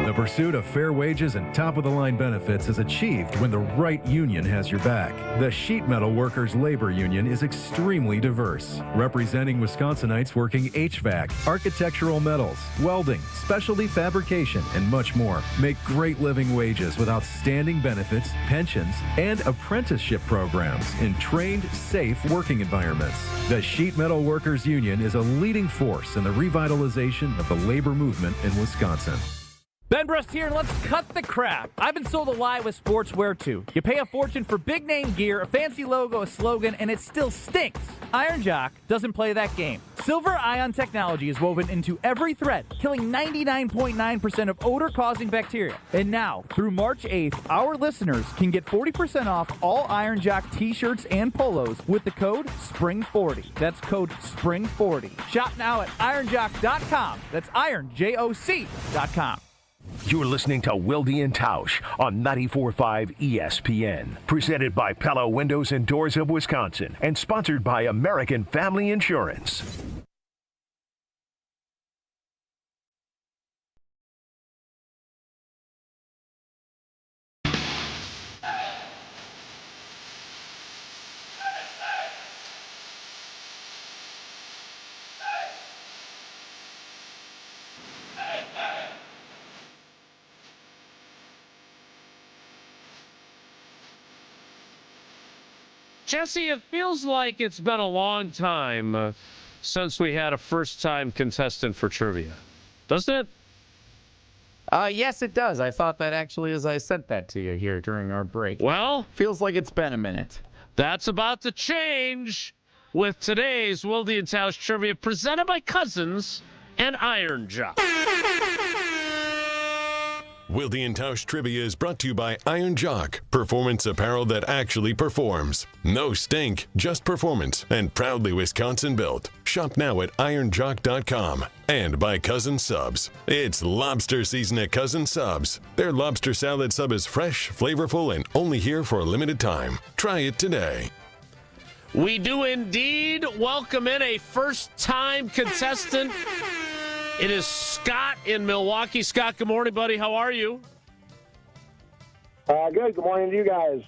The pursuit of fair wages and top-of-the-line benefits is achieved when the right union has your back. The Sheet Metal Workers Labor Union is extremely diverse, representing Wisconsinites working HVAC, architectural metals, welding, specialty fabrication, and much more. Make great living wages with outstanding benefits, pensions, and apprenticeship programs in trained, safe working environments. The Sheet Metal Workers Union is a leading force in the revitalization of the labor movement in Wisconsin. Ben Brust here, and let's cut the crap. I've been sold a lie with sportswear, too. You pay a fortune for big-name gear, a fancy logo, a slogan, and it still stinks. Iron Jock doesn't play that game. Silver ion technology is woven into every thread, killing 99.9% of odor-causing bacteria. And now, through March 8th, our listeners can get 40% off all Iron Jock t-shirts and polos with the code SPRING40. That's code SPRING40. Shop now at ironjock.com. That's ironjoc.com. You're listening to Wilde Tausch on 94.5 ESPN. Presented by Pella Windows and Doors of Wisconsin and sponsored by American Family Insurance. Jesse, it feels like it's been a long time since we had a first-time contestant for trivia. Doesn't it? Yes, it does. I thought that actually as I sent that to you here during our break. Well, feels like it's been a minute. That's about to change with today's Wilde Tausch Trivia presented by Cousins and Iron Jock. Wilde Tausch Trivia is brought to you by Iron Jock, performance apparel that actually performs. No stink, just performance, and proudly Wisconsin built. Shop now at ironjock.com. And by Cousin Subs. It's lobster season at Cousin Subs. Their lobster salad sub is fresh, flavorful, and only here for a limited time. Try it today. We do indeed welcome in a first-time contestant. It is Scott in Milwaukee. Scott, good morning, buddy. How are you? Good. Good morning to you guys.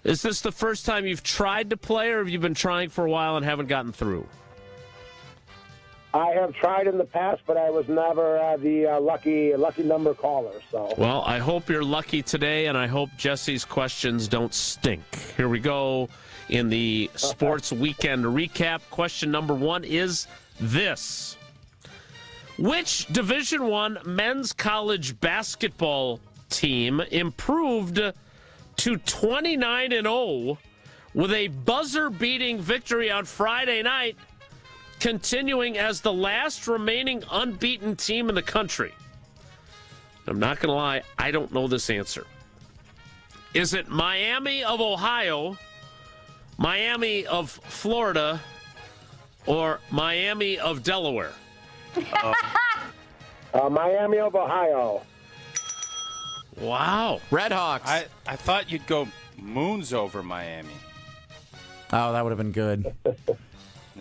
Is this the first time you've tried to play, or have you been trying for a while and haven't gotten through? I have tried in the past, but I was never the lucky number caller. So. Well, I hope you're lucky today, and I hope Jesse's questions don't stink. Here we go in the sports weekend recap. Question number 1 is this. Which Division I men's college basketball team improved to 29-0 with a buzzer-beating victory on Friday night, continuing as the last remaining unbeaten team in the country? I'm not going to lie, I don't know this answer. Is it Miami of Ohio, Miami of Florida, or Miami of Delaware? Miami of Ohio. Wow. Redhawks. I thought you'd go Moons over Miami. Oh, that would have been good. Yeah.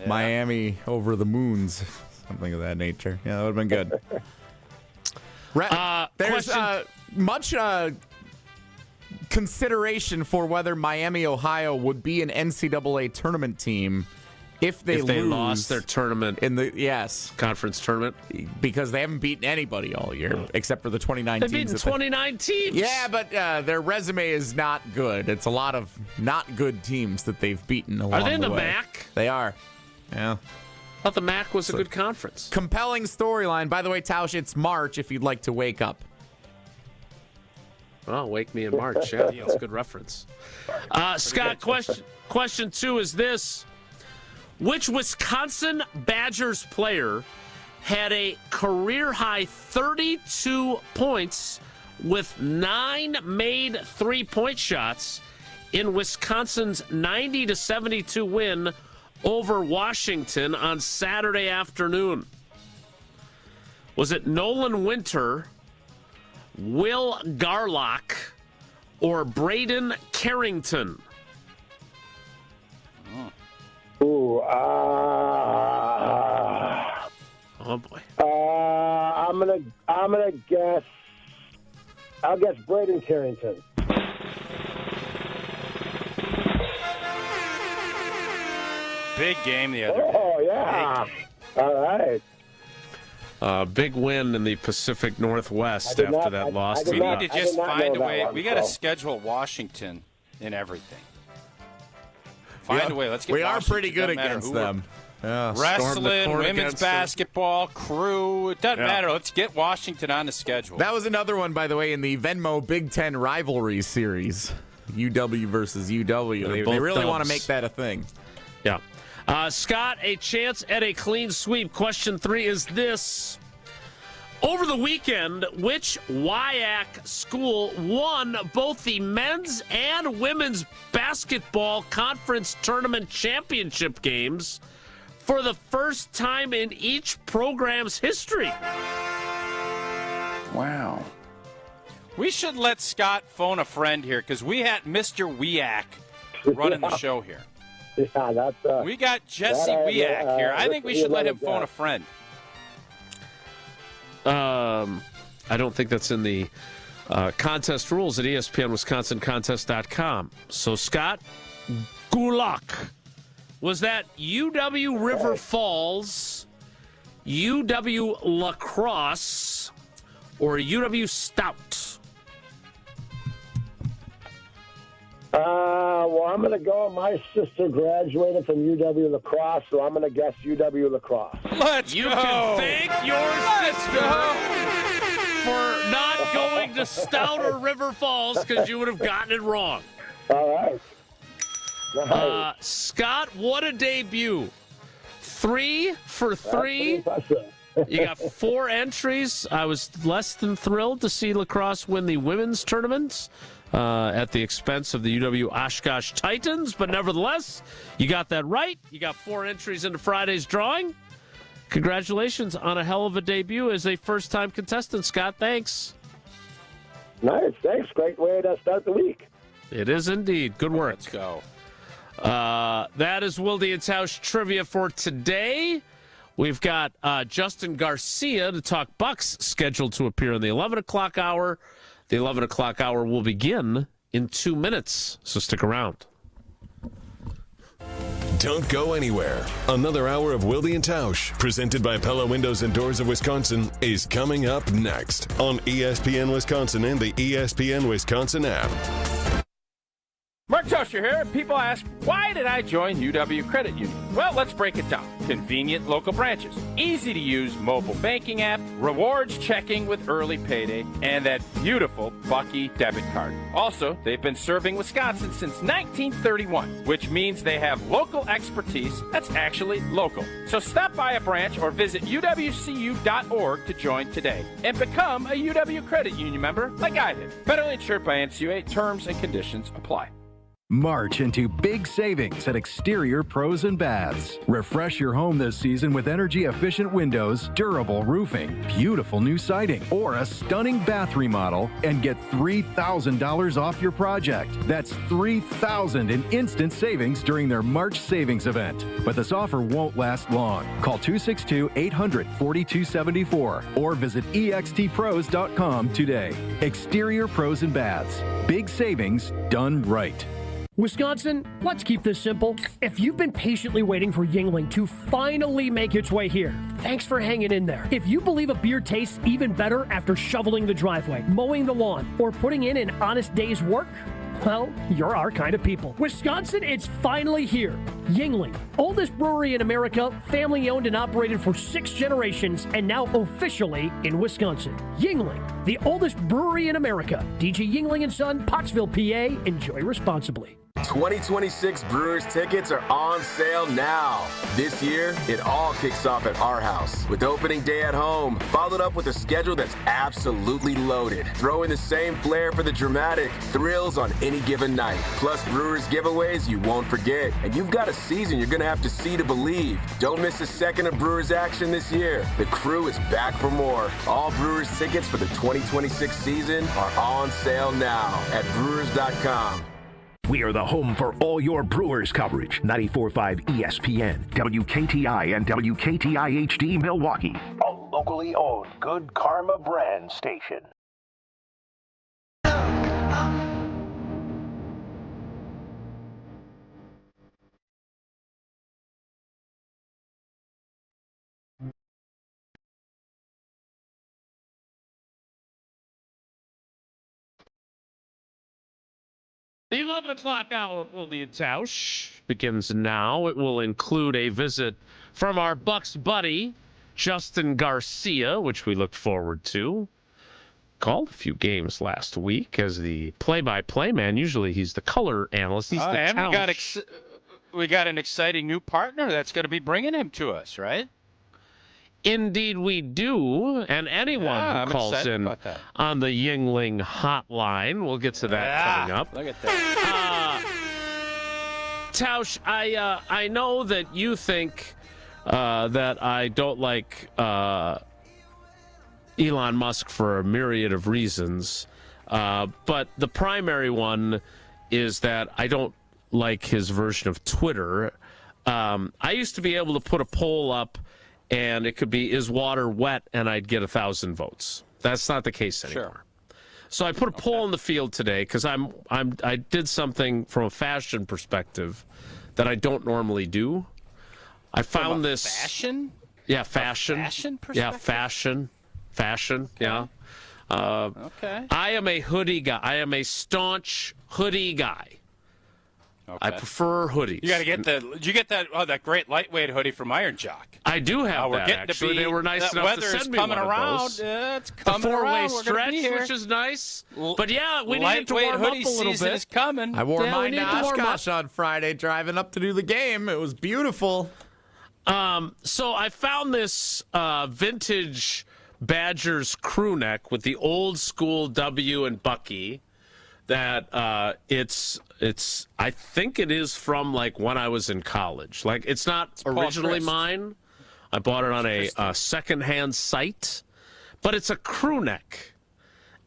Miami over the Moons. Something of that nature. Yeah, that would have been good. There's much consideration for whether Miami, Ohio would be an NCAA tournament team if they lost their tournament in the conference tournament, because they haven't beaten anybody all year except for the 29 They've teams. beaten 29 teams. Yeah, but their resume is not good. It's a lot of not good teams that they've beaten along the way. Are they in the MAC? They are. Yeah. I thought the MAC was a good conference. Compelling storyline. By the way, Tausch, it's March if you'd like to wake up. Well, wake me in March. Yeah, that's a good reference. Scott, question 2 is this. Which Wisconsin Badgers player had a career-high 32 points with 9 made 3-point shots in Wisconsin's 90-72 win over Washington on Saturday afternoon? Was it Nolan Winter, Will Garlock, or Braden Carrington? Ooh, oh boy. I'm gonna guess. I'll guess Braden Carrington. Big game the other day. Oh yeah. All right. Big win in the Pacific Northwest after that loss. We need to just find a way. We got to schedule Washington in everything. Find a way. Let's get. We Washington. are pretty good against them. Yeah, wrestling, women's basketball, crew. It doesn't matter. Let's get Washington on the schedule. That was another one, by the way, in the Venmo Big Ten rivalry series. UW versus UW. They really want to make that a thing. Yeah. Scott, a chance at a clean sweep. Question 3 is this. Over the weekend, which WIAC school won both the men's and women's basketball conference tournament championship games for the first time in each program's history? Wow. We should let Scott phone a friend here because we had Mr. WIAC running the show here. Yeah, that's. We got Jesse WIAC here. I think we should let him phone a friend. I don't think that's in the contest rules at ESPNWisconsinContest.com. So, Scott, good luck. Was that UW River Falls, UW La Crosse, or UW Stout? Well, I'm going to go. My sister graduated from UW La Crosse, so I'm going to guess UW La Crosse. Let's you go. Can thank your sister for not going to Stout or River Falls because you would have gotten it wrong. All right. Nice. Scott, what a debut. 3 for 3. You got 4 entries. I was less than thrilled to see La Crosse win the women's tournaments at the expense of the UW Oshkosh Titans, but nevertheless, you got that right. You got 4 entries into Friday's drawing. Congratulations on a hell of a debut as a first-time contestant, Scott. Thanks. Nice. Thanks. Great way to start the week. It is indeed. Good work. Let's go. That is Wilde Tausch trivia for today. We've got Justin Garcia to talk Bucks scheduled to appear in the 11 o'clock hour. The 11 o'clock hour will begin in 2 minutes, so stick around. Don't go anywhere. Another hour of Wilde and Tausch, presented by Pella Windows and Doors of Wisconsin, is coming up next on ESPN Wisconsin and the ESPN Wisconsin app. Mark Tausch here. People ask, why did I join UW Credit Union? Well, let's break it down. Convenient local branches, easy to use mobile banking app, rewards checking with early payday, and that beautiful Bucky debit card. Also, they've been serving Wisconsin since 1931, which means they have local expertise that's actually local. So stop by a branch or visit uwcu.org to join today and become a UW Credit Union member like I did. Federally insured by NCUA. Terms and conditions apply. March into big savings at Exterior Pros and Baths. Refresh your home this season with energy-efficient windows, durable roofing, beautiful new siding, or a stunning bath remodel and get $3,000 off your project. That's $3,000 in instant savings during their March savings event. But this offer won't last long. Call 262-800-4274 or visit extpros.com today. Exterior Pros and Baths. Big savings done right. Wisconsin, let's keep this simple. If you've been patiently waiting for Yuengling to finally make its way here, thanks for hanging in there. If you believe a beer tastes even better after shoveling the driveway, mowing the lawn, or putting in an honest day's work, well, you're our kind of people. Wisconsin, it's finally here. Yuengling, oldest brewery in America, family owned and operated for 6 generations, and now officially in Wisconsin. Yuengling, the oldest brewery in America. DG Yuengling & Son, Pottsville, PA. Enjoy responsibly. 2026 Brewers tickets are on sale now. This year, it all kicks off at our house with opening day at home, followed up with a schedule that's absolutely loaded. Throw in the same flair for the dramatic thrills on any given night. Plus Brewers giveaways you won't forget. And you've got a season you're going to have to see to believe. Don't miss a second of Brewers action this year. The crew is back for more. All Brewers tickets for the 2026 season are on sale now at Brewers.com. We are the home for all your Brewers coverage. 94.5 ESPN, WKTI, and WKTI HD Milwaukee. A locally owned Good Karma brand station. The 11 o'clock hour of Wilde Tausch begins now. It will include a visit from our Bucks buddy, Justin Garcia, which we look forward to. Called a few games last week as the play-by-play man. Usually he's the color analyst. He's the Tausch. We got an exciting new partner that's going to be bringing him to us, right? Indeed we do, and anyone who calls in on the Yuengling hotline, we'll get to that coming up. Look at that. Tausch, I know that you think that I don't like Elon Musk for a myriad of reasons, but the primary one is that I don't like his version of Twitter. I used to be able to put a poll up and it could be, is water wet? And I'd get 1,000 votes. That's not the case anymore. Sure. So I put a poll in the field today because I did something from a fashion perspective that I don't normally do. I found this fashion. Yeah, fashion. Fashion perspective. Yeah, fashion. Okay. Yeah. Okay. I am a hoodie guy. I am a staunch hoodie guy. Okay. I prefer hoodies. You got to get did you get that great lightweight hoodie from Iron Jock? I do have that, actually. They were nice enough to send me one of those. It's coming the four-way around. Stretch, which is nice. But yeah, we needed to warm up a little bit. Is coming. I wore mine to Oshkosh on Friday driving up to do the game. It was beautiful. So I found this vintage Badgers crew neck with the old school W and Bucky that it's I think it is from like when I was in college. Like it's not originally mine. I bought it on a secondhand site, but it's a crew neck.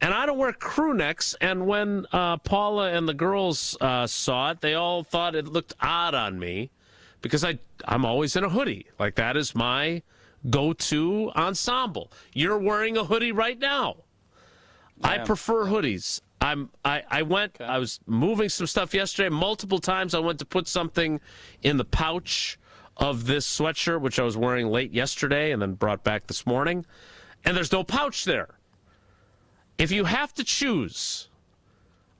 And I don't wear crew necks, and when Paula and the girls saw it, they all thought it looked odd on me because I'm always in a hoodie. Like that is my go-to ensemble. You're wearing a hoodie right now. Yeah. I prefer hoodies. I was moving some stuff yesterday. Multiple times I went to put something in the pouch of this sweatshirt, which I was wearing late yesterday and then brought back this morning, and there's no pouch there. If you have to choose,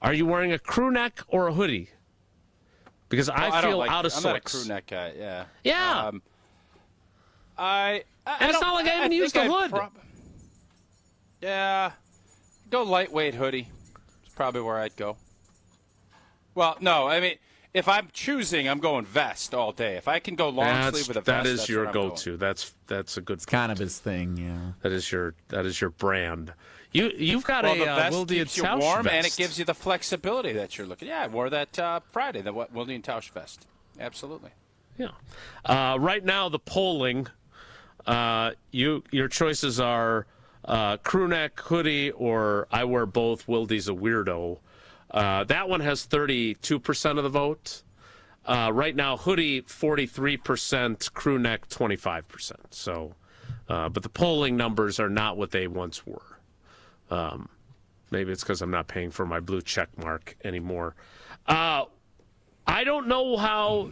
are you wearing a crew neck or a hoodie? Because I feel out of sorts. I'm not a crew neck guy, yeah. Yeah. And it's not like I even used the hood. Yeah. Go lightweight hoodie. Probably where I'd go. Well, no, I mean, if I'm choosing, I'm going vest all day. If I can go long sleeve with a vest, that is that's your where I'm go-to. going. That's a good. It's kind of his thing, yeah. That is your brand. You've got the a vest Wilde keeps you Tausch warm, vest. and it gives you the flexibility that you're looking. Yeah, I wore that Friday, the Wilde Tausch vest. Absolutely. Yeah. Right now, the polling, your choices are crew neck, hoodie, or I wear both. Wilde's a weirdo. That one has 32% of the vote. Right now, hoodie 43%, crew neck 25%. So, but the polling numbers are not what they once were. Maybe it's because I'm not paying for my blue check mark anymore. I don't know how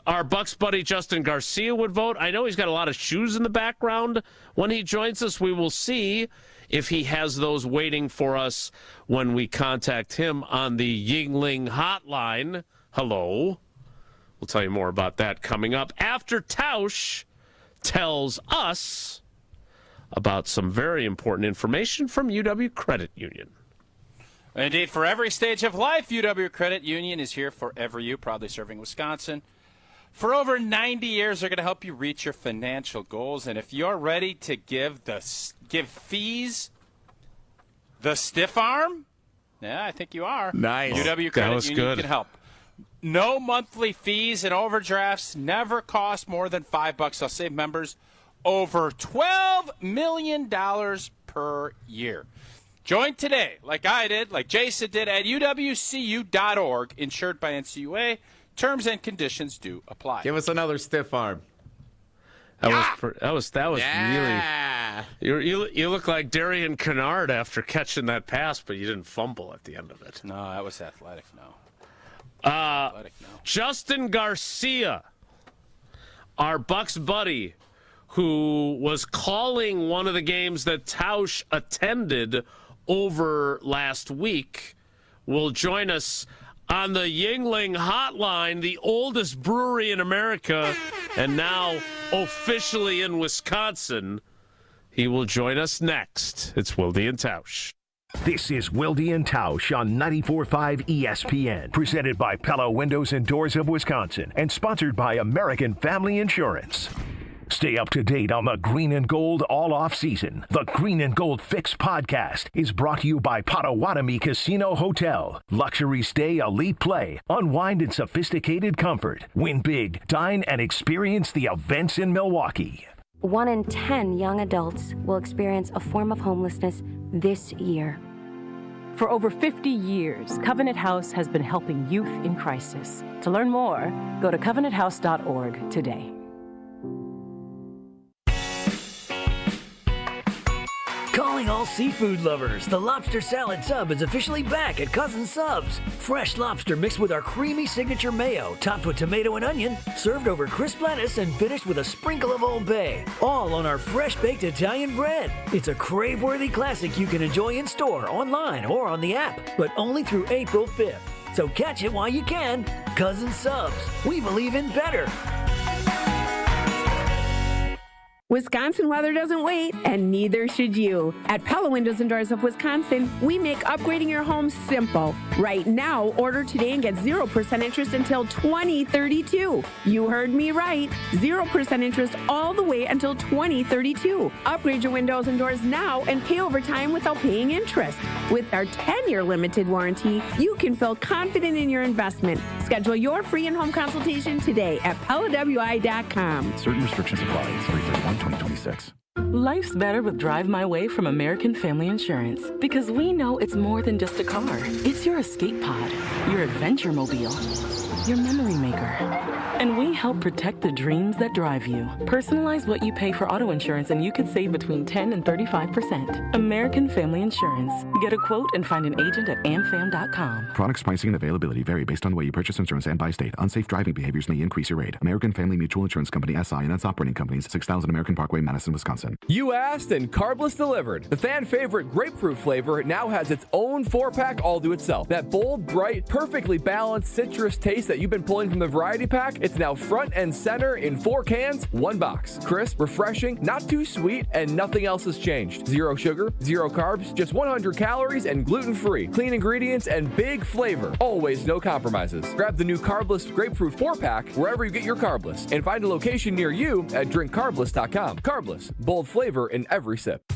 our Bucks buddy Justin Garcia would vote. I know he's got a lot of shoes in the background. When he joins us, we will see if he has those waiting for us when we contact him on the Yuengling hotline. Hello. We'll tell you more about that coming up after Tausch tells us about some very important information from UW Credit Union. Indeed, for every stage of life, UW Credit Union is here for you, proudly serving Wisconsin. For over 90 years, they're going to help you reach your financial goals. And if you're ready to give fees the stiff arm, yeah, I think you are. Nice. UW Credit Union can help. No monthly fees and overdrafts, never cost more than $5. They'll save members over $12 million per year. Join today, like I did, like Jason did, at uwcu.org, insured by NCUA. Terms and conditions do apply. Give us another stiff arm. That was really. You look like Darian Kennard after catching that pass, but you didn't fumble at the end of it. No, that was athletic. No. Justin Garcia, our Bucks buddy, who was calling one of the games that Tausch attended over last week, will join us on the Yuengling hotline, the oldest brewery in America, and now officially in Wisconsin. He will join us next. It's Wilde and Tausch. This is Wilde and Tausch on 94.5 ESPN, presented by Pella Windows and Doors of Wisconsin, and sponsored by American Family Insurance. Stay up to date on the Green and Gold all off-season. The Green and Gold Fix podcast is brought to you by Potawatomi Casino Hotel. Luxury stay, elite play, unwind in sophisticated comfort. Win big, dine, and experience the events in Milwaukee. 1 in 10 young adults will experience a form of homelessness this year. For over 50 years, Covenant House has been helping youth in crisis. To learn more, go to covenanthouse.org today. Calling all seafood lovers, the lobster salad sub is officially back at Cousin Subs. Fresh lobster mixed with our creamy signature mayo, topped with tomato and onion, served over crisp lettuce and finished with a sprinkle of Old Bay. All on our fresh-baked Italian bread. It's a crave-worthy classic you can enjoy in store, online, or on the app, but only through April 5th. So catch it while you can. Cousin Subs. We believe in better. Wisconsin weather doesn't wait, and neither should you. At Pella Windows and Doors of Wisconsin, we make upgrading your home simple. Right now, order today and get 0% interest until 2032. You heard me right. 0% interest all the way until 2032. Upgrade your windows and doors now and pay over time without paying interest. With our 10-year limited warranty, you can feel confident in your investment. Schedule your free in-home consultation today at PellaWI.com. Certain restrictions apply. 3/31/2026. Life's better with Drive My Way from American Family Insurance, because we know it's more than just a car. It's your escape pod, your adventure mobile, your memory maker. And we help protect the dreams that drive you. Personalize what you pay for auto insurance and you could save between 10 and 35%. American Family Insurance. Get a quote and find an agent at amfam.com. Products, pricing, and availability vary based on the way you purchase insurance and by state. Unsafe driving behaviors may increase your rate. American Family Mutual Insurance Company, SI, and its operating companies, 6000 American Parkway, Madison, Wisconsin. You asked and Carbless delivered. The fan favorite grapefruit flavor now has its own 4-pack all to itself. That bold, bright, perfectly balanced citrus taste that that you've been pulling from the variety pack, it's now front and center in 4 cans, 1 box. Crisp, refreshing, not too sweet, and nothing else has changed. 0 sugar, 0 carbs, just 100 calories and gluten-free. Clean ingredients and big flavor. Always no compromises. Grab the new Carbless Grapefruit 4-pack wherever you get your Carbless and find a location near you at drinkcarbless.com. Carbless, bold flavor in every sip.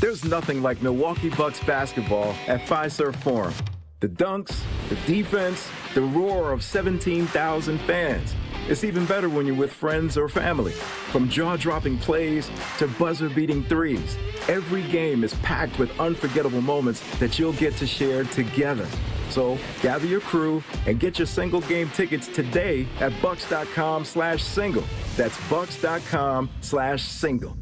There's nothing like Milwaukee Bucks basketball at Fiserv Forum. The dunks, the defense, the roar of 17,000 fans. It's even better when you're with friends or family. From jaw-dropping plays to buzzer-beating threes, every game is packed with unforgettable moments that you'll get to share together. So gather your crew and get your single game tickets today at bucks.com/single. That's bucks.com/single.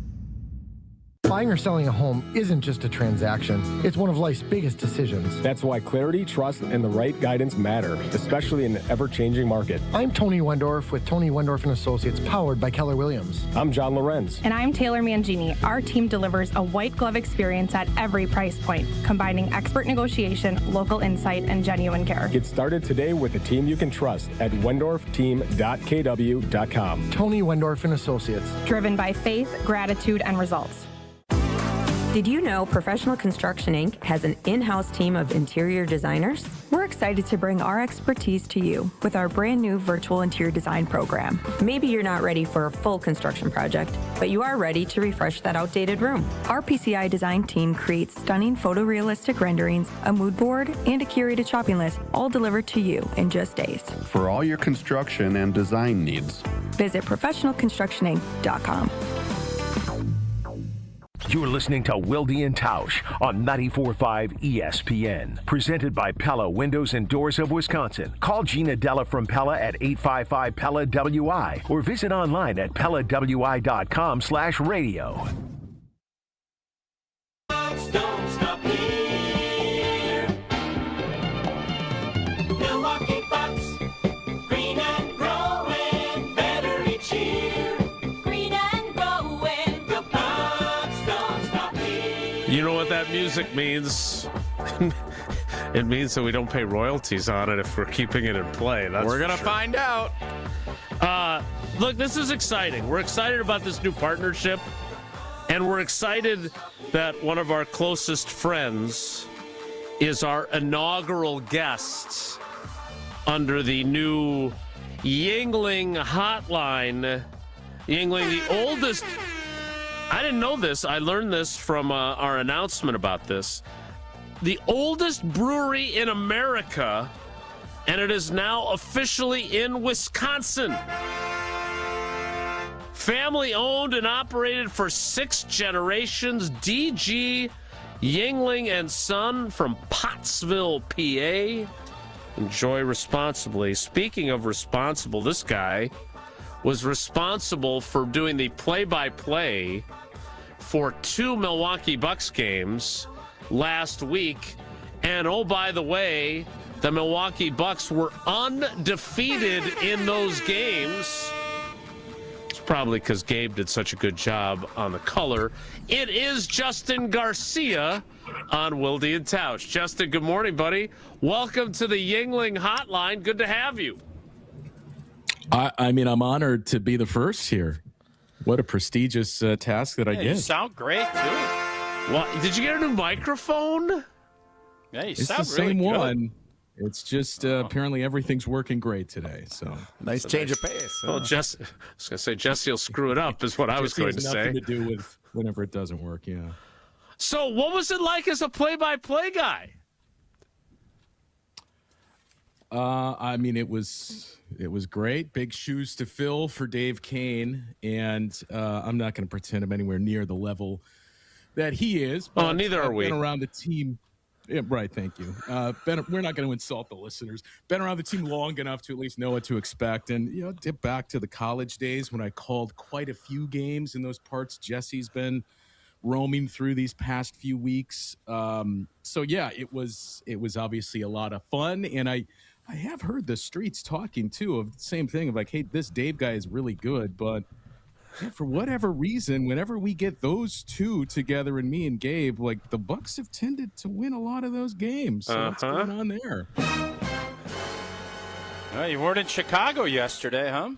Buying or selling a home isn't just a transaction. It's one of life's biggest decisions. That's why clarity, trust, and the right guidance matter, especially in an ever-changing market. I'm Tony Wendorf with Tony Wendorf & Associates, powered by Keller Williams. I'm John Lorenz. And I'm Taylor Mangini. Our team delivers a white glove experience at every price point, combining expert negotiation, local insight, and genuine care. Get started today with a team you can trust at wendorfteam.kw.com. Tony Wendorf & Associates. Driven by faith, gratitude, and results. Did you know Professional Construction Inc. has an in-house team of interior designers? We're excited to bring our expertise to you with our brand new virtual interior design program. Maybe you're not ready for a full construction project, but you are ready to refresh that outdated room. Our PCI design team creates stunning photorealistic renderings, a mood board, and a curated shopping list, all delivered to you in just days. For all your construction and design needs, visit professionalconstructioninc.com. You're listening to Wilde Tausch on 94.5 ESPN. Presented by Pella Windows and Doors of Wisconsin. Call Gina Della from Pella at 855-PELLA-WI or visit online at PellaWI.com/radio. Don't stop here. Milwaukee Bucks, green and growing, better each year. Green and growing, the Bucks don't stop here. You know what that music means? It means that we don't pay royalties on it if we're keeping it in play. We're going to find out. Look, this is exciting. We're excited about this new partnership, and we're excited that one of our closest friends is our inaugural guest under the new Yuengling hotline. Yuengling, the oldest... I didn't know this. I learned this from our announcement about this. The oldest brewery in America, and it is now officially in Wisconsin. Family owned and operated for 6 generations. DG Yuengling and Son from Pottsville, PA. Enjoy responsibly. Speaking of responsible, this guy was responsible for doing the play-by-play for 2 Milwaukee Bucks games last week. And oh, by the way, the Milwaukee Bucks were undefeated in those games. It's probably because Gabe did such a good job on the color. It is Justin Garcia on Wilde and Tausch. Justin, good morning, buddy. Welcome to the Yuengling hotline. Good to have you. I mean, I'm honored to be the first here. What a prestigious task that I get. You sound great, too. Well, did you get a new microphone? Yeah, you it's sound the really same good. one. It's just apparently everything's working great today. So nice change of pace. Well, Jesse, I was going to say Jesse will screw it up, is what I was going to say. Nothing to do with whenever it doesn't work. Yeah. So, what was it like as a play-by-play guy? I mean, it was great. Big shoes to fill for Dave Kane, and I'm not going to pretend I'm anywhere near the level that he is. Oh, neither are we. Been around the team. Yeah, right, thank you. We're not going to insult the listeners. Been around the team long enough to at least know what to expect. And, dip back to the college days when I called quite a few games in those parts Jesse's been roaming through these past few weeks. So, yeah, it was obviously a lot of fun. And I have heard the streets talking, too, of the same thing of like, hey, this Dave guy is really good, but yeah, for whatever reason, whenever we get those two together, and me and Gabe, like the Bucks have tended to win a lot of those games. So what's going on there? Well, you weren't in Chicago yesterday, huh?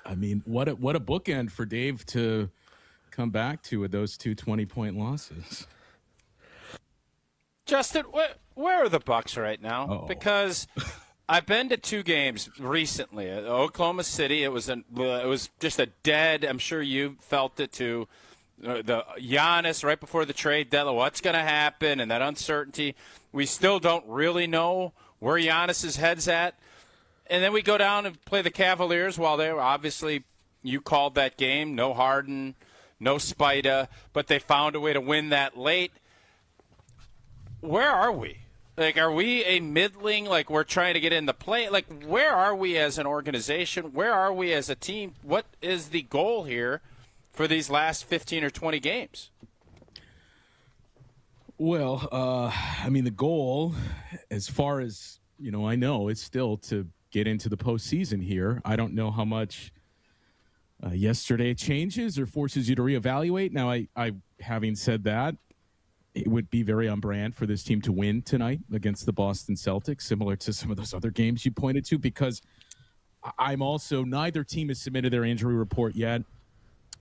I mean, what a bookend for Dave to come back to with those two 20-point losses. Justin, where are the Bucks right now? Uh-oh. Because I've been to 2 games recently. Oklahoma City, it was just a dead. I'm sure you felt it too. The Giannis right before the trade deadline. What's going to happen and that uncertainty? We still don't really know where Giannis's head's at. And then we go down and play the Cavaliers. While they were obviously, you called that game. No Harden, no Spida, but they found a way to win that late. Where are we? Like, are we a middling, like we're trying to get in the play? Like, where are we as an organization? Where are we as a team? What is the goal here for these last 15 or 20 games? Well, I mean, the goal, as far as, I know, is still to get into the postseason here. I don't know how much yesterday changes or forces you to reevaluate. Now, I having said that, it would be very on brand for this team to win tonight against the Boston Celtics, similar to some of those other games you pointed to, because I'm also, neither team has submitted their injury report yet.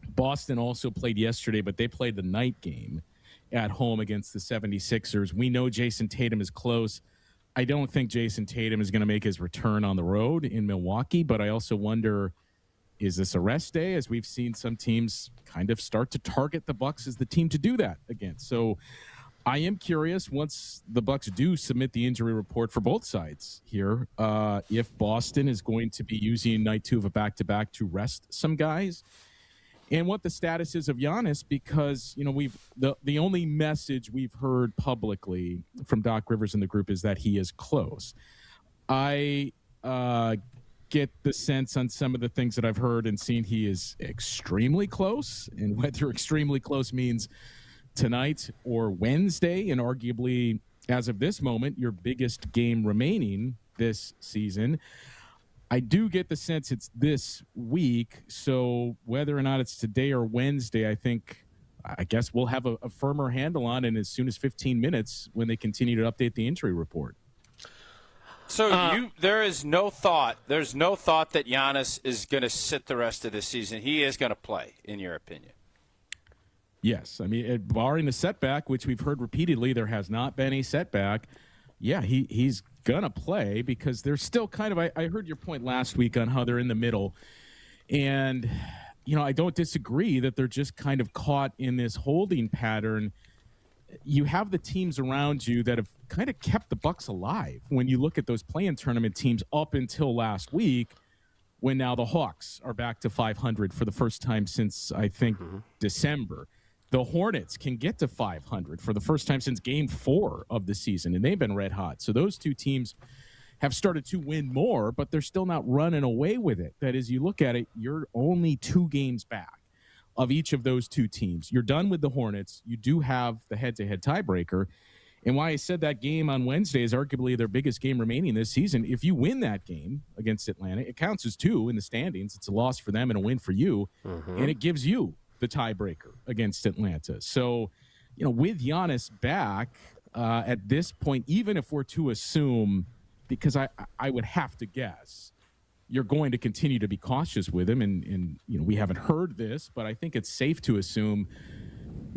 Boston also played yesterday, but they played the night game at home against the 76ers. We know Jason Tatum is close. I don't think Jason Tatum is going to make his return on the road in Milwaukee, but I also wonder, is this a rest day? As we've seen some teams kind of start to target the Bucks as the team to do that again. So I am curious, once the Bucks do submit the injury report for both sides here, if Boston is going to be using night 2 of a back-to-back to rest some guys, and what the status is of Giannis, because the only message we've heard publicly from Doc Rivers in the group is that he is close. I get the sense on some of the things that I've heard and seen he is extremely close, and whether extremely close means tonight or Wednesday, and arguably as of this moment your biggest game remaining this season. I do get the sense it's this week, so whether or not it's today or Wednesday, I guess we'll have a firmer handle on it as soon as 15 minutes when they continue to update the injury report. So there's no thought that Giannis is going to sit the rest of the season. He is going to play, in your opinion. Yes. I mean, barring the setback, which we've heard repeatedly, there has not been a setback. Yeah, he's going to play, because they're still kind of, I heard your point last week on how they're in the middle. And, I don't disagree that they're just kind of caught in this holding pattern. You have the teams around you that have kind of kept the Bucks alive when you look at those play-in tournament teams up until last week, when now the Hawks are back to 500 for the first time since, I think, December. The Hornets can get to 500 for the first time since Game 4 of the season, and they've been red hot. So those two teams have started to win more, but they're still not running away with it. That is, you look at it, you're only 2 games back of each of those two teams. You're done with the Hornets. You do have the head-to-head tiebreaker. And why I said that game on Wednesday is arguably their biggest game remaining this season. If you win that game against Atlanta, it counts as 2 in the standings. It's a loss for them and a win for you, and it gives you the tiebreaker against Atlanta. So, with Giannis back at this point, even if we're to assume, because I would have to guess, you're going to continue to be cautious with him, and we haven't heard this, but I think it's safe to assume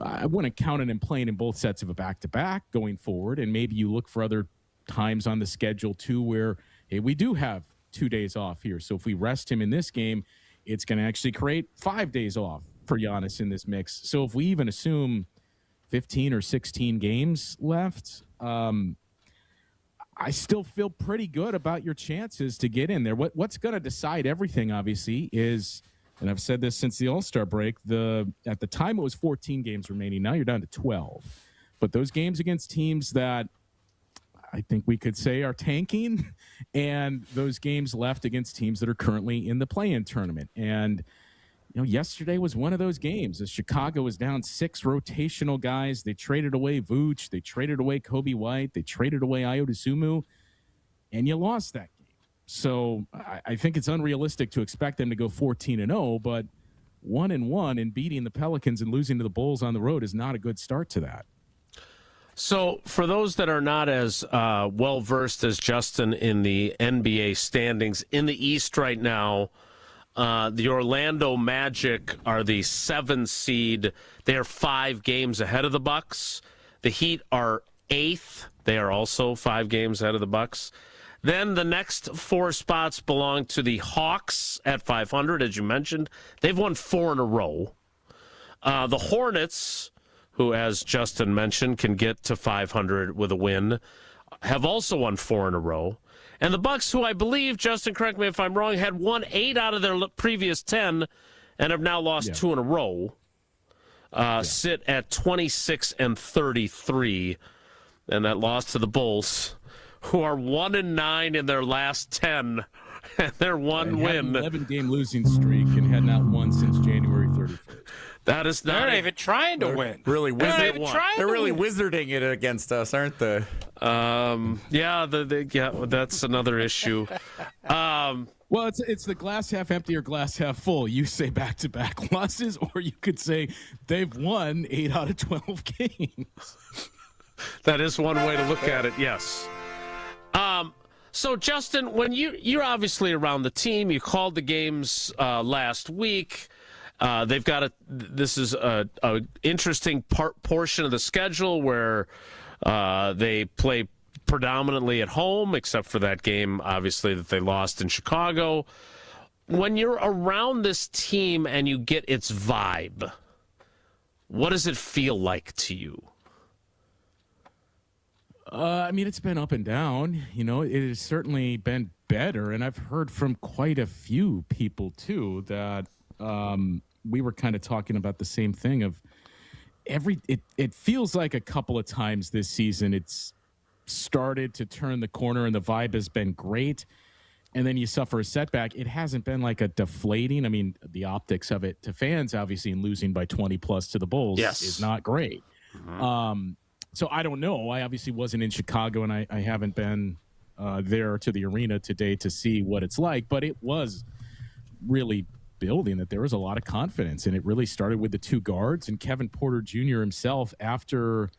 I wouldn't count on him playing in both sets of a back-to-back going forward, and maybe you look for other times on the schedule too where, hey, we do have 2 days off here, so if we rest him in this game, it's going to actually create 5 days off for Giannis in this mix. So if we even assume 15 or 16 games left, I still feel pretty good about your chances to get in there. What's going to decide everything, obviously, is, and I've said this since the All-Star break, at the time it was 14 games remaining. Now you're down to 12. But those games against teams that I think we could say are tanking, and those games left against teams that are currently in the play-in tournament. And yesterday was one of those games. As Chicago was down 6 rotational guys. They traded away Vooch. They traded away Kobe White. They traded away Ayo Dosunmu. And you lost that game. So I think it's unrealistic to expect them to go 14-0, but 1-1 and beating the Pelicans and losing to the Bulls on the road is not a good start to that. So, for those that are not as well versed as Justin in the NBA standings in the East right now, the Orlando Magic are the 7 seed. They are 5 games ahead of the Bucks. The Heat are 8th. They are also 5 games ahead of the Bucks. Then the next 4 spots belong to the Hawks at 500, as you mentioned. They've won 4 in a row. The Hornets, who, as Justin mentioned, can get to 500 with a win, have also won 4 in a row. And the Bucks, who I believe, Justin, correct me if I'm wrong, had won 8 out of their previous 10 and have now lost 2 in a row, sit at 26 and 33. And that loss to the Bulls, who are 1-9 in their last 10. And their one win. 11-game losing streak and had not won since January 31st. That is not. They're not even trying to win. Really, They're really wizarding it against us, aren't they? Yeah, that's another issue. Well, it's the glass half empty or glass half full. You say back-to-back losses, or you could say they've won 8 out of 12 games. That is one way to look at it, yes. So, Justin, when you're obviously around the team, you called the games last week. They've got this is a interesting portion of the schedule where they play predominantly at home, except for that game, obviously, that they lost in Chicago. When you're around this team and you get its vibe, what does it feel like to you? I mean, it's been up and down. You know, it has certainly been better, and I've heard from quite a few people too that we were kind of talking about the same thing. Of it feels like a couple of times this season it's started to turn the corner, and the vibe has been great, and then you suffer a setback. It hasn't been like a deflating. I mean, the optics of it to fans, obviously, and losing by 20 plus to the Bulls is not great. Mm-hmm. So I don't know. I obviously wasn't in Chicago, and I haven't been there to the arena today to see what it's like. But it was really building that there was a lot of confidence, and it really started with the 2 guards and Kevin Porter Jr. himself after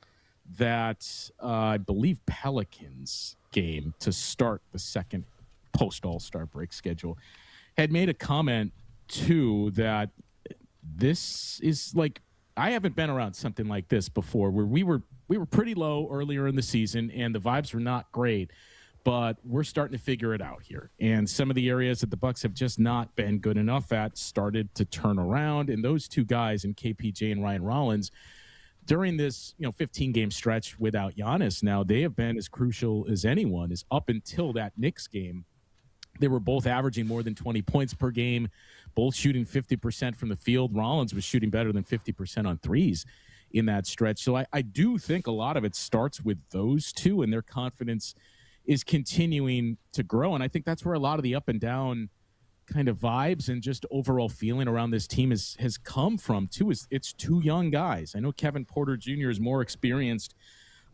that, I believe, Pelicans game to start the second post-All-Star break schedule, had made a comment, too, that this is like, I haven't been around something like this before, where we were pretty low earlier in the season and the vibes were not great, but we're starting to figure it out here. And some of the areas that the Bucks have just not been good enough at started to turn around. And those 2 guys, in KPJ and Ryan Rollins, during this 15-game stretch without Giannis, now they have been as crucial as anyone. Is up until that Knicks game, they were both averaging more than 20 points per game, both shooting 50% from the field. Rollins was shooting better than 50% on threes in that stretch. So I do think a lot of it starts with those 2, and their confidence is continuing to grow. And I think that's where a lot of the up and down kind of vibes and just overall feeling around this team has come from, too. It's 2 young guys. I know Kevin Porter Jr. is more experienced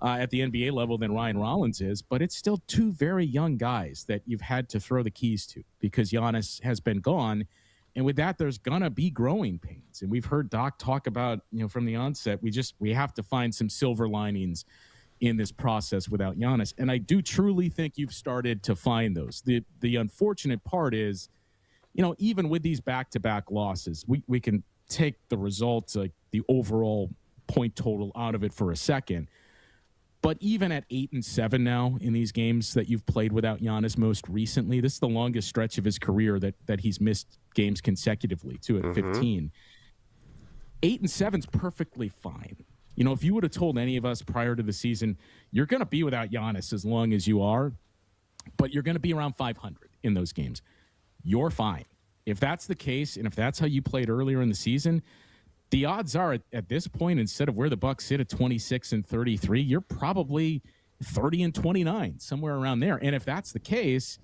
at the NBA level than Ryan Rollins is, but it's still 2 very young guys that you've had to throw the keys to because Giannis has been gone. And with that, there's going to be growing pains. And we've heard Doc talk about, from the onset, we have to find some silver linings in this process without Giannis. And I do truly think you've started to find those. The unfortunate part is, even with these back-to-back losses, we can take the results, like the overall point total out of it for a second. But even at 8-7 now in these games that you've played without Giannis most recently, this is the longest stretch of his career that he's missed games consecutively, too, at 15. 8-7 is perfectly fine. If you would have told any of us prior to the season, you're going to be without Giannis as long as you are, but you're going to be around 500 in those games, you're fine. If that's the case, and if that's how you played earlier in the season, the odds are at this point, instead of where the Bucks sit at 26-33, you're probably 30-29, somewhere around there. And if that's the case,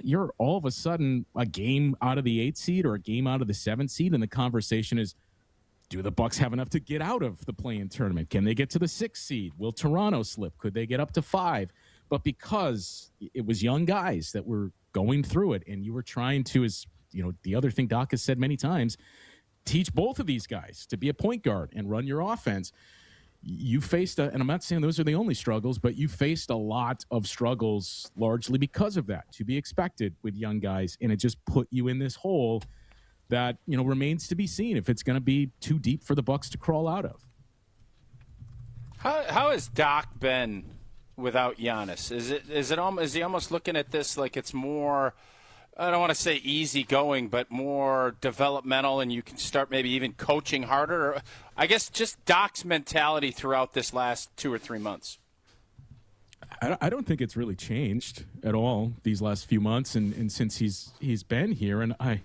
you're all of a sudden a game out of the 8th seed or a game out of the 7th seed, and the conversation is, do the Bucks have enough to get out of the play-in tournament? Can they get to the 6th seed? Will Toronto slip? Could they get up to 5? But because it was young guys that were going through it, and you were trying to, as the other thing Doc has said many times, teach both of these guys to be a point guard and run your offense. you faced and I'm not saying those are the only struggles, but you faced a lot of struggles largely because of that, to be expected with young guys, and it just put you in this hole that remains to be seen if it's going to be too deep for the Bucs to crawl out of. How has Doc been without Giannis? Is he almost looking at this like it's more, I don't want to say easy going, but more developmental, and you can start maybe even coaching harder? I guess just Doc's mentality throughout this last 2 or 3 months. I don't think it's really changed at all these last few months, and since he's been here. And I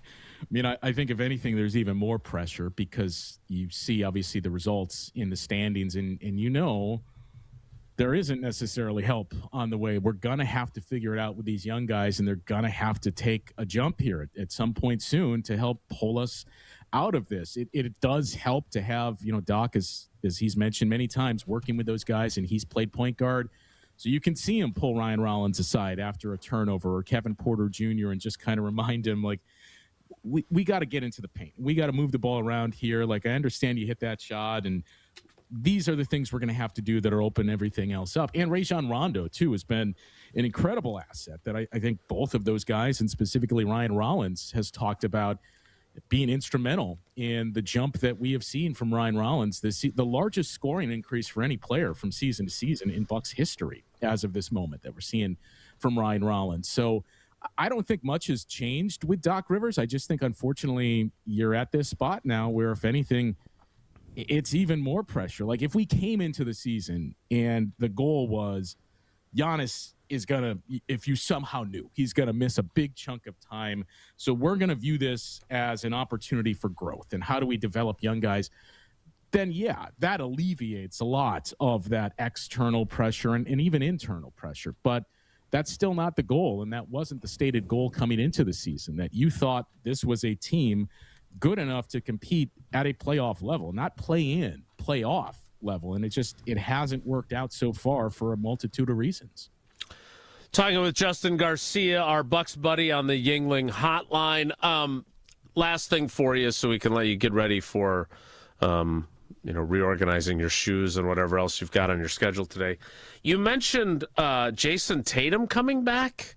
think if anything, there's even more pressure because you see obviously the results in the standings, and there isn't necessarily help on the way. We're going to have to figure it out with these young guys, and they're going to have to take a jump here at some point soon to help pull us out of this. It does help to have, Doc, as he's mentioned many times, working with those guys, and he's played point guard. So you can see him pull Ryan Rollins aside after a turnover, or Kevin Porter Jr., and just kind of remind him, like, we got to get into the paint. We got to move the ball around here. Like, I understand you hit that shot, and these are the things we're going to have to do that are open everything else up. And Rajon Rondo, too, has been an incredible asset that I think both of those guys, and specifically Ryan Rollins, has talked about being instrumental in the jump that we have seen from Ryan Rollins. The largest scoring increase for any player from season to season in Bucs history as of this moment that we're seeing from Ryan Rollins. So I don't think much has changed with Doc Rivers. I just think, unfortunately, you're at this spot now where, if anything, it's even more pressure. Like, if we came into the season and the goal was Giannis is going to, if you somehow knew he's going to miss a big chunk of time, so we're going to view this as an opportunity for growth and how do we develop young guys, then yeah, that alleviates a lot of that external pressure and even internal pressure. But that's still not the goal, and that wasn't the stated goal coming into the season, that you thought this was a team good enough to compete at a playoff level, not playoff level. And it hasn't worked out so far for a multitude of reasons. Talking with Justin Garcia, our Bucks buddy on the Yingling hotline. Last thing for you, so we can let you get ready for, reorganizing your shoes and whatever else you've got on your schedule today. You mentioned Jason Tatum coming back.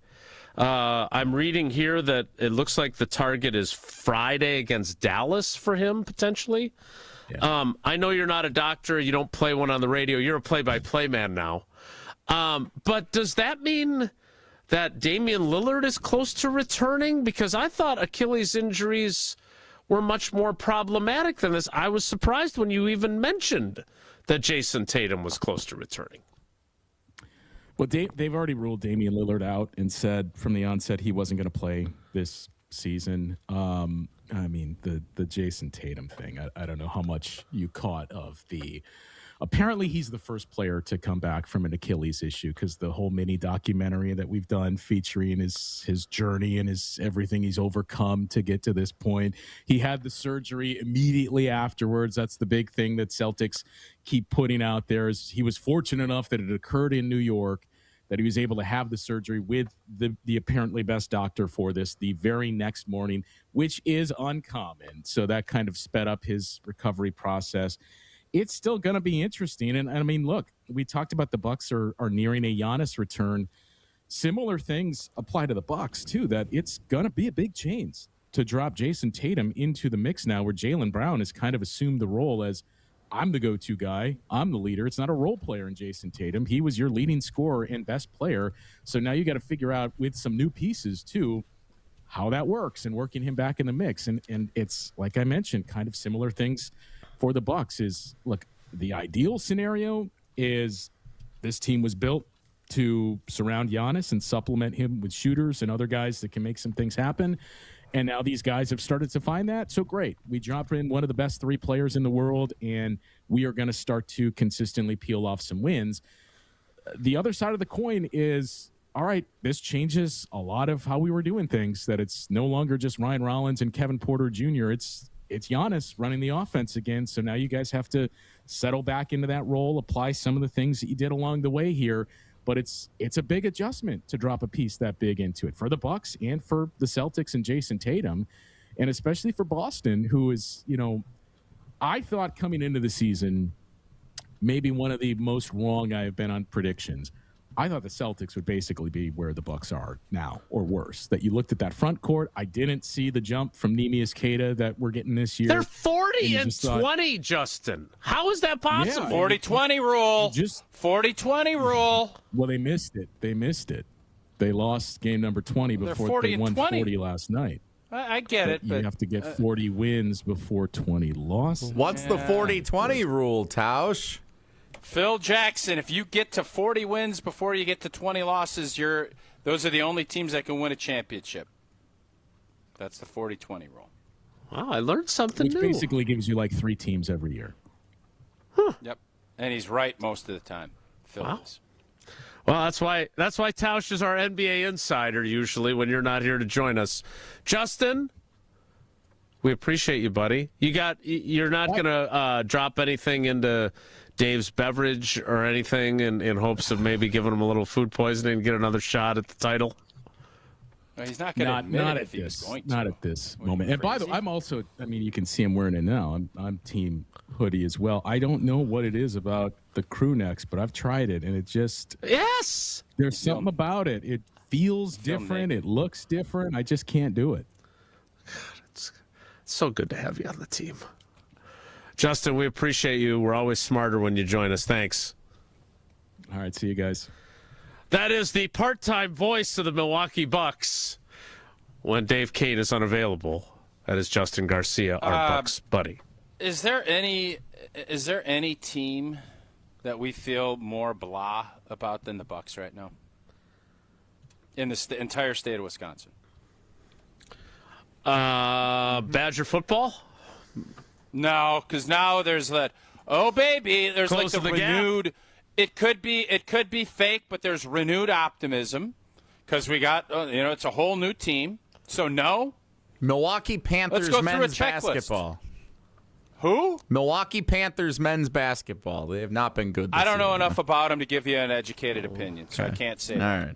I'm reading here that it looks like the target is Friday against Dallas for him, potentially. Yeah. I know you're not a doctor. You don't play one on the radio. You're a play-by-play man now. But does that mean that Damian Lillard is close to returning? Because I thought Achilles injuries were much more problematic than this. I was surprised when you even mentioned that Jason Tatum was close to returning. Well, they've already ruled Damian Lillard out and said from the onset he wasn't going to play this season. The Jason Tatum thing, I don't know how much you caught of the... Apparently, he's the first player to come back from an Achilles issue, because the whole mini documentary that we've done featuring his journey and his everything he's overcome to get to this point. He had the surgery immediately afterwards. That's the big thing that Celtics keep putting out there. Is he was fortunate enough that it occurred in New York, that he was able to have the surgery with the apparently best doctor for this the very next morning, which is uncommon. So that kind of sped up his recovery process. It's still going to be interesting. And I mean, look, we talked about the Bucks are nearing a Giannis return. Similar things apply to the Bucks too, that it's going to be a big change to drop Jason Tatum into the mix now, where Jaylen Brown has kind of assumed the role as, I'm the go-to guy. I'm the leader. It's not a role player in Jason Tatum. He was your leading scorer and best player. So now you got to figure out, with some new pieces too, how that works and working him back in the mix. And it's, like I mentioned, kind of similar things for the Bucks. Is, look, the ideal scenario is this team was built to surround Giannis and supplement him with shooters and other guys that can make some things happen. And now these guys have started to find that. So great. We drop in one of the best three players in the world, and we are going to start to consistently peel off some wins. The other side of the coin is, all right, this changes a lot of how we were doing things, that it's no longer just Ryan Rollins and Kevin Porter Jr. It's Giannis running the offense again. So now you guys have to settle back into that role, apply some of the things that you did along the way here. But it's a big adjustment to drop a piece that big into it for the Bucks and for the Celtics and Jason Tatum, and especially for Boston, who is, I thought coming into the season, maybe one of the most wrong I have been on predictions. I thought the Celtics would basically be where the Bucks are now, or worse. That you looked at that front court. I didn't see the jump from Neemias Queta that we're getting this year. They're 40 and 20, Justin. How is that possible? 40-20 rule. Just 40-20 rule. Well, they missed it. They lost game number 20 before they won 40 last night. I get it, but you have to get 40 wins before 20 losses. What's the 40-20 rule, Tausch? Phil Jackson, if you get to 40 wins before you get to 20 losses, those are the only teams that can win a championship. That's the 40-20 rule. Wow, I learned something new. Which basically gives you like 3 teams every year. Yep, and he's right most of the time. Phil is. Well, that's why Tausch is our NBA insider usually when you're not here to join us. Justin, we appreciate you, buddy. You're not going to drop anything into Dave's beverage or anything in hopes of maybe giving him a little food poisoning and get another shot at the title? Well, he's not going to admit it if he's going to. Not at this moment. And by the way, I'm also, you can see him wearing it now. I'm team hoodie as well. I don't know what it is about the crew necks, but I've tried it, and it just... Yes! There's something about it. It feels different. It looks different. I just can't do it. God, it's so good to have you on the team. Justin, we appreciate you. We're always smarter when you join us. Thanks. All right, see you guys. That is the part-time voice of the Milwaukee Bucks when Dave Kane is unavailable. That is Justin Garcia, our Bucks buddy. Is there any team that we feel more blah about than the Bucks right now in the entire state of Wisconsin? Badger football? No, because now there's that. Oh baby, there's Close like the the renewed. gap. It could be fake, but there's renewed optimism because we got it's a whole new team. So no. Milwaukee Panthers men's basketball. Who? Milwaukee Panthers men's basketball. They have not been good this I don't know year. enough about them to give you an educated opinion, so I can't say. All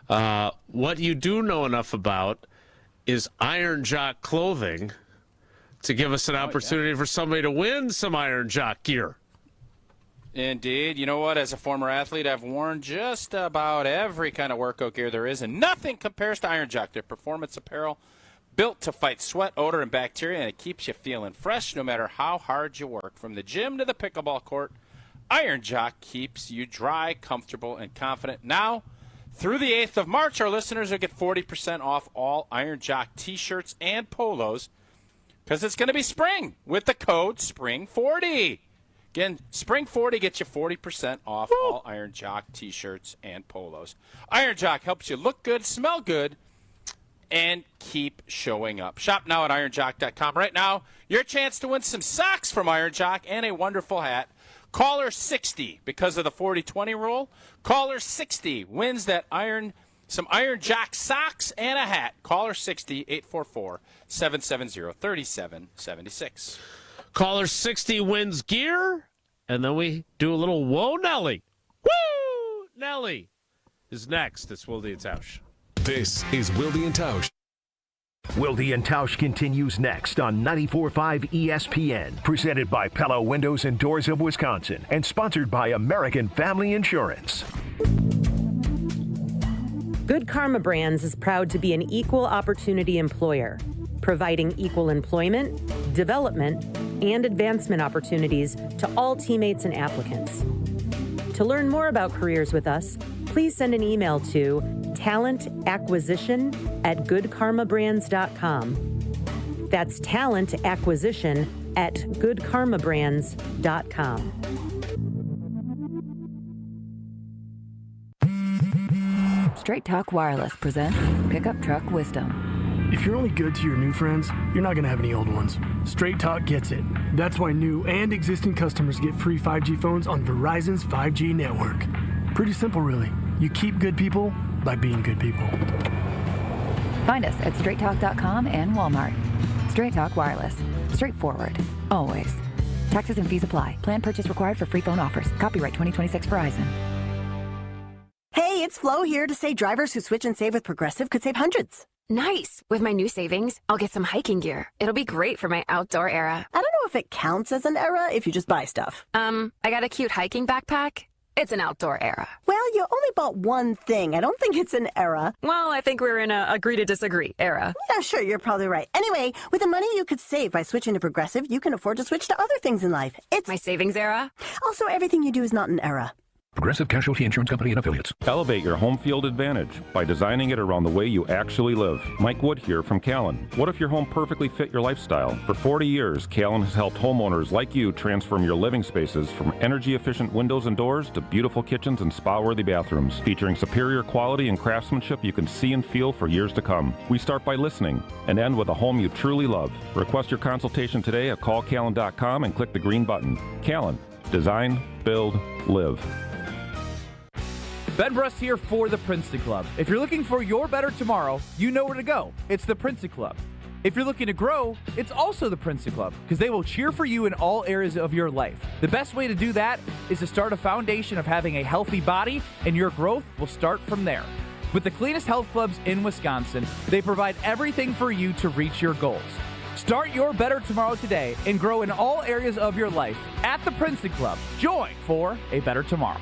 right. What you do know enough about is Iron Jock clothing to give us an opportunity for somebody to win some Iron Jock gear. Indeed. You know what? As a former athlete, I've worn just about every kind of workout gear there is, and nothing compares to Iron Jock. Their performance apparel built to fight sweat, odor, and bacteria, and it keeps you feeling fresh no matter how hard you work. From the gym to the pickleball court, Iron Jock keeps you dry, comfortable, and confident. Now, through the 8th of March, our listeners will get 40% off all Iron Jock T-shirts and polos because it's going to be spring with the code SPRING40. Again, Spring40 gets you 40% off all Iron Jock T-shirts and polos. Iron Jock helps you look good, smell good, and keep showing up. Shop now at ironjock.com. Right now, your chance to win some socks from Iron Jock and a wonderful hat. Caller 60 because of the 40-20 rule. Caller 60 wins some Iron Jock socks and a hat. Caller 60 844-770-3776. Caller 60 wins gear, and then we do a little whoa, Nelly. Woo! Nelly is next. It's Wilde Tausch. This is Wilde and Tausch. Wilde and Tausch continues next on 94.5 ESPN, presented by Pella Windows and Doors of Wisconsin, and sponsored by American Family Insurance. Good Karma Brands is proud to be an equal opportunity employer, providing equal employment, development, and advancement opportunities to all teammates and applicants. To learn more about careers with us, please send an email to talentacquisition@goodkarmabrands.com. That's talentacquisition@goodkarmabrands.com. Straight Talk Wireless presents Pickup Truck Wisdom. If you're only good to your new friends, you're not going to have any old ones. Straight Talk gets it. That's why new and existing customers get free 5G phones on Verizon's 5G network. Pretty simple, really. You keep good people by being good people. Find us at straighttalk.com and Walmart. Straight Talk Wireless. Straightforward. Always. Taxes and fees apply. Plan purchase required for free phone offers. Copyright 2026 Verizon. Hey, it's Flo here to say drivers who switch and save with Progressive could save hundreds. Nice. With my new savings, I'll get some hiking gear. It'll be great for my outdoor era. I don't know if it counts as an era if you just buy stuff. I got a cute hiking backpack. It's an outdoor era. Well, you only bought one thing. I don't think it's an era. Well, I think we're in a agree to disagree era. Yeah, sure, you're probably right. Anyway, with the money you could save by switching to Progressive, you can afford to switch to other things in life. It's my savings era. Also, everything you do is not an era. Progressive Casualty Insurance Company and Affiliates. Elevate your home field advantage by designing it around the way you actually live. Mike Wood here from Callan. What if your home perfectly fit your lifestyle? For 40 years, Callan has helped homeowners like you transform your living spaces from energy-efficient windows and doors to beautiful kitchens and spa-worthy bathrooms, featuring superior quality and craftsmanship you can see and feel for years to come. We start by listening and end with a home you truly love. Request your consultation today at callcallan.com and click the green button. Callan. Design, build, live. Ben Brust here for the Princeton Club. If you're looking for your better tomorrow, you know where to go. It's the Princeton Club. If you're looking to grow, it's also the Princeton Club, because they will cheer for you in all areas of your life. The best way to do that is to start a foundation of having a healthy body, and your growth will start from there. With the cleanest health clubs in Wisconsin, they provide everything for you to reach your goals. Start your better tomorrow today and grow in all areas of your life at the Princeton Club. Join for a better tomorrow.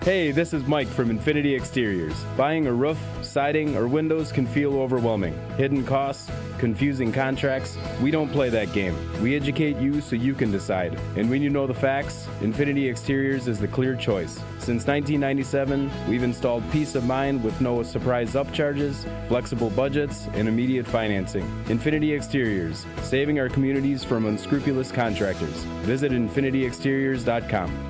Hey, this is Mike from Infinity Exteriors. Buying a roof, siding, or windows can feel overwhelming. Hidden costs, confusing contracts. We don't play that game. We educate you so you can decide. And when you know the facts, Infinity Exteriors is the clear choice. Since 1997, we've installed peace of mind with no surprise upcharges, flexible budgets, and immediate financing. Infinity Exteriors, saving our communities from unscrupulous contractors. Visit infinityexteriors.com.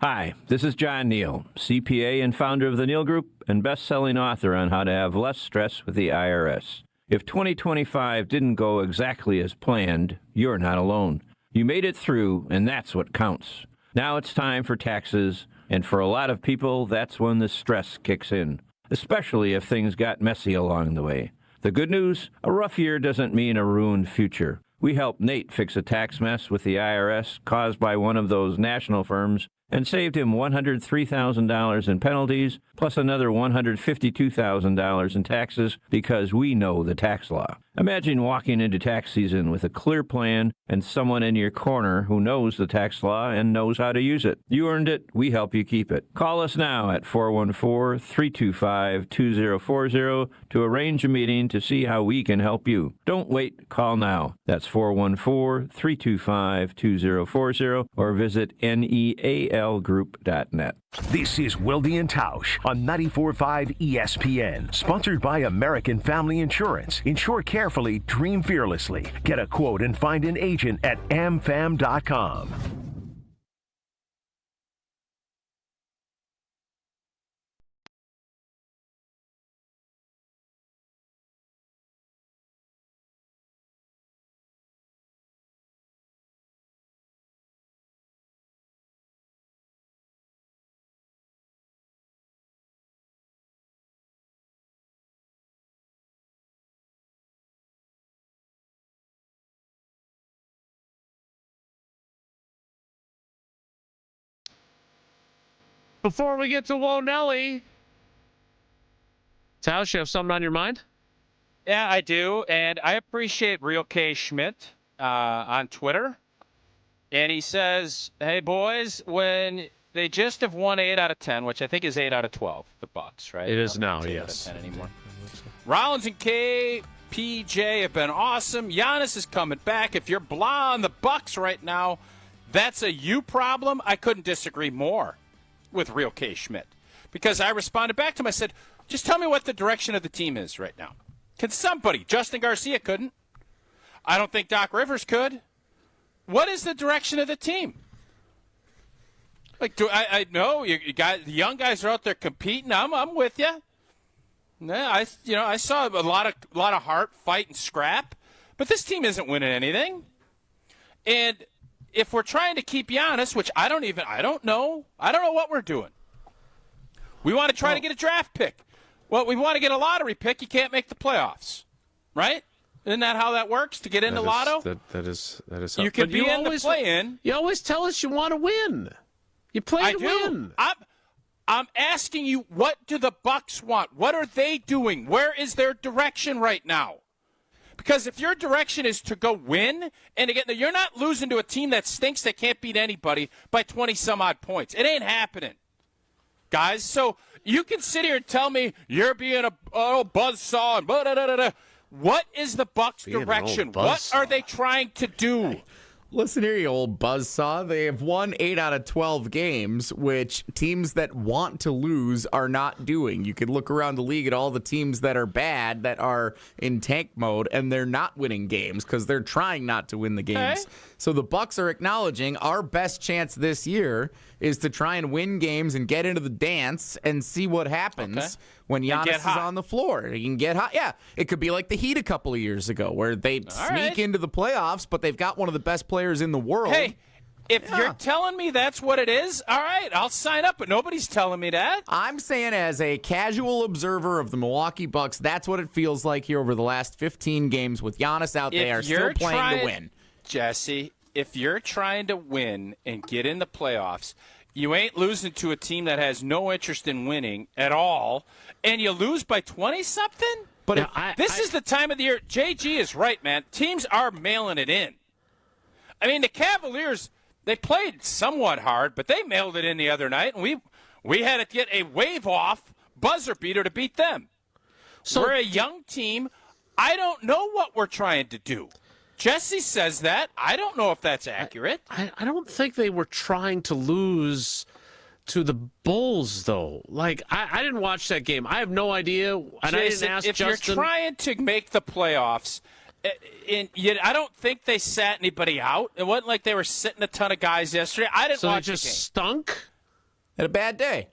Hi, this is John Neal, CPA and founder of the Neal Group and best-selling author on how to have less stress with the IRS. If 2025 didn't go exactly as planned, you're not alone. You made it through, and that's what counts. Now it's time for taxes, and for a lot of people, that's when the stress kicks in, especially if things got messy along the way. The good news, a rough year doesn't mean a ruined future. We helped Nate fix a tax mess with the IRS caused by one of those national firms and saved him $103,000 in penalties, plus another $152,000 in taxes because we know the tax law. Imagine walking into tax season with a clear plan and someone in your corner who knows the tax law and knows how to use it. You earned it, we help you keep it. Call us now at 414-325-2040 to arrange a meeting to see how we can help you. Don't wait, call now. That's 414-325-2040 or visit nealgroup.net. This is Wilde Tausch on 94.5 ESPN, sponsored by American Family Insurance. Insure carefully, dream fearlessly. Get a quote and find an agent at amfam.com. Before we get to Whoa Nelly, Tausch, you have something on your mind? Yeah, I do, and I appreciate Real K Schmidt on Twitter. And he says, hey, boys, when they just have won 8 out of 10, which I think is 8 out of 12, the Bucks, right? It is now, yes. 10 anymore. Rollins and KPJ have been awesome. Giannis is coming back. If you're blah on the Bucks right now, that's a you problem. I couldn't disagree more with Real K Schmidt, because I responded back to him. I said, just tell me what the direction of the team is right now. Can somebody? Justin Garcia couldn't. I don't think Doc Rivers could. What is the direction of the team? Like, do I know you got the young guys are out there competing. I'm with you. Yeah, I saw a lot of heart, fight, and scrap, but this team isn't winning anything. And if we're trying to keep Giannis, which I don't know what we're doing. We want to try to get a draft pick. Well, we want to get a lottery pick. You can't make the playoffs, right? Isn't that how that works to get into Lotto? That is how you can be in the play-in. You always tell us you want to win. You play to win. I'm asking you, what do the Bucks want? What are they doing? Where is their direction right now? Because if your direction is to go win, and again, you're not losing to a team that stinks that can't beat anybody by 20-some-odd points. It ain't happening, guys. So you can sit here and tell me you're being a buzzsaw and blah-da-da-da-da. What is the Bucs' direction? What are they trying to do? Listen here, you old buzzsaw. They have won 8 out of 12 games, which teams that want to lose are not doing. You could look around the league at all the teams that are bad, that are in tank mode, and they're not winning games because they're trying not to win the games. Okay. So the Bucs are acknowledging our best chance this year is to try and win games and get into the dance and see what happens when Giannis is on the floor. He can get hot. Yeah, it could be like the Heat a couple of years ago where they sneak into the playoffs, but they've got one of the best players in the world. Hey, if you're telling me that's what it is, all right, I'll sign up, but nobody's telling me that. I'm saying as a casual observer of the Milwaukee Bucks, that's what it feels like here over the last 15 games with Giannis out there still playing to win. Jesse, if you're trying to win and get in the playoffs, you ain't losing to a team that has no interest in winning at all, and you lose by 20-something? But this is the time of the year. JG is right, man. Teams are mailing it in. I mean, the Cavaliers, they played somewhat hard, but they mailed it in the other night, and we had to get a wave-off buzzer beater to beat them. So we're a young team. I don't know what we're trying to do. Jesse says that. I don't know if that's accurate. I don't think they were trying to lose to the Bulls, though. Like, I didn't watch that game. I have no idea. And Jason, I didn't ask if Justin. You're trying to make the playoffs, I don't think they sat anybody out. It wasn't like they were sitting a ton of guys yesterday. I didn't watch the game. So they just stunk? Had a bad day.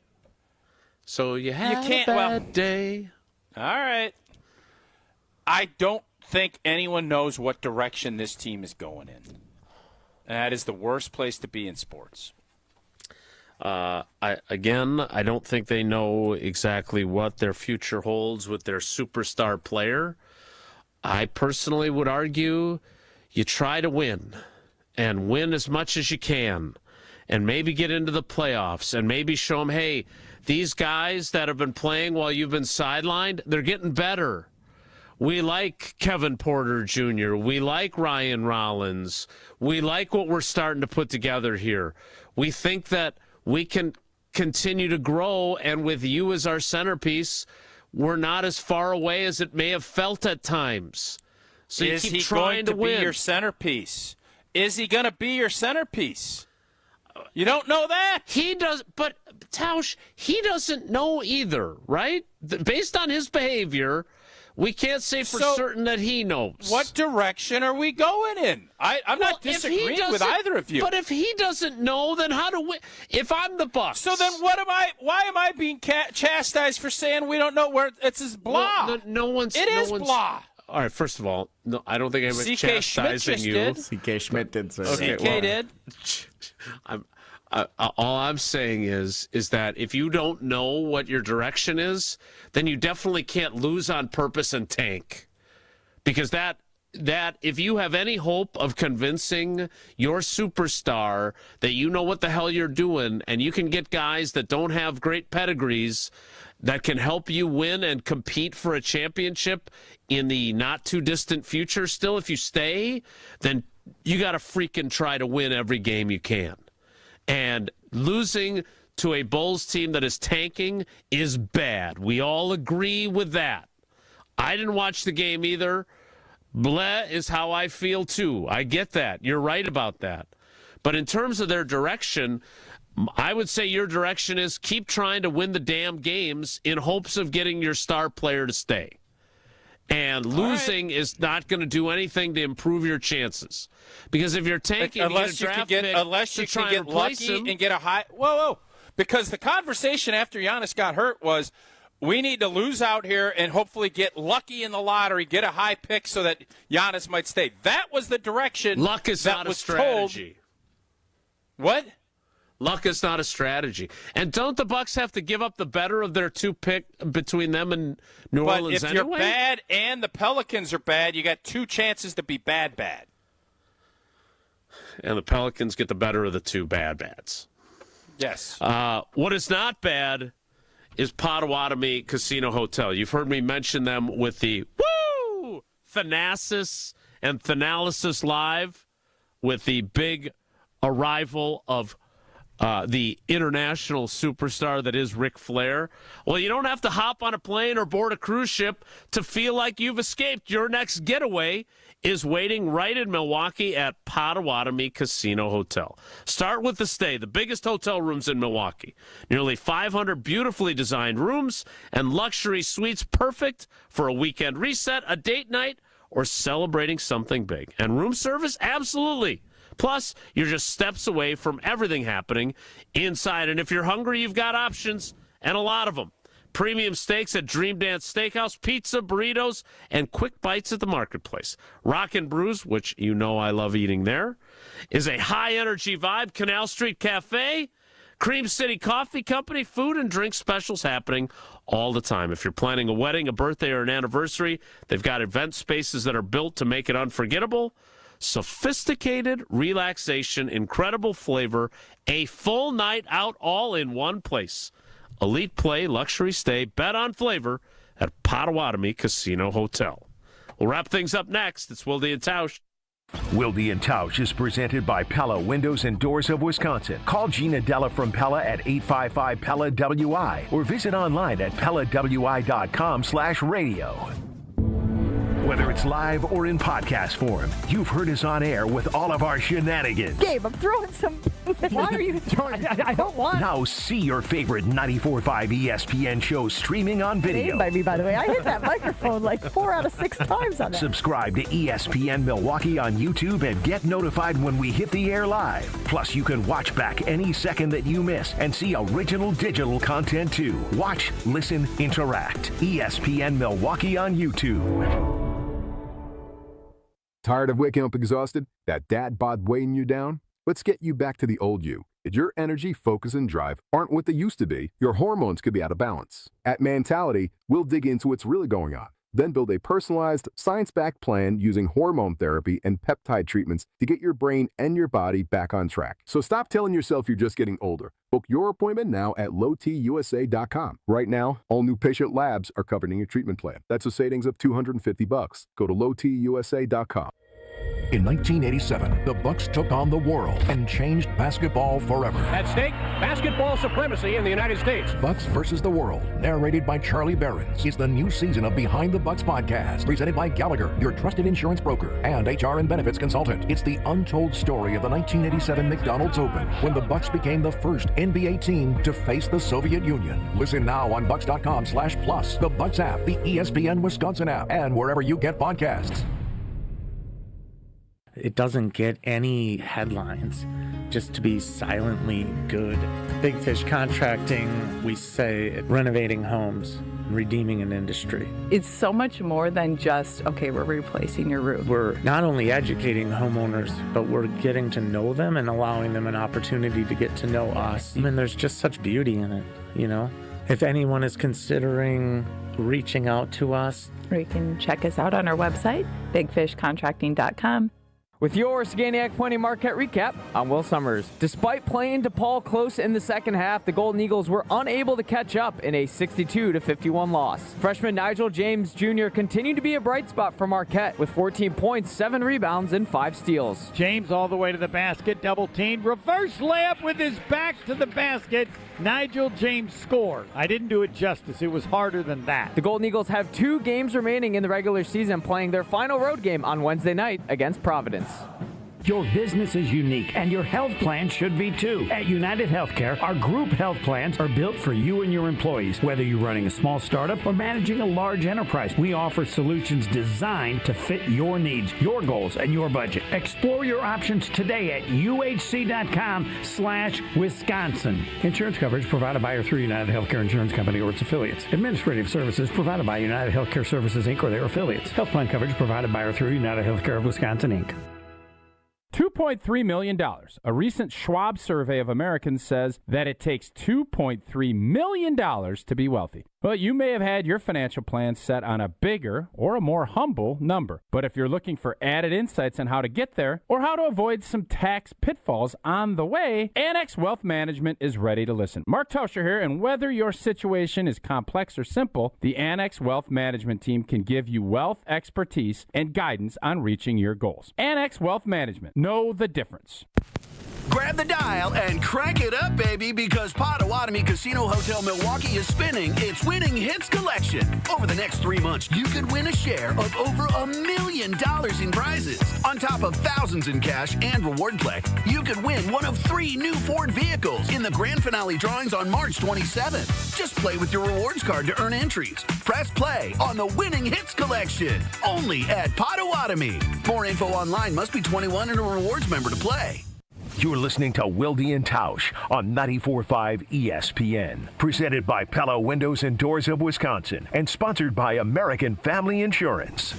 So you had a bad day. All right. I don't think anyone knows what direction this team is going in. And that is the worst place to be in sports. I don't think they know exactly what their future holds with their superstar player. I personally would argue you try to win and win as much as you can and maybe get into the playoffs and maybe show them, hey, these guys that have been playing while you've been sidelined, they're getting better. We like Kevin Porter Jr. We like Ryan Rollins. We like what we're starting to put together here. We think that we can continue to grow, and with you as our centerpiece, we're not as far away as it may have felt at times. So is you keep he trying going to win. be your centerpiece? Is he going to be your centerpiece? You don't know that. He does, but Tausch, he doesn't know either, right? Based on his behavior, we can't say for certain that he knows. What direction are we going in? I'm not disagreeing with either of you. But if he doesn't know, then how do we? If I'm the Bucs, so then what am I? Why am I being chastised for saying we don't know where it's his blah? Well, no one's. It is blah. All right. First of all, no, I don't think anybody's CK chastising you. did. CK Schmidt did. Sir. Okay, CK did. All I'm saying is that if you don't know what your direction is, then you definitely can't lose on purpose and tank. Because that if you have any hope of convincing your superstar that you know what the hell you're doing and you can get guys that don't have great pedigrees that can help you win and compete for a championship in the not too distant future still, if you stay, then you got to freaking try to win every game you can. And losing to a Bulls team that is tanking is bad. We all agree with that. I didn't watch the game either. Bleh is how I feel too. I get that. You're right about that. But in terms of their direction, I would say your direction is keep trying to win the damn games in hopes of getting your star player to stay. And losing is not going to do anything to improve your chances. Because if you're tanking, unless you can get lucky and get a high. Whoa. Because the conversation after Giannis got hurt was, we need to lose out here and hopefully get lucky in the lottery, get a high pick so that Giannis might stay. That was the direction. Luck is not a strategy. What? Luck is not a strategy. And don't the Bucs have to give up the better of their two pick between them and New Orleans if anyway? you're bad and the Pelicans are bad, you got two chances to be bad. And the Pelicans get the better of the two bads. Yes. What is not bad is Potawatomi Casino Hotel. You've heard me mention them with the woo Thanasis and Thanalysis live with the big arrival of the international superstar that is Ric Flair. Well, you don't have to hop on a plane or board a cruise ship to feel like you've escaped. Your next getaway is waiting right in Milwaukee at Potawatomi Casino Hotel. Start with the stay, the biggest hotel rooms in Milwaukee. Nearly 500 beautifully designed rooms and luxury suites, perfect for a weekend reset, a date night, or celebrating something big. And room service? Absolutely. Plus, you're just steps away from everything happening inside. And if you're hungry, you've got options, and a lot of them. Premium steaks at Dream Dance Steakhouse, pizza, burritos, and quick bites at the marketplace. Rock and Brews, which you know I love eating there, is a high-energy vibe. Canal Street Cafe, Cream City Coffee Company, food and drink specials happening all the time. If you're planning a wedding, a birthday, or an anniversary, they've got event spaces that are built to make it unforgettable. Sophisticated relaxation, incredible flavor, a full night out all in one place. Elite play, luxury stay, bet on flavor at Potawatomi Casino Hotel. We'll wrap things up next. It's Wilde Tausch. Wilde Tausch is presented by Pella Windows and Doors of Wisconsin. Call Gina Della from Pella at 855-PELLA-WI or visit online at PellaWI.com/radio. Whether it's live or in podcast form, you've heard us on air with all of our shenanigans. Gabe, I'm throwing some. Why are you throwing? I don't want. Now see your favorite 94.5 ESPN shows streaming on video. By me, by the way. I hit that microphone like 4 out of 6 times on that. Subscribe to ESPN Milwaukee on YouTube and get notified when we hit the air live. Plus, you can watch back any second that you miss and see original digital content too. Watch, listen, interact. ESPN Milwaukee on YouTube. Tired of waking up exhausted? That dad bod weighing you down? Let's get you back to the old you. If your energy, focus, and drive aren't what they used to be, your hormones could be out of balance. At Mentality, we'll dig into what's really going on, then build a personalized, science-backed plan using hormone therapy and peptide treatments to get your brain and your body back on track. So stop telling yourself you're just getting older. Book your appointment now at lowtusa.com. Right now, all new patient labs are covered in your treatment plan. That's a savings of $250. Go to lowtusa.com. In 1987, the Bucks took on the world and changed basketball forever. At stake, basketball supremacy in the United States. Bucks versus the World, narrated by Charlie Behrens, is the new season of Behind the Bucks podcast, presented by Gallagher, your trusted insurance broker and HR and benefits consultant. It's the untold story of the 1987 McDonald's Open, when the Bucks became the first NBA team to face the Soviet Union. Listen now on Bucks.com/plus, the Bucks app, the ESPN Wisconsin app, and wherever you get podcasts. It doesn't get any headlines just to be silently good. Big Fish Contracting, we say renovating homes, redeeming an industry. It's so much more than just, okay, we're replacing your roof. We're not only educating homeowners, but we're getting to know them and allowing them an opportunity to get to know us. I mean, there's just such beauty in it, you know? If anyone is considering reaching out to us, or you can check us out on our website, bigfishcontracting.com. With your Saganac Point Marquette recap, I'm Will Summers. Despite playing DePaul close in the second half, the Golden Eagles were unable to catch up in a 62-51 loss. Freshman Nigel James Jr. continued to be a bright spot for Marquette with 14 points, 7 rebounds, and 5 steals. James all the way to the basket, double teamed, reverse layup with his back to the basket. Nigel James scored. I didn't do it justice. It was harder than that. The Golden Eagles have 2 games remaining in the regular season, playing their final road game on Wednesday night against Providence. Your business is unique, and your health plan should be too. At United Healthcare, our group health plans are built for you and your employees. Whether you're running a small startup or managing a large enterprise, we offer solutions designed to fit your needs, your goals, and your budget. Explore your options today at uhc.com/Wisconsin. Insurance coverage provided by or through United Healthcare Insurance Company or its affiliates. Administrative services provided by United Healthcare Services, Inc. or their affiliates. Health plan coverage provided by or through United Healthcare of Wisconsin, Inc. $2.3 million. A recent Schwab survey of Americans says that it takes $2.3 million to be wealthy. Well, you may have had your financial plan set on a bigger or a more humble number. But if you're looking for added insights on how to get there or how to avoid some tax pitfalls on the way, Annex Wealth Management is ready to listen. Mark Tauscher here, and whether your situation is complex or simple, the Annex Wealth Management team can give you wealth expertise and guidance on reaching your goals. Annex Wealth Management. Know the difference. Grab the dial and crank it up, baby, because Potawatomi Casino Hotel Milwaukee is spinning its Winning Hits collection. Over the next 3 months, you could win a share of over $1 million in prizes. On top of thousands in cash and reward play, you could win one of 3 new Ford vehicles in the grand finale drawings on March 27th. Just play with your rewards card to earn entries. Press play on the Winning Hits collection, only at Potawatomi. More info online. Must be 21 and a rewards member to play. You're listening to Wilde Tausch on 94.5 ESPN. Presented by Pella Windows and Doors of Wisconsin and sponsored by American Family Insurance.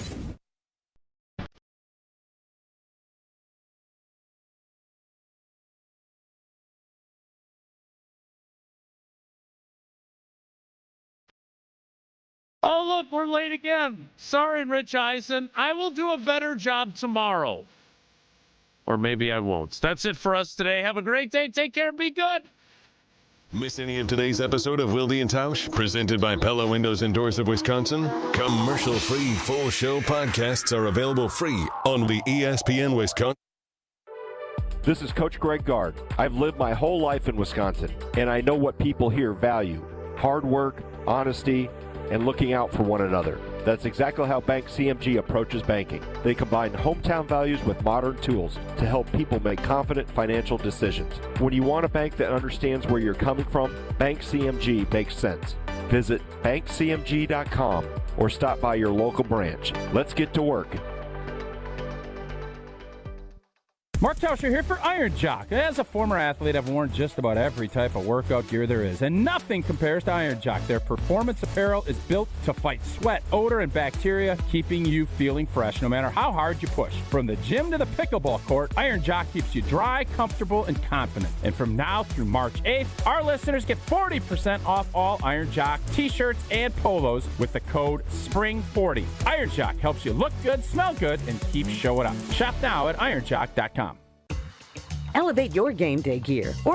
Oh, look, we're late again. Sorry, Rich Eisen. I will do a better job tomorrow. Or maybe I won't. That's it for us today. Have a great day. Take care. Be good. Miss any of today's episode of Wilde and Tausch, presented by Pella Windows and Doors of Wisconsin? Commercial-free full show podcasts are available free on the ESPN Wisconsin. This is Coach Greg Gard. I've lived my whole life in Wisconsin, and I know what people here value: hard work, honesty, and looking out for one another. That's exactly how Bank CMG approaches banking. They combine hometown values with modern tools to help people make confident financial decisions. When you want a bank that understands where you're coming from, Bank CMG makes sense. Visit bankcmg.com or stop by your local branch. Let's get to work. Mark Tauscher here for Iron Jock. As a former athlete, I've worn just about every type of workout gear there is, and nothing compares to Iron Jock. Their performance apparel is built to fight sweat, odor, and bacteria, keeping you feeling fresh no matter how hard you push. From the gym to the pickleball court, Iron Jock keeps you dry, comfortable, and confident. And from now through March 8th, our listeners get 40% off all Iron Jock t-shirts and polos with the code SPRING40. Iron Jock helps you look good, smell good, and keep showing up. Shop now at ironjock.com. Elevate your game day gear or